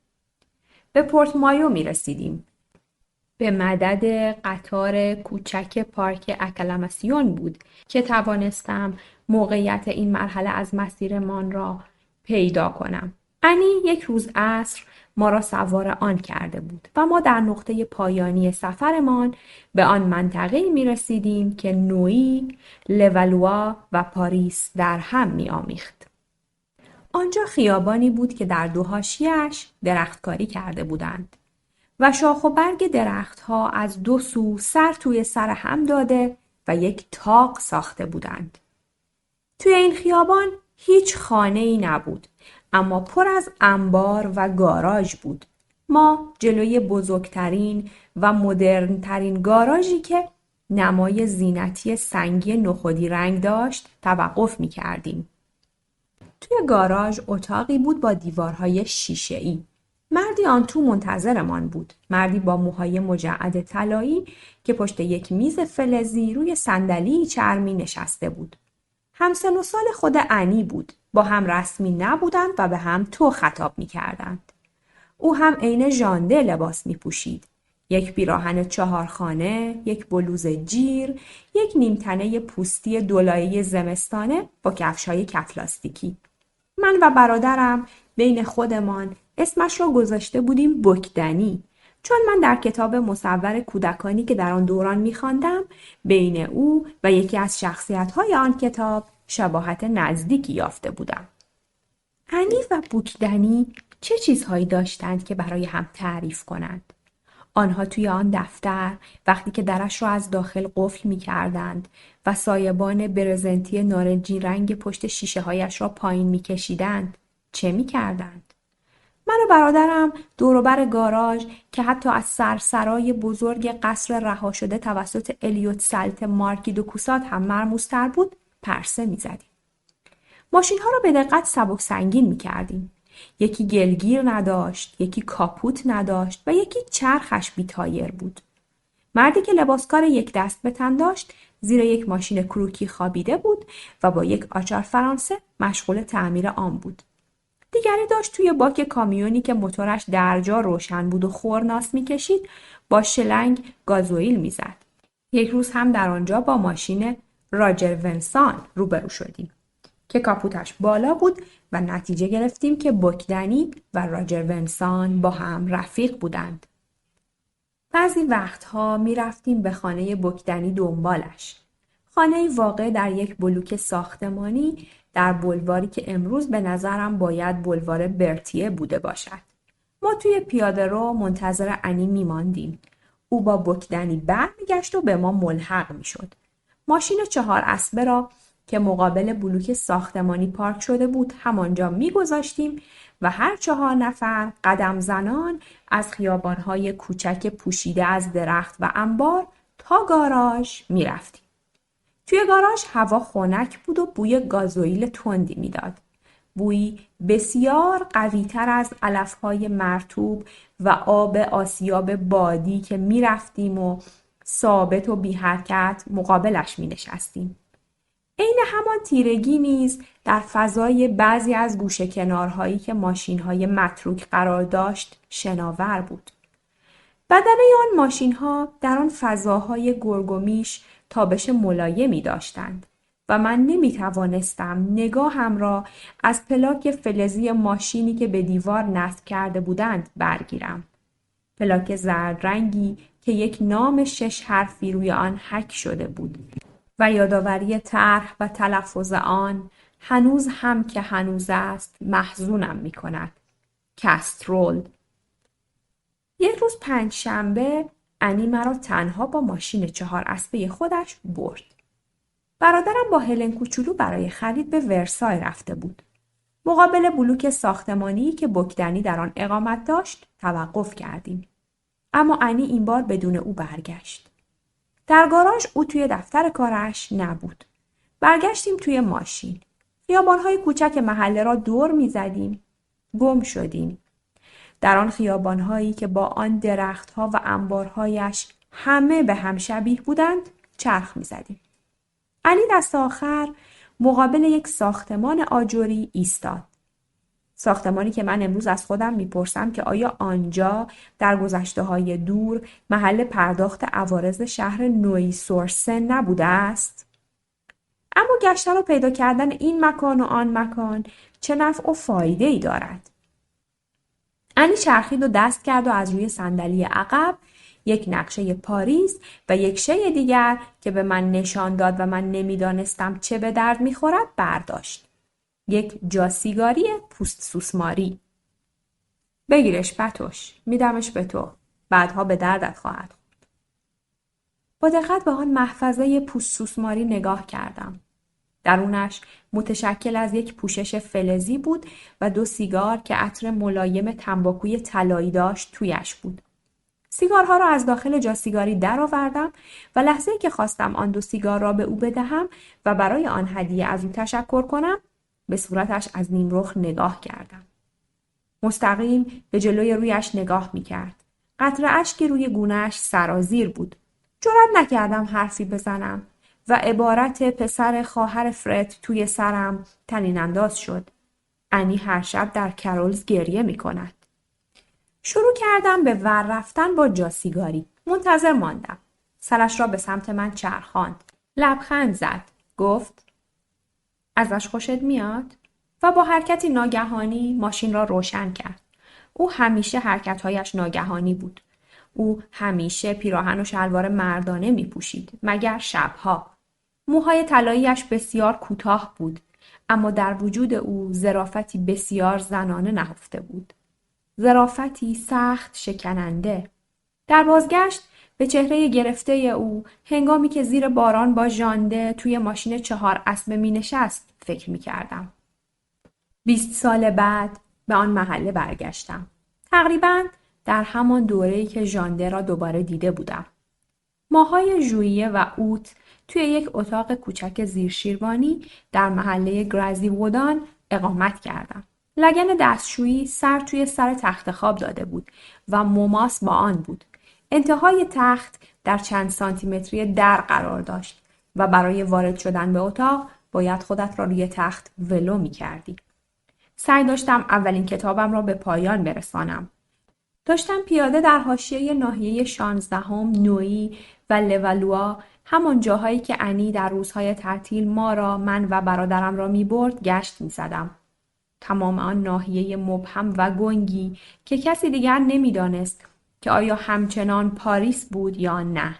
به پورت مایو میرسیدیم. به مدد قطار کوچک پارک اکلاماسیون بود که توانستم موقعیت این مرحله از مسیرمان را پیدا کنم. انی یک روز عصر ما را سوار آن کرده بود و ما در نقطه پایانی سفرمان به آن منطقه‌ای می رسیدیم که نوئی، لولوا و پاریس در هم می آمیخت. آنجا خیابانی بود که در 2 حاشیه‌اش درختکاری کرده بودند و شاخ و برگ درختها از 2 سو سر توی سر هم داده و یک طاق ساخته بودند. توی این خیابان هیچ خانه‌ای نبود، اما پر از انبار و گاراژ بود. ما جلوی بزرگترین و مدرنترین گاراژی که نمای زینتی سنگی نخودی رنگ داشت توقف می کردیم. توی گاراژ اتاقی بود با دیوارهای شیشه‌ای. مردی آن تو منتظرمان بود. مردی با موهای مجعد طلایی که پشت یک میز فلزی روی صندلی چرمی نشسته بود. همسن و سال خود انی بود. با هم رسمی نبودند و به هم تو خطاب می کردند. او هم عین ژانده لباس می پوشید. یک پیراهن 4 خانه، یک بلوز جیر، یک نیمتنه پوستی دولایه زمستانه با کفش‌های کفلاستیکی. من و برادرم بین خودمان اسمش را گذاشته بودیم بکدنی، چون من در کتاب مصور کودکانی که در آن دوران می‌خواندم بین او و یکی از شخصیت‌های آن کتاب شباهت نزدیکی یافته بودم. انی و بکدنی چه چیزهایی داشتند که برای هم تعریف کنند؟ آنها توی آن دفتر وقتی که درش را از داخل قفل می کردند و سایبان برزنتی نارنجی رنگ پشت شیشه هایش را پایین می کشیدند، چه می کردند؟ من و برادرم دوروبر گاراژ که حتی از سرسرای بزرگ قصر رها شده توسط الیوت سلت مارکی دو کوسات هم مرموزتر بود، پرسه می زدیم. ماشین ها را به دقت سبک سنگین می کردیم. یکی گلگیر نداشت، یکی کاپوت نداشت و یکی چرخش بی تایر بود. مردی که لباسکار یک دست به تن داشت زیر یک ماشین کروکی خوابیده بود و با یک آچار فرانسه مشغول تعمیر آن بود. دیگری داشت توی باک کامیونی که موتورش درجا روشن بود و خورناس می‌کشید با شلنگ گازوئیل می‌زد. یک روز هم در آنجا با ماشین راجر ونسان روبرو شدیم که کاپوتش بالا بود و نتیجه گرفتیم که بکدنی و راجر ونسان با هم رفیق بودند. بعضی وقتها می رفتیم به خانه بکدنی دنبالش. خانه واقع در یک بلوک ساختمانی در بلواری که امروز به نظرم باید بلوار برتیه بوده باشد. ما توی پیاده رو منتظر انی میماندیم. او با بکدنی برمیگشت و به ما ملحق میشد. ماشین 4 اسبه را که مقابل بلوک ساختمانی پارک شده بود همانجا میگذاشتیم و هر 4 نفر قدم زنان از خیابانهای کوچک پوشیده از درخت و انبار تا گاراژ میرفتیم. توی گاراژ هوا خنک بود و بوی گازوئیل تندی میداد. بویی بسیار قوی‌تر از علف‌های مرطوب و آب آسیاب بادی که می‌رفتیم و ثابت و بی حرکت مقابلش می‌نشستیم. عین همان تیرگی نیز در فضای بعضی از گوشه کنارهایی که ماشین‌های متروک قرار داشت شناور بود. بدنه آن ماشین‌ها در آن فضاهای گرگ و میش تابش ملایمی داشتند و من نمی‌توانستم نگاهم را از پلاک فلزی ماشینی که به دیوار نصب کرده بودند برگیرم. پلاک زرد رنگی که یک نام 6 حرفی روی آن حک شده بود و یادآوری طرح و تلفظ آن هنوز هم که هنوز است محزونم می‌کند. کاسترول. یک روز پنجشنبه انی مرا تنها با ماشین 4 اسبه خودش برد. برادرم با هلن کوچولو برای خرید به ورسای رفته بود. مقابل بلوک ساختمانی که بکدنی در آن اقامت داشت توقف کردیم. اما انی این بار بدون او برگشت. در گاراژ او توی دفتر کارش نبود. برگشتیم توی ماشین. خیابان‌های کوچک محله را دور می‌زدیم. گم شدیم. در آن خیابان‌هایی که با آن درخت‌ها و انبارهایش همه به هم شبیه بودند چرخ می‌زدیم. علی دست آخر مقابل یک ساختمان آجری ایستاد. ساختمانی که من امروز از خودم میپرسم که آیا آنجا در گذشته‌های دور محل پرداخت عوارض شهر نوی سورسن نبوده است؟ اما گشتن و پیدا کردن این مکان و آن مکان چه نفع و فایده‌ای دارد؟ علی چرخید و دست کرد و از روی صندلی عقب یک نقشه پاریس و یک شی دیگر که به من نشان داد و من نمیدانستم چه به درد میخورد برداشت. یک جاسیگاری پوست سوسماری. بگیرش پتوش. میدمش به تو. بعدها به دردت خواهد خورد. با دقت به آن محفظه پوست سوسماری نگاه کردم. درونش متشکل از یک پوشش فلزی بود و 2 سیگار که عطر ملایم تنباکوی طلایی داشت تویش بود. سیگارها را از داخل جاسیگاری درآوردم و لحظه‌ای که خواستم آن 2 سیگار را به او بدهم و برای آن هدیه از او تشکر کنم، به صورتش از نیمرخ نگاه کردم. مستقیم به جلوی رویش نگاه می‌کرد. قطره اشکی روی گونه‌اش سرازیر بود. جرئت نکردم حرفی بزنم و عبارت پسر خواهر فرد توی سرم طنین انداز شد. انی هر شب در کرولز گریه می‌کند. شروع کردم به ور رفتن با جاسیگاری. منتظر ماندم. سرش را به سمت من چرخاند. لبخند زد. گفت ازش خوشت میاد؟ و با حرکتی ناگهانی ماشین را روشن کرد. او همیشه حرکتهایش ناگهانی بود. او همیشه پیراهن و شلوار مردانه می پوشید. مگر شبها. موهای طلایی‌اش بسیار کوتاه بود. اما در وجود او ظرافتی بسیار زنانه نهفته بود. ظرافتی سخت شکننده. در بازگشت به چهره گرفته او هنگامی که زیر باران با ژانده توی ماشین 4 اسبه می نشست فکر می کردم. 20 سال بعد به آن محله برگشتم. تقریباً در همان دوره‌ای که ژانده را دوباره دیده بودم. ماهای ژوئیه و اوت توی یک اتاق کوچک زیرشیروانی در محله گرازی وودان اقامت کردم. لگن دستشویی سر توی سر تخت خواب داده بود و موماس با آن بود. انتهای تخت در چند سانتیمتری در قرار داشت و برای وارد شدن به اتاق باید خودت را روی تخت ولو می کردی. سعی داشتم اولین کتابم را به پایان برسانم. داشتم پیاده در حاشیه ناحیه 16 نوئی و لوالوا، همان جاهایی که انی در روزهای تعطیل ما را، من و برادرم را می برد گشت می زدم. تمام آن ناحیه مبهم و گنگی که کسی دیگر نمی‌دانست که آیا همچنان پاریس بود یا نه.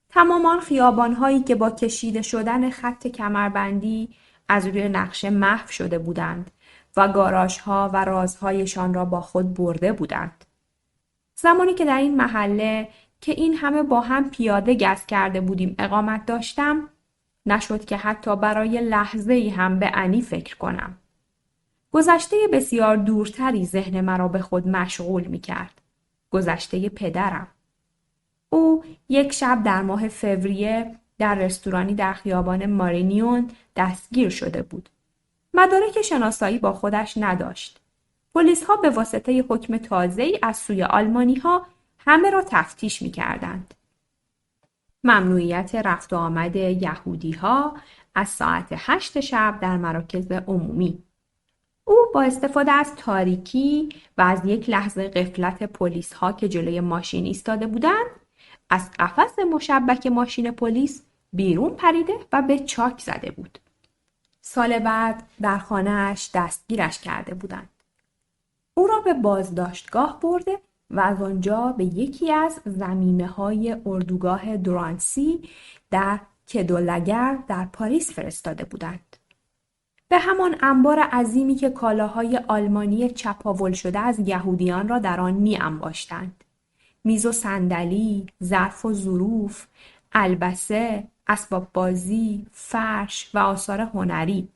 تمام آن خیابان‌هایی که با کشیده شدن خط کمربندی از روی نقشه محو شده بودند و گاراژها و رازهایشان را با خود برده بودند. زمانی که در این محله که این همه با هم پیاده گست کرده بودیم اقامت داشتم، نشد که حتی برای لحظه‌ای هم به انی فکر کنم. گذشته بسیار دورتری ذهن مرا به خود مشغول می کرد. گذشته پدرم. او یک شب در ماه فوریه در رستورانی در خیابان مارینیون دستگیر شده بود. مدارک شناسایی با خودش نداشت. پلیس ها به واسطه حکم تازه‌ای از سوی آلمانی ها همه را تفتیش می کردند. ممنوعیت رفت و آمد یهودی ها از ساعت 8 شب در مراکز عمومی. او با استفاده از تاریکی و از یک لحظه غفلت پلیس ها که جلوی ماشین ایستاده بودند، از قفس مشبک ماشین پلیس بیرون پریده و به چاک زده بود. سال بعد در خانه‌اش دستگیرش کرده بودند. او را به بازداشتگاه برده و از آنجا به یکی از ضمیمه‌های اردوگاه درانسی در کدولگر در پاریس فرستاده بودند. به همان انبار عظیمی که کالاهای آلمانی چپاول شده از یهودیان را در آن می انباشتند. میز و صندلی، ظرف و ظروف، البسه، اسباب بازی، فرش و آثار هنری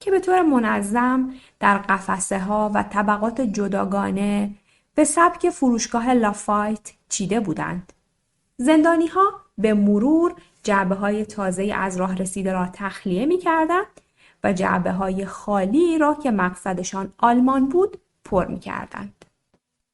که به طور منظم در قفسه ها و طبقات جداگانه به سبک فروشگاه لافایت چیده بودند. زندانی ها به مرور جعبه های تازه از راه رسیده را تخلیه می کردند و جعبه های خالی را که مقصدشان آلمان بود پر می کردند.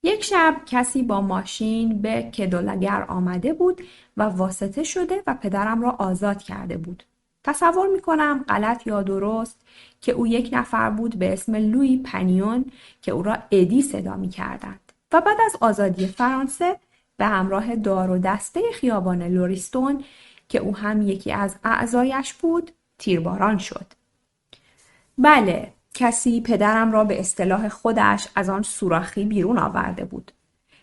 یک شب کسی با ماشین به کدولگر آمده بود و واسطه شده و پدرم را آزاد کرده بود. تصور می کنم غلط یا درست که او یک نفر بود به اسم لویی پنیون که او را ادی صدا می کردند و بعد از آزادی فرانسه به همراه دار و دسته خیابان لوریستون که او هم یکی از اعضایش بود تیرباران شد. بله، کسی پدرم را به اصطلاح خودش از آن سوراخی بیرون آورده بود.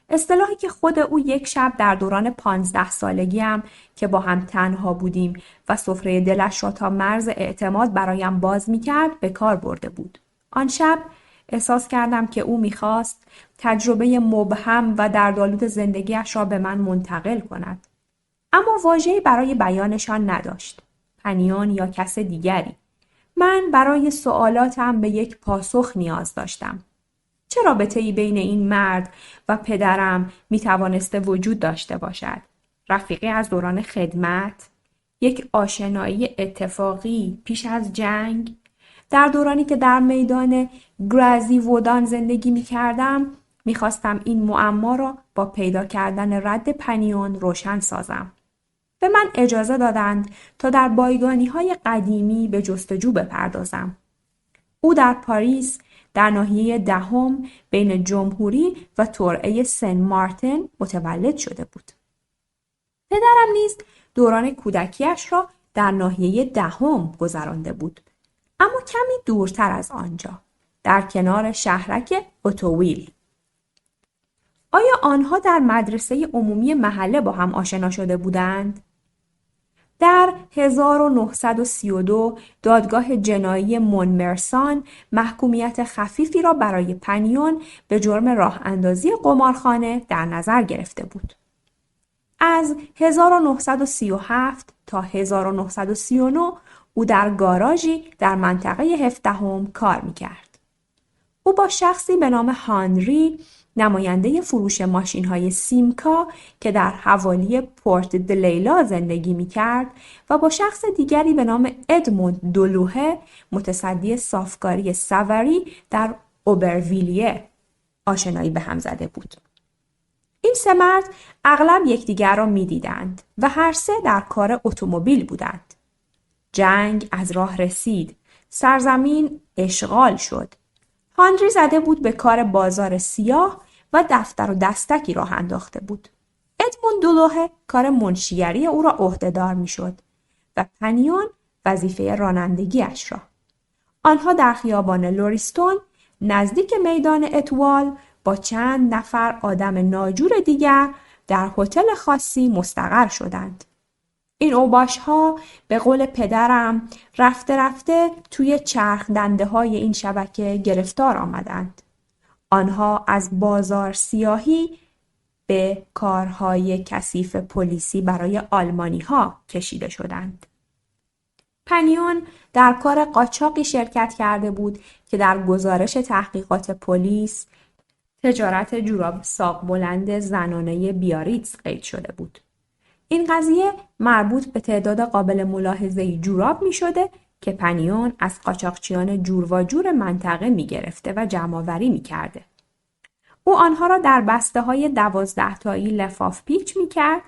اصطلاحی که خود او یک شب در دوران 15 سالگیم که با هم تنها بودیم و سفره دلش را تا مرز اعتماد برایم باز می کرد به کار برده بود. آن شب احساس کردم که او می‌خواست تجربه مبهم و دردآلود زندگیش را به من منتقل کند. اما واژه‌ای برای بیانشان نداشت. پنیون یا کس دیگری. من برای سوالاتم به یک پاسخ نیاز داشتم. چه رابطه‌ای بین این مرد و پدرم می‌توانسته وجود داشته باشد؟ رفیقی از دوران خدمت؟ یک آشنایی اتفاقی پیش از جنگ؟ در دورانی که در میدان گرازی وودان زندگی می‌کردم، می‌خواستم این معما را با پیدا کردن رد پنیون روشن سازم. به من اجازه دادند تا در بایگانی‌های قدیمی به جستجو بپردازم. او در پاریس در ناحیه دهم بین جمهوری و ترعه سن مارتن متولد شده بود. پدرم نیز دوران کودکیش را در ناحیه دهم گذرانده بود، اما کمی دورتر از آنجا، در کنار شهرک اتوویل. آیا آنها در مدرسه عمومی محله با هم آشنا شده بودند؟ در 1932 دادگاه جنایی مونمرسان محکومیت خفیفی را برای پنیون به جرم راه اندازی قمارخانه در نظر گرفته بود. از 1937 تا 1939 او در گاراژی در منطقه 17 کار می‌کرد. او با شخصی به نام هانری نماینده فروش ماشین‌های سیمکا که در حوالی پورت دلیلا زندگی می‌کرد و با شخص دیگری به نام ادموند دولوهه متصدی صافکاری سواری در اوبرویلیه آشنایی به هم زده بود. این سه مرد اغلب یکدیگر را می‌دیدند و هر سه در کار اتومبیل بودند. جنگ از راه رسید، سرزمین اشغال شد. هانری زده بود به کار بازار سیاه و دفتر و دستکی راه انداخته بود. ادموند دولوهه کار منشیگری او را عهده‌دار می‌شد و پنیون وظیفه رانندگیش را. آنها در خیابان لوریستون نزدیک میدان اتوال با چند نفر آدم ناجور دیگر در هتل خاصی مستقر شدند. این اوباش‌ها به قول پدرم رفته رفته توی چرخ دنده های این شبکه گرفتار آمدند. آنها از بازار سیاهی به کارهای کثیف پلیسی برای آلمانی‌ها کشیده شدند. پنیون در کار قاچاقی شرکت کرده بود که در گزارش تحقیقات پلیس تجارت جوراب ساق بلند زنانه بیاریتز قید شده بود. این قضیه مربوط به تعداد قابل ملاحظه‌ای جوراب می شده که پنیون از قاچاقچیان جور و جور منطقه می گرفته و جمع‌آوری می کرده. او آنها را در بسته‌های 12 تایی لفاف پیچ می کرد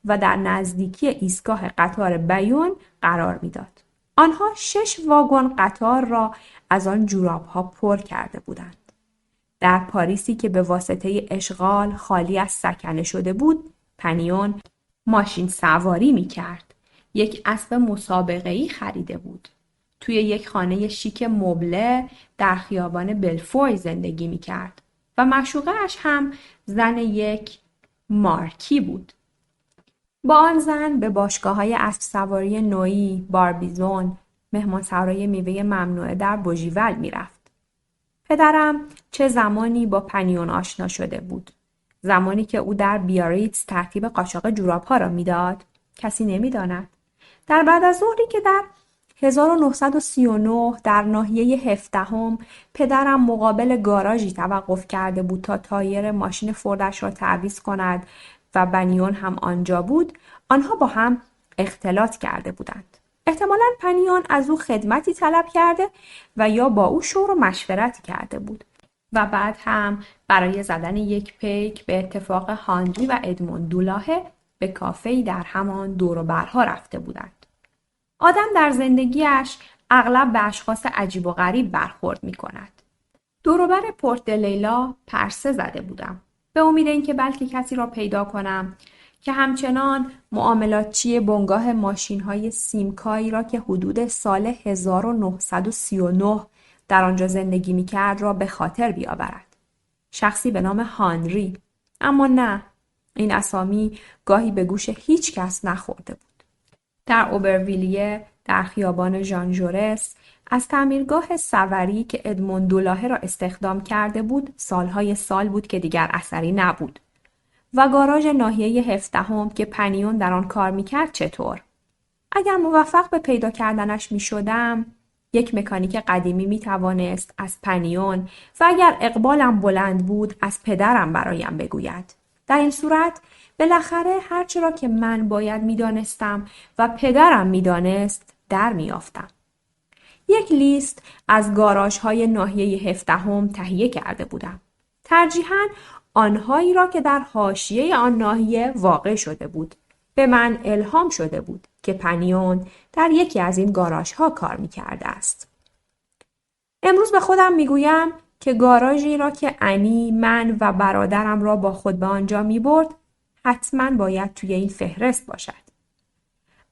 و در نزدیکی ایستگاه قطار بیون قرار می داد. آنها 6 واگن قطار را از آن جوراب‌ها پر کرده بودند. در پاریسی که به واسطه اشغال خالی از سکنه شده بود، پنیون ماشین سواری می کرد. یک اسب مسابقه‌ای خریده بود. توی یک خانه شیک مبله در خیابان بلفوی زندگی می کرد و معشوقه‌اش هم زن یک مارکی بود. با آن زن به باشگاه‌های اسب سواری نوئی، باربیزون، مهمانسرای میوه ممنوعه در بوژیول می رفت. پدرم چه زمانی با پنیون آشنا شده بود. زمانی که او در بیاریتز ترتیب قاچاق جوراب‌ها را میداد، کسی نمی‌داند. در بعد از ظهری که در 1939 در ناحیه 17 پدرم مقابل گاراژی توقف کرده بود تا تایر ماشین فوردش را تعویض کند و پنیون هم آنجا بود، آنها با هم اختلاط کرده بودند. احتمالاً پنیون از او خدمتی طلب کرده و یا با او شور و مشورت کرده بود و بعد هم برای زدن یک پیک به اتفاق هانری و ادموند دولاهه به کافه‌ای در همان دور و برها رفته بودند. آدم در زندگیش اغلب به اشخاص عجیب و غریب برخورد می کند. دور و بر پورت د لیلا پرسه زده بودم. به امید اینکه بلکه کسی را پیدا کنم که همچنان معاملاتچی بنگاه ماشین‌های سیمکایی را که حدود سال 1939 در آنجا زندگی می‌کرد را به خاطر بیاورد. شخصی به نام هانری. اما نه، این اسامی گاهی به گوش هیچ کس نخورده بود. در اوبرویلیه در خیابان ژان ژورس از تعمیرگاه سواری که ادموند دولاهه را استخدام کرده بود سالهای سال بود که دیگر اثری نبود. و گاراژ ناحیه 17 که پنیون در آن کار میکرد چطور؟ اگر موفق به پیدا کردنش میشدم، یک مکانیک قدیمی میتوانست از پنیون و اگر اقبالم بلند بود از پدرم برایم بگوید. در این صورت بالاخره هرچه را که من باید میدانستم و پدرم میدانست در میافتم. یک لیست از گاراژهای ناحیه 17 تهیه کرده بودم. ترجیحاً آنهایی را که در حاشیه آن ناحیه واقع شده بود. به من الهام شده بود که پنیون در یکی از این گاراژها کار می‌کرده است. امروز به خودم میگویم که گاراژی را که انی من و برادرم را با خود به آنجا می‌برد حتماً باید توی این فهرست باشد.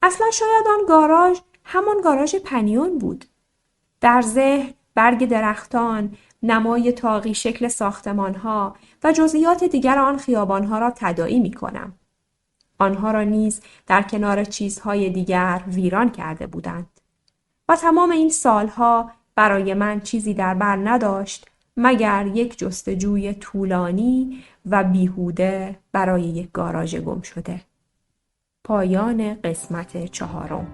اصلا شاید آن گاراژ همان گاراژ پنیون بود. در ذهن برگ درختان، نمای تاقی شکل ساختمان‌ها و جزئیات دیگر آن خیابان‌ها را تداعی می‌کنم. آنها را نیز در کنار چیزهای دیگر ویران کرده بودند. و تمام این سالها برای من چیزی در بر نداشت مگر یک جستجوی طولانی و بیهوده برای یک گاراژ گم شده. پایان قسمت 4.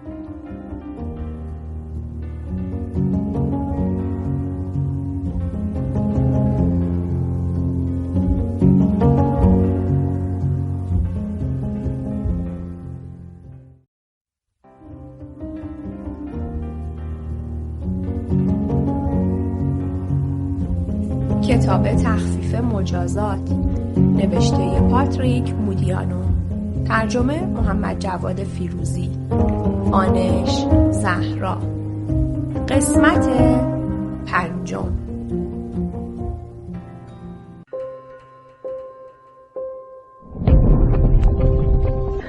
کتاب تخفیف مجازات نوشته پاتریک مودیانو، ترجمه محمد جواد فیروزی، آنش زهرا. قسمت 5.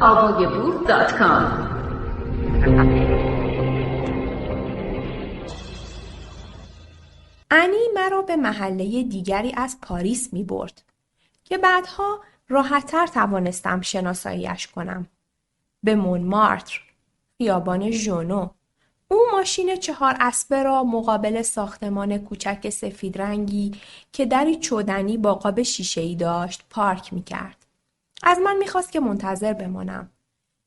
avogebook.com انی مرا به محله دیگری از پاریس می برد که بعدها راحت‌تر توانستم شناسایی‌اش کنم. به مونمارتر، خیابان ژونو. او ماشین 4 اسبه را مقابل ساختمان کوچک سفید رنگی که دری چوبی با قاب شیشه‌ای داشت پارک می‌کرد. از من می‌خواست که منتظر بمانم.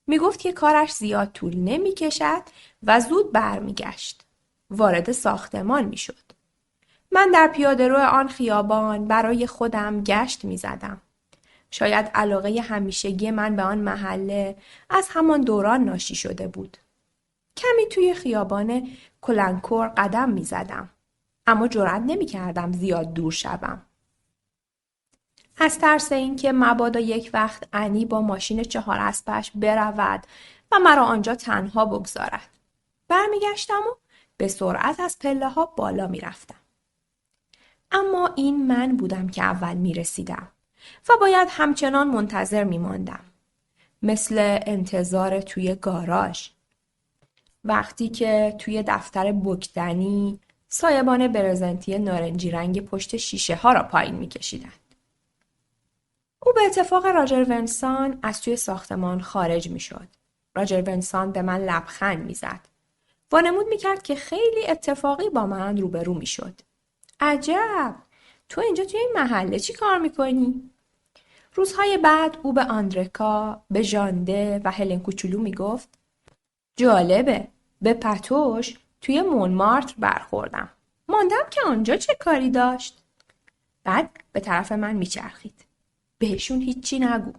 می‌گفت که کارش زیاد طول نمی‌کشد و زود برمیگشت. وارد ساختمان می‌شد. من در پیاده‌رو آن خیابان برای خودم گشت می‌زدم. شاید علاقه همیشگی من به آن محله از همان دوران ناشی شده بود. کمی توی خیابان کلنکور قدم می زدم. اما جرئت نمی کردم زیاد دور شوم. از ترس اینکه مبادا یک وقت انی با ماشین 4 اسبش برود و مرا آنجا تنها بگذارد. برمیگشتم و به سرعت از پله ها بالا می رفتم. اما این من بودم که اول می رسیدم و باید همچنان منتظر می ماندم. مثل انتظار توی گاراژ. وقتی که توی دفتر بکدنی سایبان برزنتی نارنجی رنگ پشت شیشه ها را پایین می کشیدند. او به اتفاق راجر ونسان از توی ساختمان خارج می شد. راجر ونسان به من لبخند می زد. وانمود می کرد که خیلی اتفاقی با من روبرو می شد. عجب! تو اینجا توی این محله چی کار می کنی؟ روزهای بعد او به آندرکا، به ژانده و هلن کوچولو می گفت جالبه. به پتوش توی مونمارتر برخوردم. ماندم که آنجا چه کاری داشت؟ بعد به طرف من میچرخید. بهشون هیچی نگو.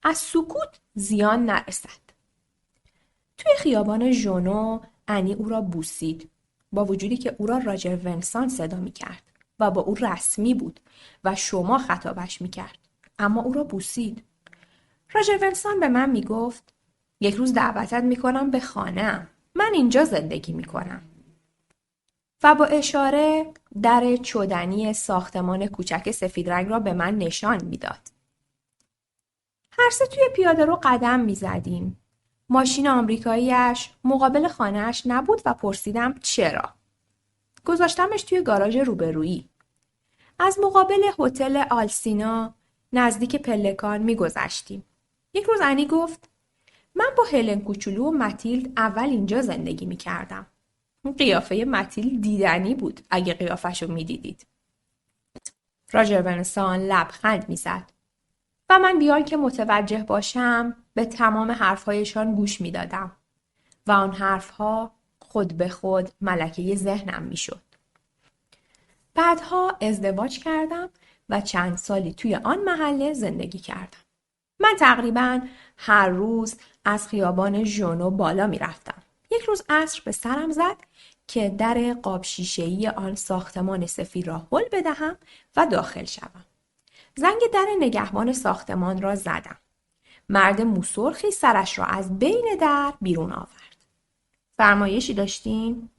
از سکوت زیان نرسد. توی خیابان ژونو انی او را بوسید. با وجودی که او را راجر ونسان صدا میکرد و با او رسمی بود و شما خطابش میکرد. اما او را بوسید. راجر ونسان به من میگفت یک روز دعوتت میکنم به خانه‌ام. من اینجا زندگی میکنم. و با اشاره در چوبی ساختمان کوچک سفید رنگ را به من نشان میداد. هر سه توی پیاده‌رو قدم میزدیم. ماشین آمریکایی‌اش مقابل خانه‌اش نبود و پرسیدم چرا. گذاشتمش توی گاراژ روبرویی. از مقابل هتل آلسینا نزدیک پلکان میگذشتیم. یک روز انی گفت من با هلن کوچولو و متیلد اول اینجا زندگی میکردم. قیافه متیلد دیدنی بود اگه قیافشو میدیدید. راجر ونسان لبخند میزد و من بیان که متوجه باشم به تمام حرفهایشان گوش میدادم و آن حرفها خود به خود ملکه ذهنم میشد. بعدها ازدواج کردم و چند سالی توی آن محله زندگی کردم. من تقریباً هر روز از خیابان ژونو بالا می رفتم. یک روز عصر به سرم زد که در قاب شیشه‌ای آن ساختمان سفید را هل بدهم و داخل شوم. زنگ در نگهبان ساختمان را زدم. مرد موسرخی سرش را از بین در بیرون آورد. فرمایشی داشتین؟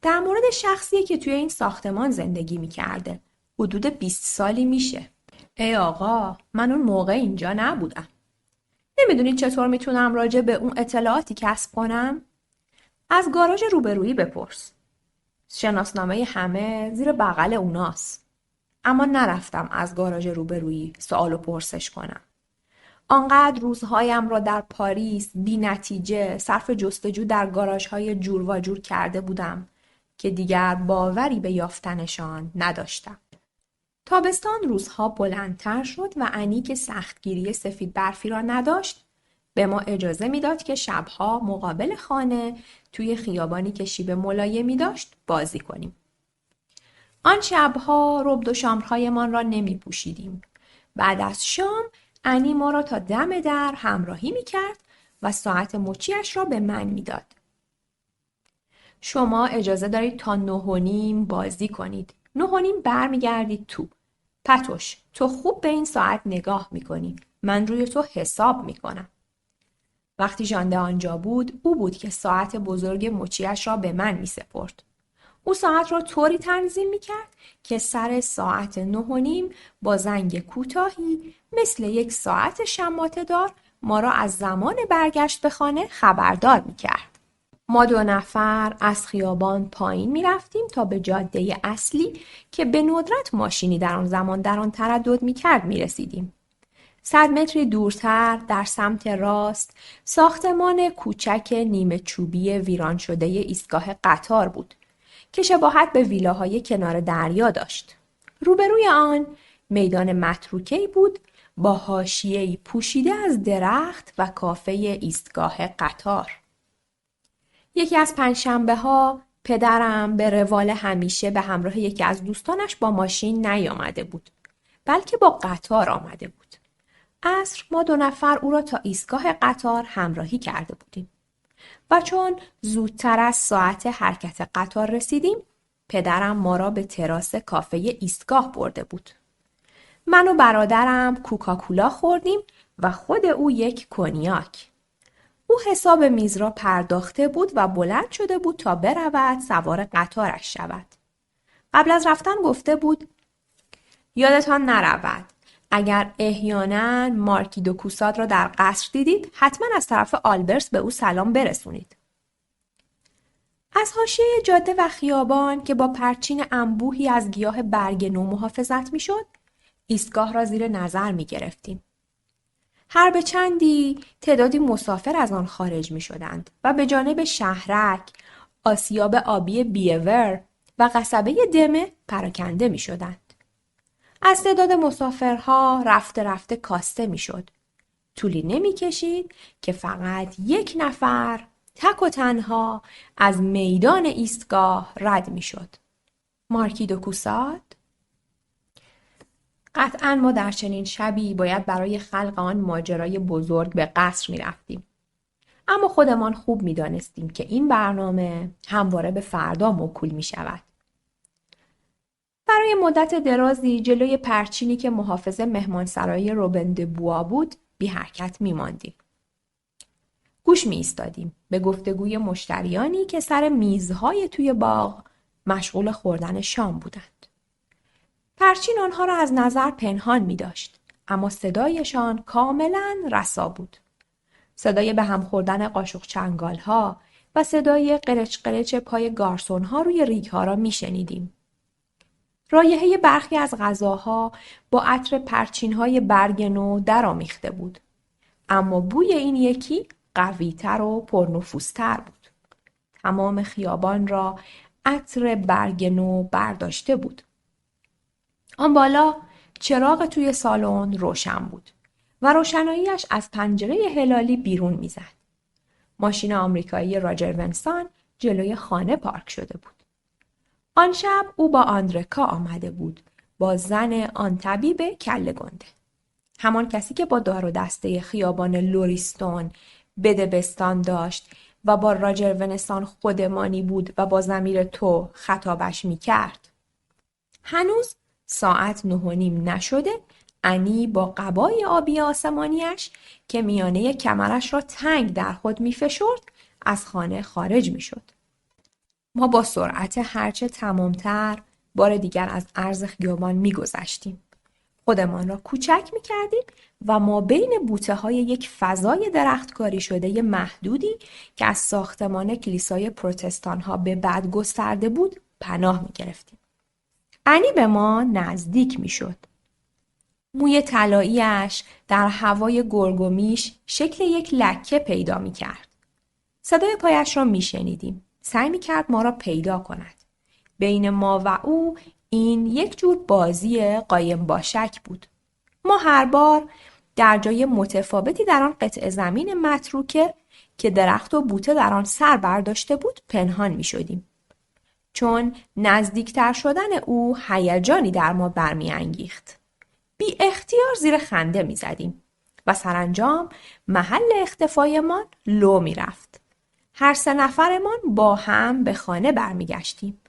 در مورد شخصی که توی این ساختمان زندگی می کرده. حدود 20 سالی میشه. ای آقا، من اون موقع اینجا نبودم. نمیدونید چطور میتونم راجع به اون اطلاعاتی کسب کنم؟ از گاراژ روبرویی بپرس. شناسنامه همه زیر بغل اوناست. اما نرفتم از گاراژ روبرویی سوال و پرسش کنم. آنقدر روزهایم را در پاریس بی نتیجه صرف جستجو در گاراژهای جور و جور کرده بودم که دیگر باوری به یافتنشان نداشتم. تابستان روزها بلندتر شد و انی که سختگیری سفید برفی را نداشت به ما اجازه میداد که شبها مقابل خانه توی خیابانی که شیب ملایمی داشت بازی کنیم. آن شبها ربد و شامرهایمان را نمی پوشیدیم. بعد از شام انی ما را تا دم در همراهی می کرد و ساعت مچیش را به من می داد. شما اجازه دارید تا 9:30 بازی کنید. 9:30 برمیگردید تو. پتوش، تو خوب به این ساعت نگاه میکنی. من روی تو حساب میکنم. وقتی ژانده آنجا بود، او بود که ساعت بزرگ مچیش را به من میسپرد. او ساعت را طوری تنظیم میکرد که سر ساعت 9:30 با زنگ کوتاهی مثل یک ساعت شماته دار ما را از زمان برگشت به خانه خبردار میکرد. ما 2 نفر از خیابان پایین می رفتیم تا به جاده اصلی که به ندرت ماشینی در آن زمان در آن تردد می کرد می رسیدیم. 100 متری دورتر در سمت راست ساختمان کوچک نیمه چوبی ویران شده ایستگاه قطار بود که شباهت به ویلاهای کنار دریا داشت. روبروی آن میدان متروکه‌ای بود با حاشیه‌ای پوشیده از درخت و کافه ایستگاه قطار. یکی از پنجشنبه‌ها پدرم به روال همیشه به همراه یکی از دوستانش با ماشین نیامده بود، بلکه با قطار آمده بود. عصر ما 2 نفر او را تا ایستگاه قطار همراهی کرده بودیم و چون زودتر از ساعت حرکت قطار رسیدیم، پدرم ما را به تراس کافه ایستگاه برده بود. من و برادرم کوکاکولا خوردیم و خود او یک کنیاک. او حساب میز را پرداخته بود و بلند شده بود تا برود سوار قطارش شود. قبل از رفتن گفته بود یادتان نرود اگر احیانا مارکید و کوساد را در قصر دیدید حتما از طرف آلبرس به او سلام برسونید. از حاشیه جاده و خیابان که با پرچین انبوهی از گیاه برگ نو محافظت میشد، ایستگاه را زیر نظر می گرفتیم. هر به چندی تعدادی مسافر از آن خارج می شدند و به جانب شهرک، آسیاب آبی بیور و قصبه دمه پراکنده می شدند. از تعداد مسافرها رفته رفته کاسته می شد. طولی نمی کشید که فقط یک نفر تک و تنها از میدان ایستگاه رد می شد. مارکید و کوساد؟ قطعاً ما در چنین شبی باید برای خلق آن ماجرای بزرگ به قصر می رفتیم. اما خودمان خوب می دانستیم که این برنامه همواره به فردا موکول می شود. برای مدت درازی جلوی پرچینی که محافظ مهمانسرای روبن د بوا بود بی حرکت می ماندیم. گوش می ایستادیم به گفتگوی مشتریانی که سر میزهای توی باغ مشغول خوردن شام بودند. پرچین آنها را از نظر پنهان می داشت، اما صدایشان کاملا رسا بود. صدای به هم خوردن قاشق چنگال ها و صدای قرچ قرچ پای گارسون ها روی ریگ ها را می شنیدیم. رایحه برخی از غذاها با عطر پرچین های برگ نو درآمیخته بود، اما بوی این یکی قوی‌تر و پرنفوذتر بود. تمام خیابان را عطر برگ نو برداشته بود. آن بالا چراغ توی سالن روشن بود و روشناییش از پنجره هلالی بیرون میزد. ماشین آمریکایی راجر ونسان جلوی خانه پارک شده بود. آن شب او با آندرکا آمده بود، با زن آن طبیب کله گنده. همان کسی که با دار و دسته خیابان لوریستون بدبستان داشت و با راجر ونسان خودمانی بود و با ضمیر تو خطابش میکرد. هنوز ساعت 9:30 نشده، انی با قبای آبی آسمانیش که میانه کمرش را تنگ در خود میفشرد از خانه خارج میشد. ما با سرعت هرچه تمامتر بار دیگر از عرض خیابان میگذشتیم. خودمان را کوچک میکردیم و ما بین بوته های یک فضای درختکاری شده محدودی که از ساختمان کلیسای پروتستان ها به بعد گسترده بود پناه میگرفتیم. انی به ما نزدیک میشد. موی طلایی‌اش در هوای گرگومیش شکل یک لکه پیدا میکرد. صدای پایش را میشنیدیم. سعی میکرد ما را پیدا کند. بین ما و او این یک جور بازی قایم باشک بود. ما هر بار در جای متفاوتی در آن قطعه زمین متروکه که درخت و بوته در آن سر برداشته بود پنهان می شدیم. چون نزدیکتر شدن او هیجانی در ما برمی انگیخت. بی اختیار زیر خنده می زدیم و سرانجام محل اختفایمان لو می رفت. هر 3 نفرمان با هم به خانه برمی گشتیم.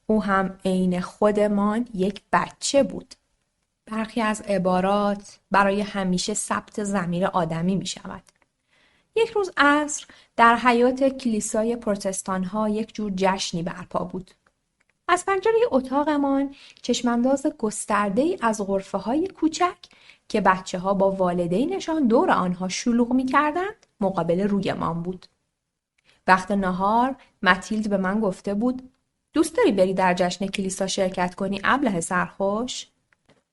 او هم عین خودمان یک بچه بود. برخی از عبارات برای همیشه ثبت ضمیر آدمی می شود. یک روز عصر در حیاط کلیسای پروتستان ها یک جور جشنی برپا بود. از پنجره اتاقمان چشمانداز گسترده‌ای از غرفه های کوچک که بچه ها با والدینشان دور آنها شلوغ می کردند مقابل رویمان بود. وقت نهار متیلد به من گفته بود دوست داری بری در جشن کلیسا شرکت کنی ابله سرخوش؟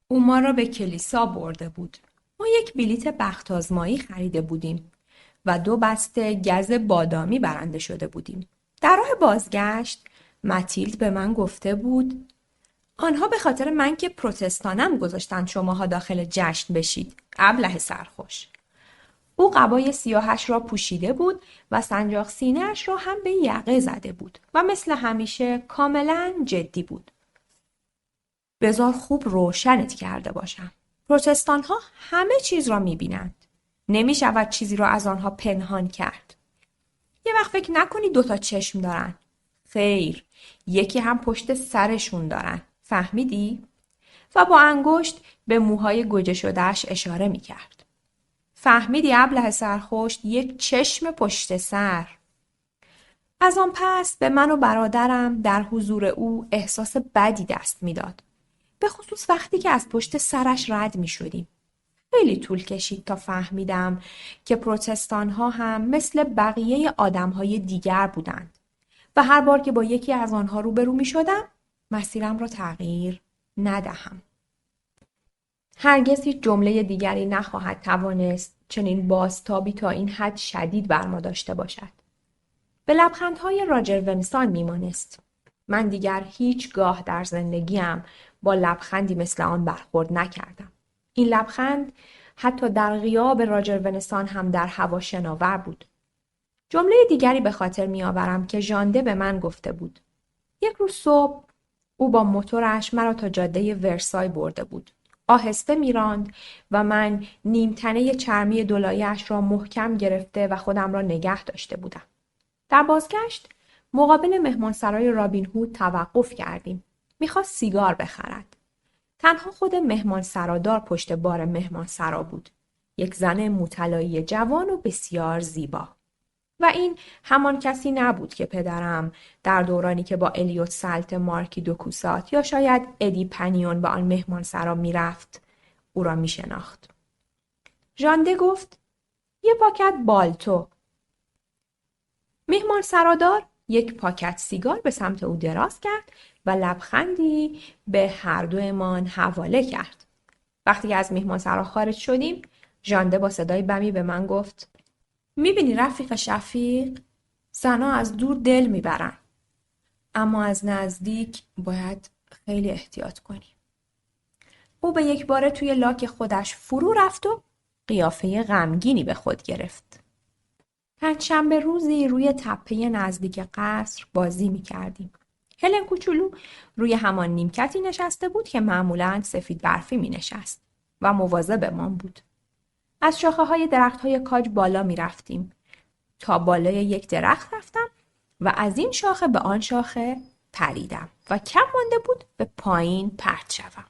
او ما را به کلیسا برده بود. ما یک بلیت بخت آزمایی خریده بودیم و 2 بسته گز بادامی برنده شده بودیم. در راه بازگشت متیلد به من گفته بود آنها به خاطر من که پروتستانم گذاشتن شماها داخل جشن بشید. ابله سرخوش. او قبای سیاهش را پوشیده بود و سنجاق سینه‌اش را هم به یقه زده بود و مثل همیشه کاملا جدی بود. بذار خوب روشنت کرده باشم. پروتستان ها همه چیز را می‌بینند. نمی‌شود چیزی را از آنها پنهان کرد. یه وقت فکر نکنی 2 تا چشم دارن. خیر، یکی هم پشت سرشون دارن. فهمیدی؟ و با انگشت به موهای گوجه شدهش اشاره می‌کرد. فهمیدی ابله سرخوش؟ یک چشم پشت سر. از آن پس به من و برادرم در حضور او احساس بدی دست می‌داد. به خصوص وقتی که از پشت سرش رد می شدیم. خیلی طول کشید تا فهمیدم که پروتستان ها هم مثل بقیه آدم های دیگر بودند و هر بار که با یکی از آنها روبرو می شدم مسیرم را تغییر ندهم. هرگز هیچ جمله دیگری نخواهد توانست چنین بازتابی تا این حد شدید بر ما داشته باشد. به لبخندهای راجر ونسان می مانست. من دیگر هیچگاه در زندگیم با لبخندی مثل آن برخورد نکردم. این لبخند حتی در غیاب راجر ونسان هم در هوا شناور بود. جمله دیگری به خاطر می‌آورم که ژانده به من گفته بود. یک روز صبح او با موتورش مرا تا جاده ورسای برده بود. آهسته می‌راند و من نیمتنه چرمی دولایه‌اش را محکم گرفته و خودم را نگه داشته بودم. در بازگشت مقابل مهمانسرای رابین هود توقف کردیم. میخواست سیگار بخرد. تنها خود مهمانسرادار پشت بار مهمانسرا بود. یک زن موطلایی جوان و بسیار زیبا. و این همان کسی نبود که پدرم در دورانی که با الیوت سلت مارکی دوکوسات یا شاید ادی پنیون به آن مهمانسرا میرفت او را میشناخت. ژانده گفت یه پاکت بالتو. مهمان سرادار یک پاکت سیگار به سمت او دراز کرد و لبخندی به هر دومان حواله کرد. وقتی که از مهمان سرا خارج شدیم، ژانده با صدای بمی به من گفت میبینی رفیق شفیق؟ زنها از دور دل میبرن. اما از نزدیک باید خیلی احتیاط کنی. او به یک باره توی لاک خودش فرو رفت و قیافه غمگینی به خود گرفت. پنجشنبه روزی روی تپه نزدیک قصر بازی می کردیم. هلن کوچولو روی همان نیمکتی نشسته بود که معمولاً سفید برفی می نشست و مواظبمان بود. از شاخه های درخت های کاج بالا می رفتیم. تا بالای یک درخت رفتم و از این شاخه به آن شاخه پریدم و کم مانده بود به پایین پرت شوم.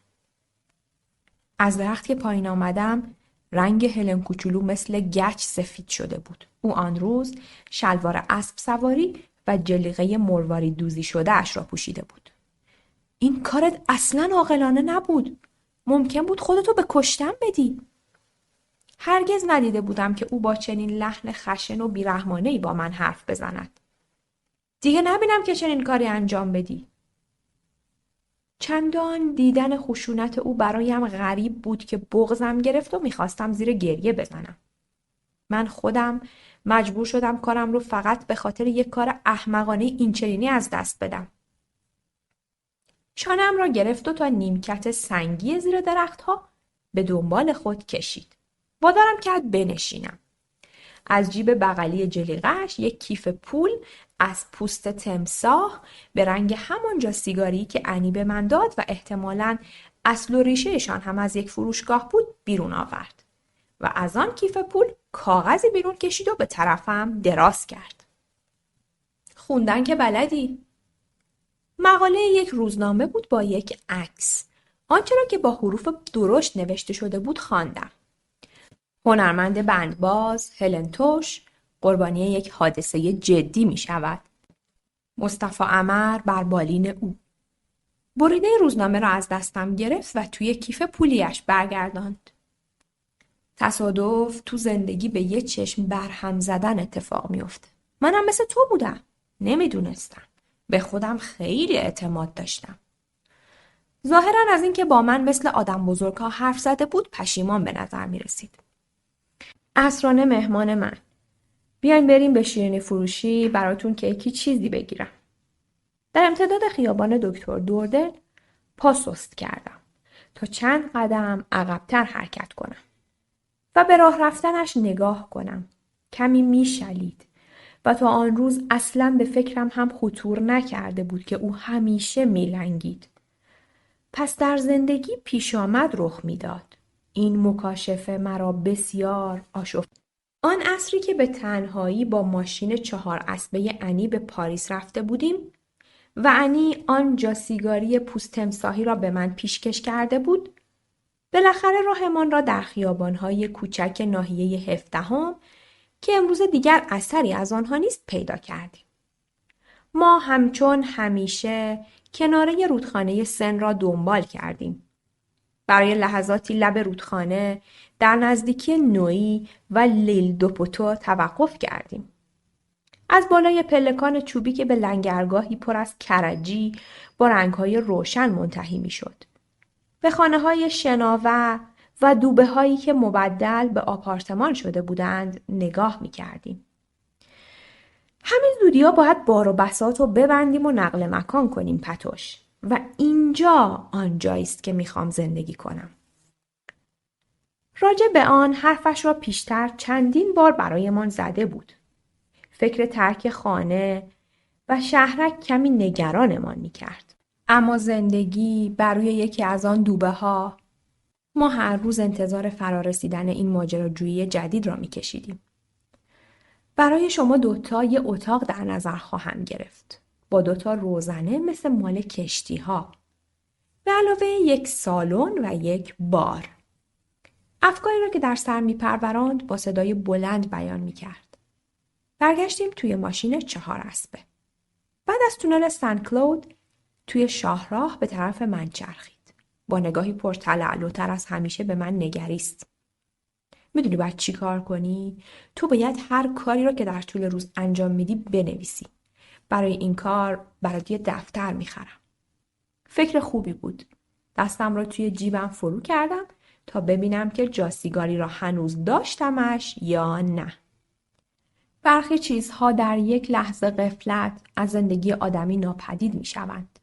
از درخت که پایین آمدم رنگ هلن کوچولو مثل گچ سفید شده بود. او آن روز شلوار اسب سواری و جلیقه مرواری دوزی شده اش را پوشیده بود. این کارت اصلاً عاقلانه نبود. ممکن بود خودتو به کشتن بدی. هرگز ندیده بودم که او با چنین لحن خشن و بیرحمانه‌ای با من حرف بزند. دیگه نبینم که چنین کاری انجام بدی. چندان دیدن خشونت او برایم غریب بود که بغضم گرفت و میخواستم زیر گریه بزنم. من خودم مجبور شدم کارم رو فقط به خاطر یک کار احمقانه اینچنینی از دست بدم. شانم را گرفت و تا نیمکت سنگی زیر درختها به دنبال خود کشید. وادارم کرد بنشینم. از جیب بغلی جلیقه‌اش یک کیف پول از پوست تمساح به رنگ همانجا سیگاری که انی به من داد و احتمالاً اصل و ریشه‌شان هم از یک فروشگاه بود بیرون آورد و از آن کیف پول کاغذی بیرون کشید و به طرفم دراز کرد. خوندن که بلدی؟ مقاله یک روزنامه بود با یک عکس. آنچه را که با حروف درشت نوشته شده بود خواندم. هنرمند بندباز هلن توش قربانی یک حادثه جدی می شود. مصطفی عمر بر بالین او. بریده روزنامه را از دستم گرفت و توی کیف پولیش برگرداند. تصادف تو زندگی به یه چشم برهم زدن اتفاق میفته. منم مثل تو بودم. نمیدونستم. به خودم خیلی اعتماد داشتم. ظاهراً از اینکه با من مثل آدم بزرگ‌ها حرف زده بود پشیمان به نظر می رسید. عصرانه مهمان من. بیاین بریم به شیرینی فروشی براتون کیکی چیزی بگیرم. در امتداد خیابان دکتر دوردن پا سست کردم تا چند قدم عقب‌تر حرکت کنم و به راه رفتنش نگاه کنم. کمی میشلید و تا آن روز اصلاً به فکرم هم خطور نکرده بود که او همیشه میلنگید. پس در زندگی پیش آمد رخ میداد. این مکاشفه مرا بسیار آشفت. آن عصری که به تنهایی با ماشین 4 اسبه انی به پاریس رفته بودیم و انی آن جاسیگاری پوست تمساحی را به من پیشکش کرده بود، بالاخره راهمان را در خیابان‌های کوچک ناحیه 17 که امروز دیگر اثری از آنها نیست پیدا کردیم. ما همچون همیشه کناره رودخانه سن را دنبال کردیم. برای لحظاتی لب رودخانه در نزدیکی نوئی و لیل دوپوتو توقف کردیم. از بالای پلکان چوبی که به لنگرگاهی پر از کرجی با رنگ‌های روشن منتهی می‌شد. به خانه‌های شناور و دوبه‌هایی که مبدل به آپارتمان شده بودند نگاه می‌کردیم. همین زودی‌ها باید بار و بساط رو ببندیم و نقل مکان کنیم پتوش و اینجا آنجایی است که می‌خوام زندگی کنم. راجع به آن حرفش را پیشتر چندین بار برایمان زده بود. فکر ترک خانه و شهرک کمی نگرانمان می‌کرد. اما زندگی بر روی یکی از آن دوبه‌ها ما هر روز انتظار فرارسیدن این ماجراجویی جدید را می‌کشیدیم. برای شما دوتا یه اتاق در نظر خواهم گرفت. با 2 روزنه مثل مال کشتی‌ها. به علاوه 1 سالن و 1 بار. افکاری را که در سر می‌پروراند با صدای بلند بیان می‌کرد. برگشتیم توی ماشین 4 اسبه. بعد از تونل سن کلود توی شاهراه به طرف من چرخید. با نگاهی پرتلالوتر از همیشه به من نگریست. میدونی باید چی کار کنی؟ تو باید هر کاری را که در طول روز انجام میدی بنویسی. برای این کار برات یه دفتر میخرم. فکر خوبی بود. دستم را توی جیبم فرو کردم تا ببینم که جاسیگاری را هنوز داشتمش یا نه. برخی چیزها در یک لحظه غفلت از زندگی آدمی ناپدید میشوند.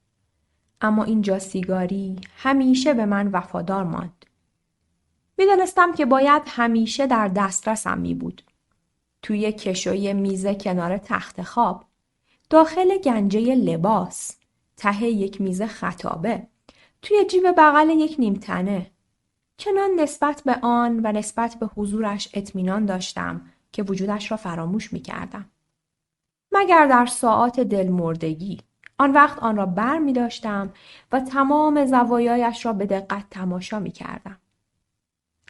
اما این جاسیگاری همیشه به من وفادار ماند. میدانستم که باید همیشه در دسترسم می بود. توی کشوی میز کنار تخت خواب، داخل گنجه لباس، ته یک میز خطابه، توی جیب بغل یک نیمتنه. چنان نسبت به آن و نسبت به حضورش اطمینان داشتم که وجودش را فراموش می کردم. مگر در ساعات دلمردگی. آن وقت آن را بر می داشتم و تمام زوایایش را به دقت تماشا می کردم.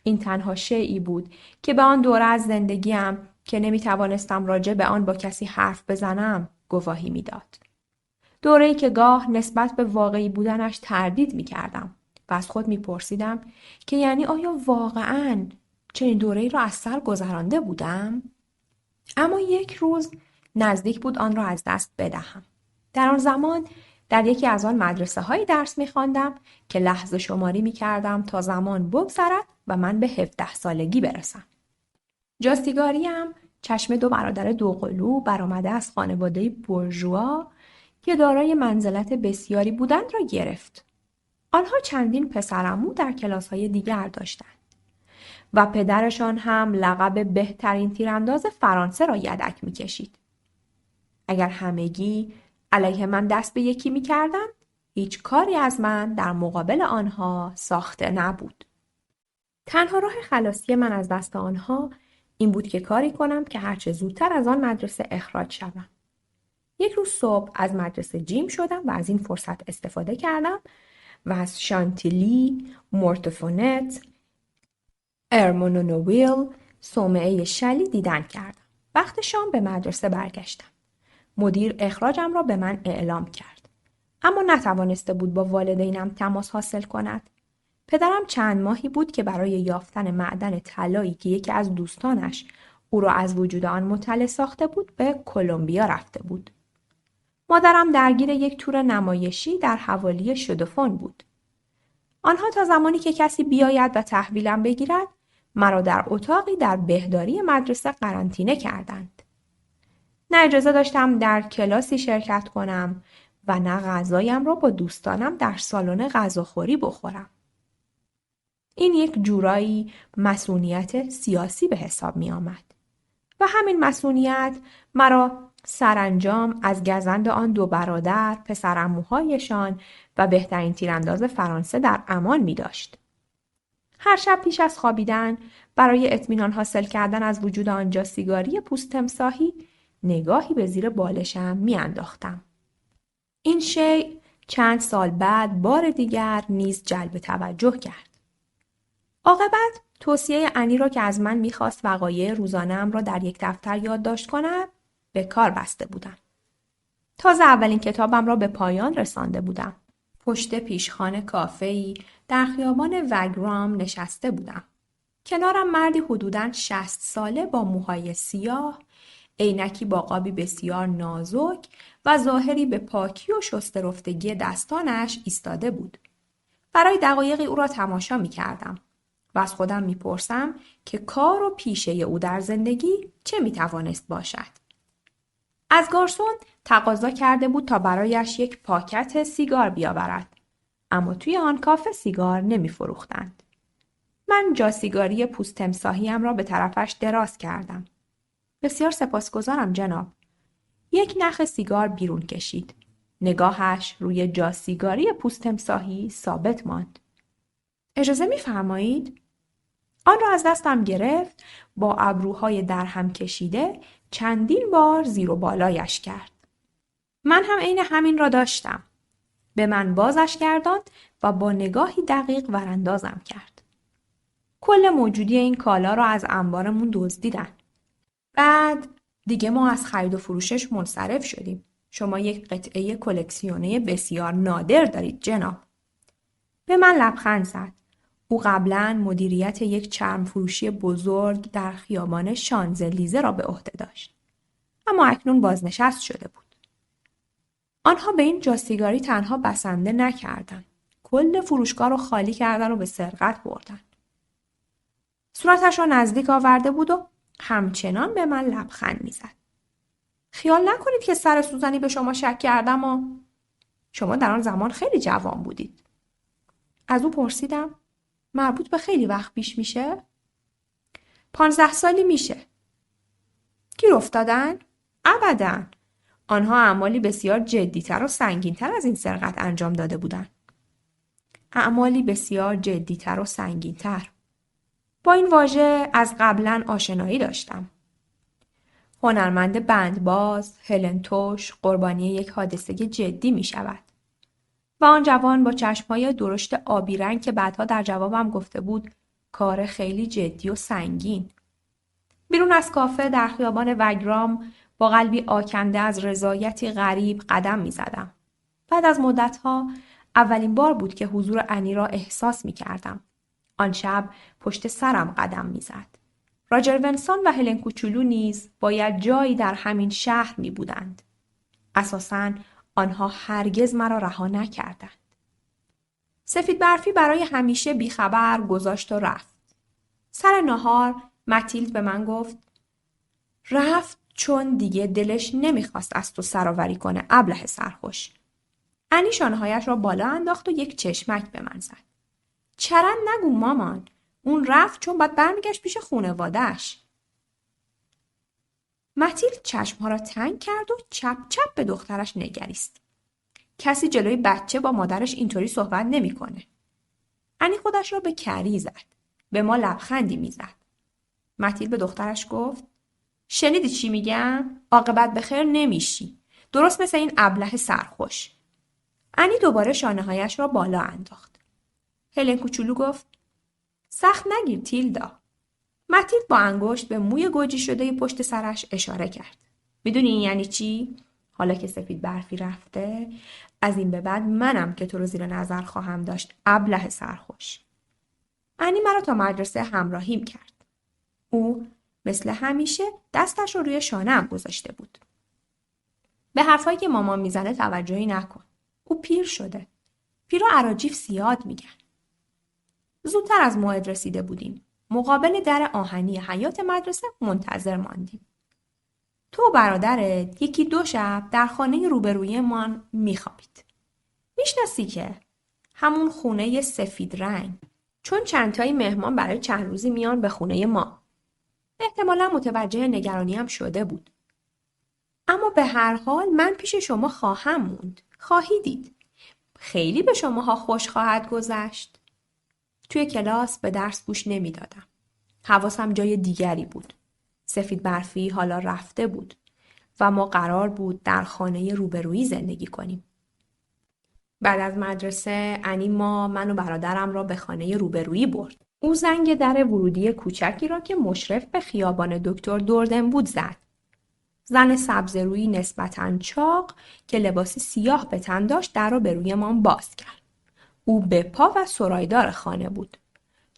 این تنها شیئی بود که به آن دوره از زندگیم که نمی توانستم راجع به آن با کسی حرف بزنم گواهی می داد. دوره‌ای که گاه نسبت به واقعی بودنش تردید می کردم و از خود می پرسیدم که یعنی آیا واقعاً چنین دوره‌ای را از سر گذرانده بودم؟ اما یک روز نزدیک بود آن را از دست بدهم. در آن زمان در یکی از آن مدرسه‌هایی درس می‌خواندم که لحظه شماری می‌کردم تا زمان بگذرد و من به 17 سالگی برسم. جاسیگاریم چشم 2 برادر دوقلو برآمده از خانواده بورژوا که دارای منزلت بسیاری بودند را گرفت. آنها چندین پسرعمو در کلاس‌های دیگر داشتند و پدرشان هم لقب بهترین تیرانداز فرانسه را یدک می‌کشید. اگر همگی علیه من دست به یکی می کردند، هیچ کاری از من در مقابل آنها ساخته نبود. تنها راه خلاصی من از دست آنها این بود که کاری کنم که هرچه زودتر از آن مدرسه اخراج شوم. یک روز صبح از مدرسه جیم شدم و از این فرصت استفاده کردم و از شانتیلی، مورتفونت، ارمونونوویل، صومعه شلی دیدن کردم. وقت شام به مدرسه برگشتم. مدیر اخراجم را به من اعلام کرد. اما نتوانسته بود با والدینم تماس حاصل کند. پدرم چند ماهی بود که برای یافتن معدن طلایی که یکی از دوستانش او را از وجود آن مطلع ساخته بود به کلمبیا رفته بود. مادرم درگیر یک تور نمایشی در حوالی شدوفون بود. آنها تا زمانی که کسی بیاید و تحویلم بگیرد مرا در اتاقی در بهداری مدرسه قرنطینه کردند. نه اجازه داشتم در کلاسی شرکت کنم و نه غذایم را با دوستانم در سالن غذاخوری بخورم. این یک جورایی مصونیت سیاسی به حساب می آمد. و همین مصونیت مرا سرانجام از گزند آن دو برادر، پسرعموهایشان و بهترین تیرانداز فرانسه در امان می داشت. هر شب پیش از خوابیدن برای اطمینان حاصل کردن از وجود آنجا سیگاری پوست تمساحی نگاهی به زیر بالشم می انداختم. این شیء چند سال بعد بار دیگر نیز جلب توجه کرد. عاقبت توصیه انی را که از من می‌خواست وقایع روزانه‌ام را در یک دفتر یادداشت کنم به کار بسته بودم. تازه اولین کتابم را به پایان رسانده بودم. پشت پیشخوان کافه‌ای در خیابان وگرام نشسته بودم. کنارم مردی حدوداً 60 ساله با موهای سیاه، عینکی با قابی بسیار نازک و ظاهری به پاکی و شسته رفتگی دستانش ایستاده بود. برای دقایقی او را تماشا می‌کردم. و از خودم میپرسم که کار و پیشه او در زندگی چه میتوانست باشد. از گارسون تقاضا کرده بود تا برایش یک پاکت سیگار بیاورد. اما توی آن کافه سیگار نمیفروختند. من جاسیگاری پوست تمساحیم را به طرفش دراز کردم. بسیار سپاسگزارم جناب. یک نخ سیگار بیرون کشید. نگاهش روی جاسیگاری پوست تمساحی ثابت ماند. اجازه می‌فرمایید؟ آن را از دستم گرفت، با ابروهای درهم کشیده چندین بار زیر و بالایش کرد. من هم عین همین را داشتم. به من بازش گرداند و با نگاهی دقیق وراندازم کرد. کل موجودی این کالا را از انبارمون دزدیدن. بعد دیگه ما از خرید و فروشش منصرف شدیم. شما یک قطعه کلکسیونه بسیار نادر دارید جناب. به من لبخند زد. او قبلاً مدیریت یک چرم فروشی بزرگ در خیابان شانزلیزه را به عهده داشت. اما اکنون بازنشست شده بود. آنها به این جاسیگاری تنها بسنده نکردند. کل فروشگاه را خالی کردن و به سرقت بردن. صورتش را نزدیک آورده بود و همچنان به من لبخند میزد. خیال نکنید که سر سوزنی به شما شک کردم و شما در آن زمان خیلی جوان بودید. از او پرسیدم مربوط به خیلی وقت پیش میشه؟ 15 سالی میشه. گیر افتادن؟ ابداً. آنها اعمالی بسیار جدیتر و سنگینتر از این سرقت انجام داده بودند. اعمالی بسیار جدیتر و سنگینتر. با این واژه از قبلاً آشنایی داشتم. هنرمند بندباز، هلن توش، قربانی یک حادثه جدی می شود. و آن جوان با چشمهای درشت آبی رنگ که بعدها در جوابم گفته بود کار خیلی جدی و سنگین. بیرون از کافه در خیابان وگرام با قلبی آکنده از رضایتی غریب قدم می زدم. بعد از مدتها اولین بار بود که حضور انی را احساس می کردم. آن شب پشت سرم قدم می زد. راجر ونسان و هلن کوچولو نیز باید جایی در همین شهر می بودند. اساساً آنها هرگز مرا رها نکردند. سفید برفی برای همیشه بیخبر گذاشت و رفت. سر نهار متیلد به من گفت رفت چون دیگه دلش نمیخواست از تو سرآوری کنه ابله سرخوش. انی شانه‌هایش را بالا انداخت و یک چشمک به من زد. چرند نگو مامان. اون رفت چون باید برمیگشت پیش خونواده‌اش. متیلد چشمها را تنگ کرد و چپ چپ به دخترش نگریست. کسی جلوی بچه با مادرش اینطوری صحبت نمیکنه. انی خودش را به کری زد. به ما لبخندی میزد. متیلد به دخترش گفت شنیدی چی میگم؟ عاقبت به خیر نمیشی. درست مثل این ابله سرخوش. انی دوباره شانه‌هایش را بالا انداخت. هلن کوچولو گفت سخت نگیر تیلدا. متیلد با انگشت به موی گوجی شده پشت سرش اشاره کرد. میدونی این یعنی چی؟ حالا که سفید برفی رفته، از این به بعد منم که تو رو زیر نظر خواهم داشت ابله سرخوش. انی مرا تا مدرسه همراهیم کرد. او مثل همیشه دستش رو روی شانه‌ام گذاشته بود. به حرفایی که مامان میزنه توجهی نکن. او پیر شده. پیرا اراجیف زیاد میگن. زودتر از موعد رسیده بودیم. مقابل در آهنی حیاط مدرسه منتظر ماندیم. تو و برادرت یکی 2 شب در خانه روبرویمان میخوابید. میشناسی که؟ همون خونه سفید رنگ. چون چند تایی مهمان برای چند روزی میان به خونه ما. احتمالا متوجه نگرانیم شده بود. اما به هر حال من پیش شما خواهم موند. خواهی دید. خیلی به شماها خوش خواهد گذشت. توی کلاس به درس گوش نمیدادم. حواسم جای دیگری بود. سفید برفی حالا رفته بود و ما قرار بود در خانه روبرویی زندگی کنیم. بعد از مدرسه من و برادرم را به خانه روبرویی برد. او زنگ در ورودی کوچکی را که مشرف به خیابان دکتر دوردن بود زد. زن سبزرویی نسبتاً چاق که لباسی سیاه به تن داشت در را به رویمان باز کرد. او به پا و سرایدار خانه بود.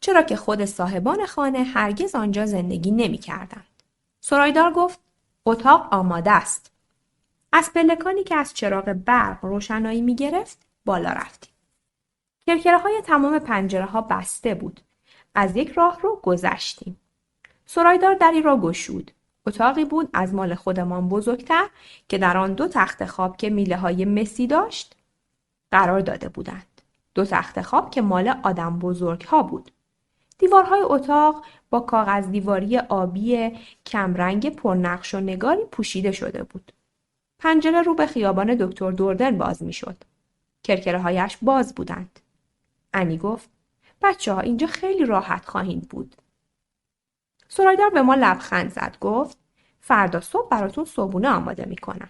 چرا که خود صاحبان خانه هرگز آنجا زندگی نمی کردند. سرایدار گفت اتاق آماده است. از پلکانی که از چراغ برق روشنایی می گرفت بالا رفتیم. کرکره‌های تمام پنجره‌ها بسته بود. از یک راه رو گذشتیم. سرایدار دری را گشود. اتاقی بود از مال خودمان بزرگتر که در آن 2 تخت خواب که میله‌های مسی داشت قرار داده بودند. 2 تخت خواب که مال آدم بزرگ‌ها بود. دیوارهای اتاق با کاغذ دیواری آبی کمرنگ پرنقش و نگاری پوشیده شده بود. پنجره رو به خیابان دکتر دوردن باز می‌شد. کرکره‌هایش باز بودند. انی گفت بچه‌ها اینجا خیلی راحت خواهید بود. سرایدار به ما لبخند زد. گفت فردا صبح براتون صبحونه آماده میکنم.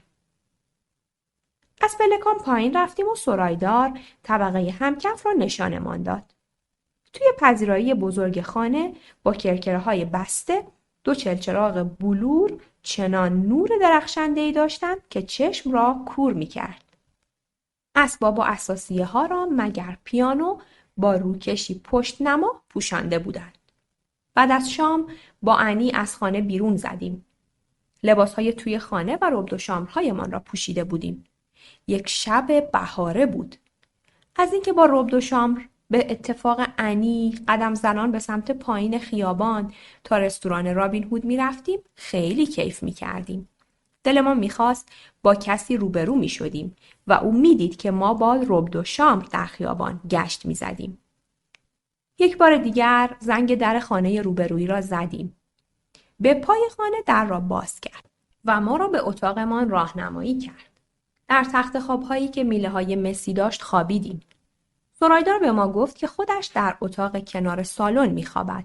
از پلکان پایین رفتیم و سرایدار طبقه همکف را نشانمان داد. توی پذیرایی بزرگ خانه با کرکره‌های بسته 2 چلچراغ بلور چنان نور درخشنده‌ای داشتند که چشم را کور میکرد. اسباب و اساسیه ها را مگر پیانو با روکشی پشت نما پوشانده بودند. بعد از شام با انی از خانه بیرون زدیم. لباسهای توی خانه و ربد و شامرهایمان را پوشیده بودیم. یک شب بهاره بود. از اینکه با ربد و شامر به اتفاق انی قدم زنان به سمت پایین خیابان تا رستوران رابین هود می رفتیم خیلی کیف می کردیم. دلمان می خواست با کسی روبرو می شدیم و او می دید که ما با ربد و شامر در خیابان گشت می زدیم. یک بار دیگر زنگ در خانه روبرویی را زدیم. به پای خانه در را باز کرد و ما را به اتاقمان راهنمایی کرد. در تخت خواب‌هایی که میله‌های مسی داشت خوابیدیم. سرایدار به ما گفت که خودش در اتاق کنار سالن می‌خوابد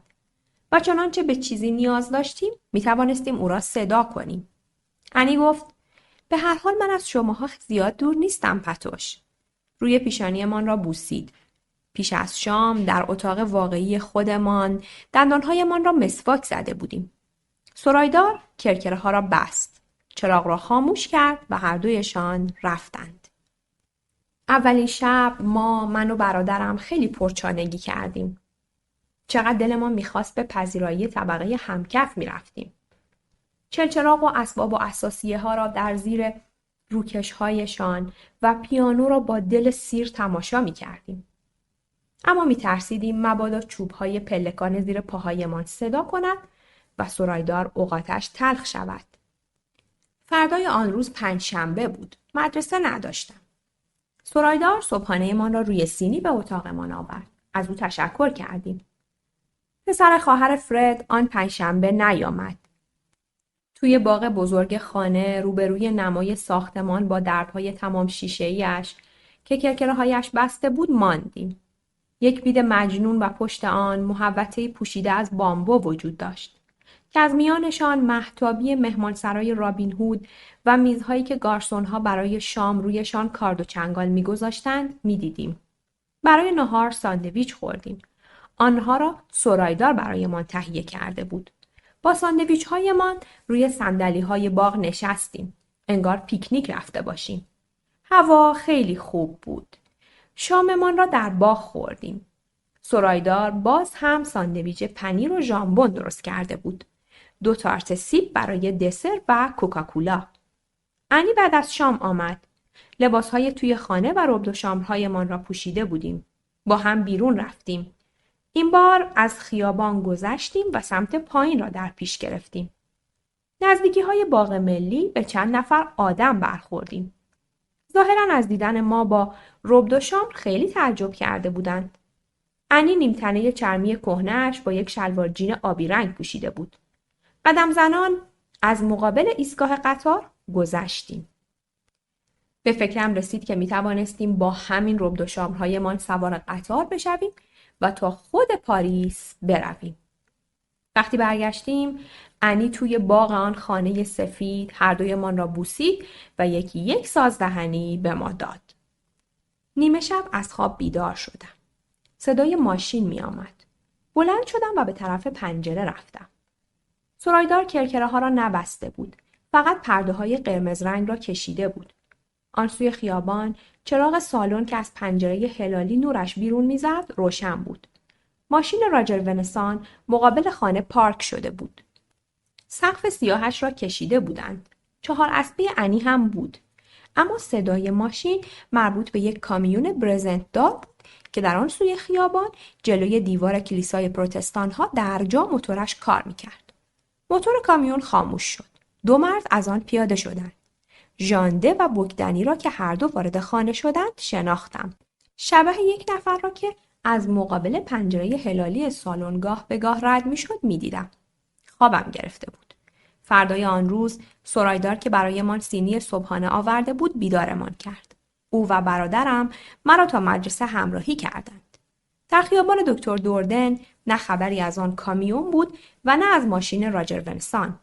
و چنانچه به چیزی نیاز داشتیم می‌توانستیم او را صدا کنیم. انی گفت به هر حال من از شماها زیاد دور نیستم پتوش. روی پیشانیمان را بوسید. پیش از شام در اتاق واقعی خودمان دندانهایمان را مسواک زده بودیم. سرایدار کرکره‌ها را بست. چراغ را خاموش کرد و هر دویشان رفتند. اولین شب من و برادرم خیلی پرچانگی کردیم. چقدر دلمان میخواست به پذیرایی طبقه همکف میرفتیم. چلچراغ و اسباب و اساسیه ها را در زیر روکش هایشان و پیانو را با دل سیر تماشا میکردیم. اما میترسیدیم مبادا چوب های پلکان زیر پاهایمان صدا کند و سرایدار اوقاتش تلخ شود. فردای آن روز 5 شنبه بود. مدرسه نداشتم. سرایدار صبحانه من را روی سینی به اتاقمان آورد. از او تشکر کردیم. پسر خواهر فرد آن 5 شنبه نیامد. توی باغ بزرگ خانه روبروی نمای ساختمان با درب‌های تمام شیشه‌ایش که کرکره‌هایش بسته بود ماندیم. یک بید مجنون و پشت آن محوطه‌ای پوشیده از بامبو وجود داشت که از میانشان مهتابی مهمانسرای رابین هود و میزهایی که گارسون‌ها برای شام رویشان کارد و چنگال می‌گذاشتند می‌دیدیم. برای نهار ساندویچ خوردیم. آنها را سرایدار برایمان تهیه کرده بود. با ساندویچ‌هایمان روی صندلی‌های باغ نشستیم. انگار پیکنیک رفته باشیم. هوا خیلی خوب بود. شاممان را در باغ خوردیم. سرایدار باز هم ساندویچ پنیر و ژامبون درست کرده بود. 2 تارت سیب برای دسر و کوکاکولا. انی بعد از شام آمد. لباسهای توی خانه و ربد و شامرهایمان را پوشیده بودیم. با هم بیرون رفتیم. این بار از خیابان گذشتیم و سمت پایین را در پیش گرفتیم. نزدیکی‌های باغ ملی به چند نفر آدم برخوردیم. ظاهراً از دیدن ما با ربد و شام خیلی تعجب کرده بودند. انی نیمتنه چرمی کهنه‌اش با یک شلوار جین آبی رنگ پوشیده بود. قدم زنان از مقابل ایستگاه قطار گذشتیم. به فکرم رسید که می توانستیم با همین ربد و شام‌هایمان سوار قطار بشویم و تا خود پاریس برویم. وقتی برگشتیم، انی توی باغ آن خانه سفید هر دویمان را بوسید و یکی یک سازدهنی به ما داد. نیمه شب از خواب بیدار شدم. صدای ماشین می آمد. بلند شدم و به طرف پنجره رفتم. سرایدار کرکره ها را نبسته بود. فقط پرده های قرمز رنگ را کشیده بود. آن سوی خیابان چراغ سالن که از پنجره هلالی نورش بیرون می‌زد روشن بود. ماشین راجر ونسان مقابل خانه پارک شده بود. سقف سیاهش را کشیده بودند. 4 اسبه انی هم بود. اما صدای ماشین مربوط به یک کامیون برزنت دار بود که در آن سوی خیابان جلوی دیوار کلیسای پروتستان ها در جا موتورش کار می‌کرد. موتور کامیون خاموش شد. 2 مرد از آن پیاده شدند. ژانده و بوگدنی را که هر دو وارد خانه شدند شناختم. شبح یک نفر را که از مقابل پنجره هلالی سالن گاه به گاه رد می‌شد می‌دیدم. خوابم گرفته بود. فردای آن روز سرایدار که برایمان سینی صبحانه آورده بود بیدارمان کرد. او و برادرم مرا تا مدرسه همراهی کردند. در خیابان دکتر دوردن نه خبری از آن کامیون بود و نه از ماشین راجر ونسان.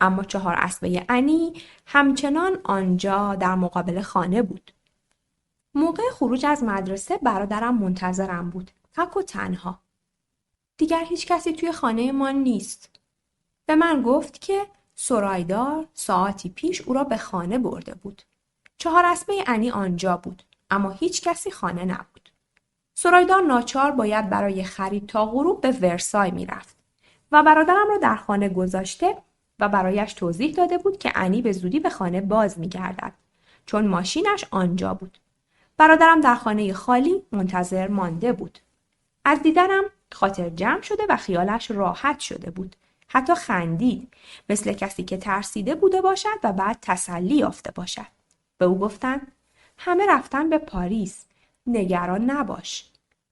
اما 4 اسبه انی همچنان آنجا در مقابل خانه بود. موقع خروج از مدرسه برادرم منتظرم بود. تک و تنها. دیگر هیچ کسی توی خانه ما نیست. به من گفت که سرایدار ساعتی پیش او را به خانه برده بود. 4 اسبه انی آنجا بود. اما هیچ کسی خانه نبود. سرایدار ناچار باید برای خرید تا غروب به ورسای می رفت و برادرم را در خانه گذاشته و برایش توضیح داده بود که انی به زودی به خانه باز می گردد چون ماشینش آنجا بود. برادرم در خانه خالی منتظر مانده بود. از دیدنم خاطر جمع شده و خیالش راحت شده بود. حتی خندید مثل کسی که ترسیده بوده باشد و بعد تسلی یافته باشد. به او گفتند همه رفتن به پاریس. نگران نباش.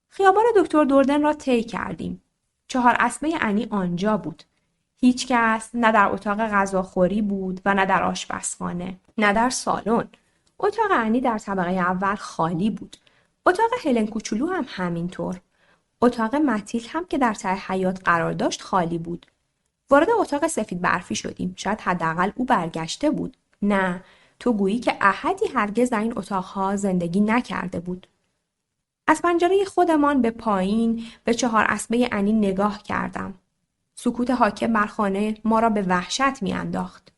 خیابان دکتر دوردن را طی کردیم. 4 اسبه انی آنجا بود. هیچ کس نه در اتاق غذاخوری بود و نه در آشپزخانه، نه در سالن. اتاق انی در طبقه اول خالی بود. اتاق هلن کوچولو هم همینطور. اتاق متیل هم که در ته حیاط قرار داشت خالی بود. وارد اتاق سفید برفی شدیم. شاید حداقل او برگشته بود. نه، تو گویی که احدی هرگز در این اتاقها زندگی نکرده بود. از پنجره خودمان به پایین به 4 اسبه انی نگاه کردم. سکوت حاکم بر خانه ما را به وحشت می‌انداخت.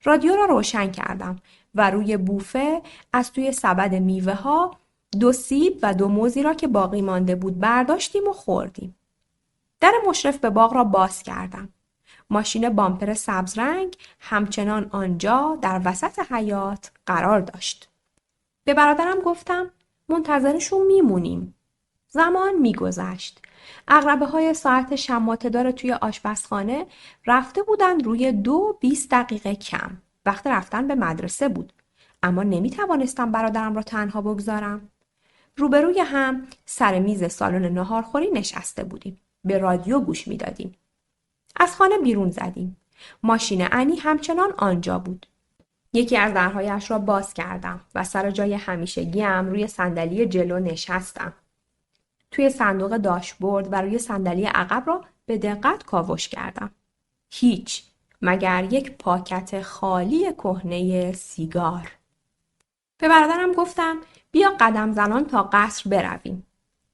رادیو را روشن کردم و روی بوفه از توی سبد میوه‌ها 2 سیب و 2 موزی را که باقی مانده بود برداشتیم و خوردیم. در مشرف به باغ را باز کردم. ماشین بامپر سبز رنگ همچنان آنجا در وسط حیاط قرار داشت. به برادرم گفتم منتظرشون میمونیم. زمان میگذشت. عقربه‌های ساعت شماته‌دار توی آشپزخانه رفته بودند روی 2:20 دقیقه کم. وقت رفتن به مدرسه بود. اما نمیتوانستم برادرم را تنها بگذارم. روبروی هم سر میز سالن ناهارخوری نشسته بودیم. به رادیو گوش میدادیم. از خانه بیرون زدیم. ماشین انی همچنان آنجا بود. یکی از درهایش را باز کردم و سر جای همیشگیم روی صندلی جلو نشستم. توی صندوق داشبورد و روی صندلی عقب را به دقت کاوش کردم. هیچ، مگر یک پاکت خالی کهنه سیگار. به برادرم گفتم بیا قدم زنان تا قصر برویم.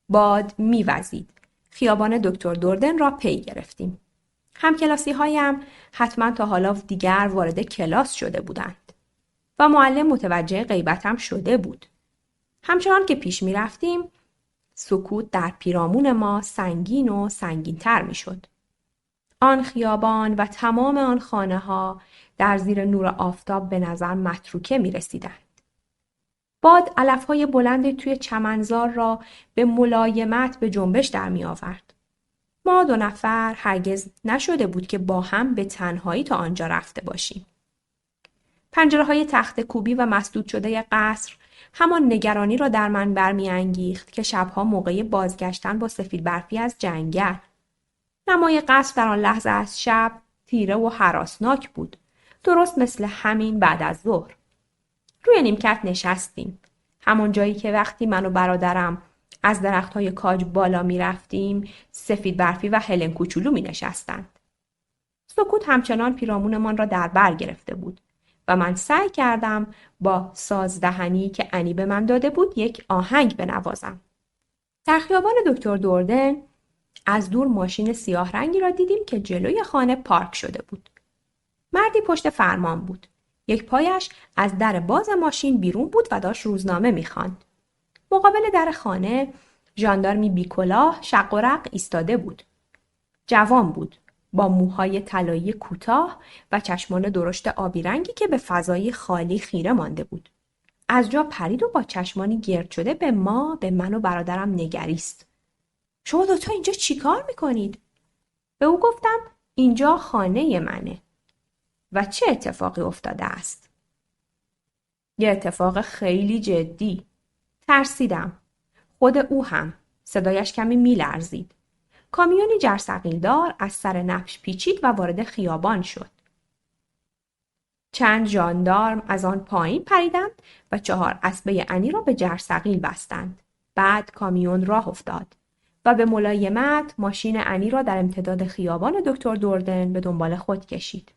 باد میوزید. خیابان دکتر دوردن را پی گرفتیم. همکلاسی هایم حتما تا حالا دیگر وارد کلاس شده بودند و معلم متوجه غیبتم شده بود. همچنان که پیش می رفتیم سکوت در پیرامون ما سنگین و سنگین‌تر می‌شد. آن خیابان و تمام آن خانه‌ها در زیر نور آفتاب به نظر متروکه می‌رسیدند. باد علف‌های بلند توی چمنزار را به ملایمت به جنبش در می‌آورد. ما 2 نفر هرگز نشده بود که با هم به تنهایی تا آنجا رفته باشیم. پنجره‌های تخت کوبی و مسدود شده قصر همان نگرانی را در من برمی‌انگیخت که شبها موقع بازگشتن با سفید برفی از جنگل. نمای قصر در آن لحظه از شب تیره و هراسناک بود، درست مثل همین بعد از ظهر. روی نیمکت نشستیم، همون جایی که وقتی من و برادرم از درخت‌های کاج بالا می‌رفتیم، سفید برفی و هلن کوچولو می‌نشستند. سکوت همچنان پیرامونمان را در بر گرفته بود و من سعی کردم با سازدهنی که انی به من داده بود یک آهنگ بنوازم. در خیابان دکتر دوردن از دور ماشین سیاه رنگی را دیدیم که جلوی خانه پارک شده بود. مردی پشت فرمان بود. یک پایش از در باز ماشین بیرون بود و داشت روزنامه می‌خواند. مقابل در خانه ژاندارمی بیکلاه شق و رق ایستاده بود. جوان بود، با موهای طلایی کوتاه و چشمان درشت آبی رنگی که به فضای خالی خیره مانده بود. از جا پرید و با چشمانی گرد شده به من و برادرم نگریست. شما دوتا اینجا چی کار میکنید؟ به او گفتم اینجا خانه منه. و چه اتفاقی افتاده است؟ یه اتفاق خیلی جدی. ترسیدم. خود او هم. صدایش کمی میلرزید. کامیونی جرثقیلدار از سر نفش پیچید و وارد خیابان شد. چند ژاندارم از آن پایین پریدند و 4 اسبه انی را به جرثقیل بستند. بعد کامیون راه افتاد و به ملایمت ماشین انی را در امتداد خیابان دکتر دوردن به دنبال خود کشید.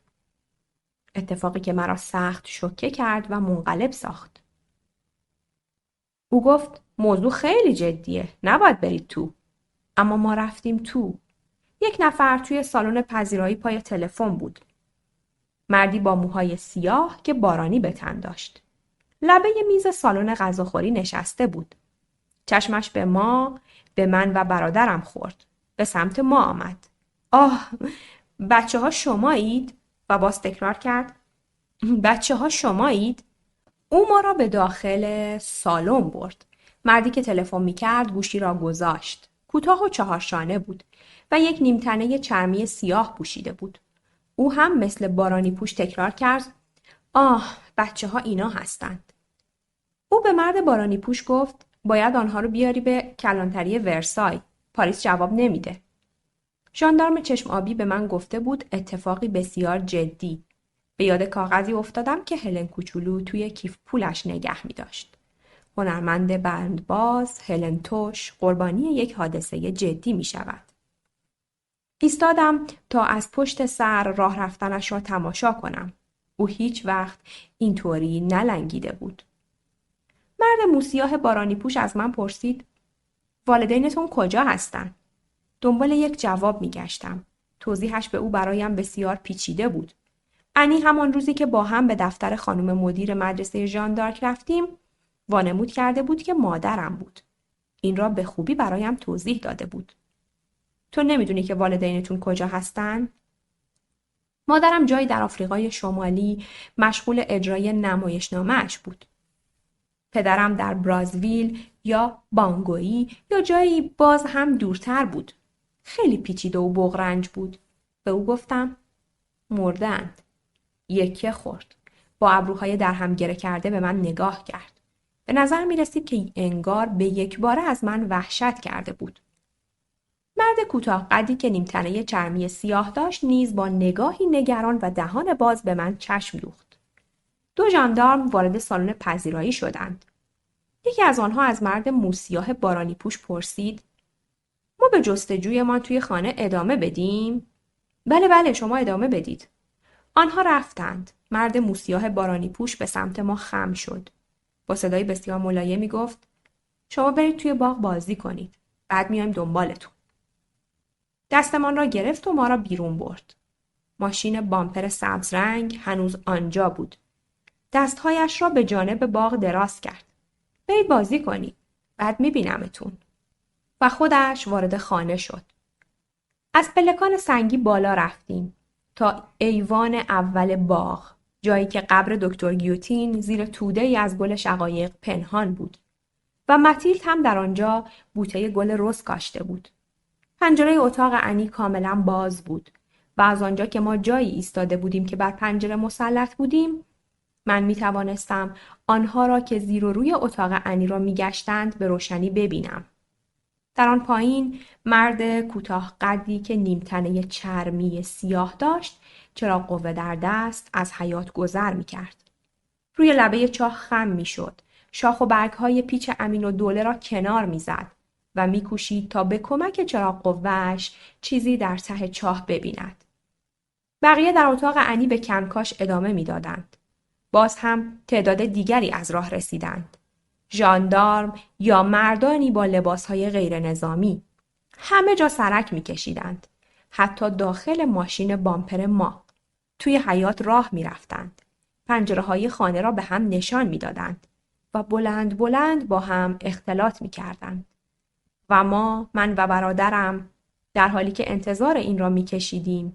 اتفاقی که مرا سخت شوکه کرد و منقلب ساخت. او گفت موضوع خیلی جدیه. نباید برید تو. اما ما رفتیم تو. 1 نفر توی سالن پذیرایی پای تلفن بود. مردی با موهای سیاه که بارانی به تن داشت. لبه میز سالن غذاخوری نشسته بود. چشمش به من و برادرم خورد. به سمت ما آمد. آه، بچه ها شمایید؟ و باز تکرار کرد. بچه ها شمایید؟ او ما را به داخل سالن برد. مردی که تلفن می‌کرد گوشی را گذاشت. کوتاه و 4 شانه بود و یک نیمتنه چرمی سیاه پوشیده بود. او هم مثل بارانی پوش تکرار کرد. آه، بچه ها اینا هستند. او به مرد بارانی پوش گفت باید آنها رو بیاری به کلانتری ورسای. پاریس جواب نمیده. ژاندارم چشم آبی به من گفته بود اتفاقی بسیار جدی. به یاد کاغذی افتادم که هلن کوچولو توی کیف پولش نگه می داشت. هنرمند بندباز هلن توش قربانی یک حادثه جدی می شود. ایستادم تا از پشت سر راه رفتنش را تماشا کنم. او هیچ وقت اینطوری نلنگیده بود. مرد موسیاه بارانی پوش از من پرسید والدینتون کجا هستن؟ دنبال یک جواب می گشتم. توضیحش به او برایم بسیار پیچیده بود. انی همان روزی که با هم به دفتر خانم مدیر مدرسه ژان دارک رفتیم وانمود کرده بود که مادرم بود. این را به خوبی برایم توضیح داده بود. تو نمیدونی که والدینتون کجا هستن؟ مادرم جایی در آفریقای شمالی مشغول اجرای نمایشنامه‌اش بود. پدرم در برازیل یا بانگوئی یا جایی باز هم دورتر بود. خیلی پیچیده و بغرنج بود. به او گفتم مردند. یکه خورد. با ابروهای در هم گره کرده به من نگاه کرد. به نظر می رسید که انگار به یک باره از من وحشت کرده بود. مرد کوتاه قدی که نیمتنه چرمی سیاه داشت نیز با نگاهی نگران و دهان باز به من چشم دوخت. 2 ژاندارم وارد سالن پذیرایی شدند. یکی از آنها از مرد موسیاه بارانی پوش پرسید ما به جستجویمان توی خانه ادامه بدیم؟ بله شما ادامه بدید. آنها رفتند. مرد موسیاه بارانی پوش به سمت ما خم شد. با صدای بسیار ملایمی گفت شما برید توی باغ بازی کنید. بعد میایم دنبالتون. دستمان را گرفت و ما را بیرون برد. ماشین بامپر سبز رنگ هنوز آنجا بود. دستهایش را به جانب باغ دراز کرد. برید بازی کنید. بعد میبینمتون. و خودش وارد خانه شد. از پلکان سنگی بالا رفتیم تا ایوان اول باغ، جایی که قبر دکتر گیوتین زیر توده‌ای از گل شقایق پنهان بود و متیلد هم در آنجا بوته گل رز کاشته بود. پنجره اتاق انی کاملا باز بود و از آنجا که ما جایی ایستاده بودیم که بر پنجره مسلط بودیم، من می توانستم آنها را که زیر و روی اتاق انی را می گشتند به روشنی ببینم. در آن پایین مرد کوتاه قدی که نیمتنه چرمی سیاه داشت چراغ قوه در دست از حیاط گذر می کرد. روی لبه چاه خم می شد. شاخ و برگهای پیچ امین و دوله را کنار می زد و می کوشید تا به کمک چراغ قوه‌اش چیزی در ته چاه ببیند. بقیه در اتاق انی به کنکاش ادامه می دادند. باز هم تعداد دیگری از راه رسیدند. ژاندارم یا مردانی با لباسهای غیر نظامی. همه جا سرک می کشیدند. حتی داخل ماشین بامپر ما. توی حیاط راه می رفتند. پنجره های خانه را به هم نشان می دادند و بلند بلند با هم اختلاط می کردند. و من و برادرم در حالی که انتظار این را می کشیدیم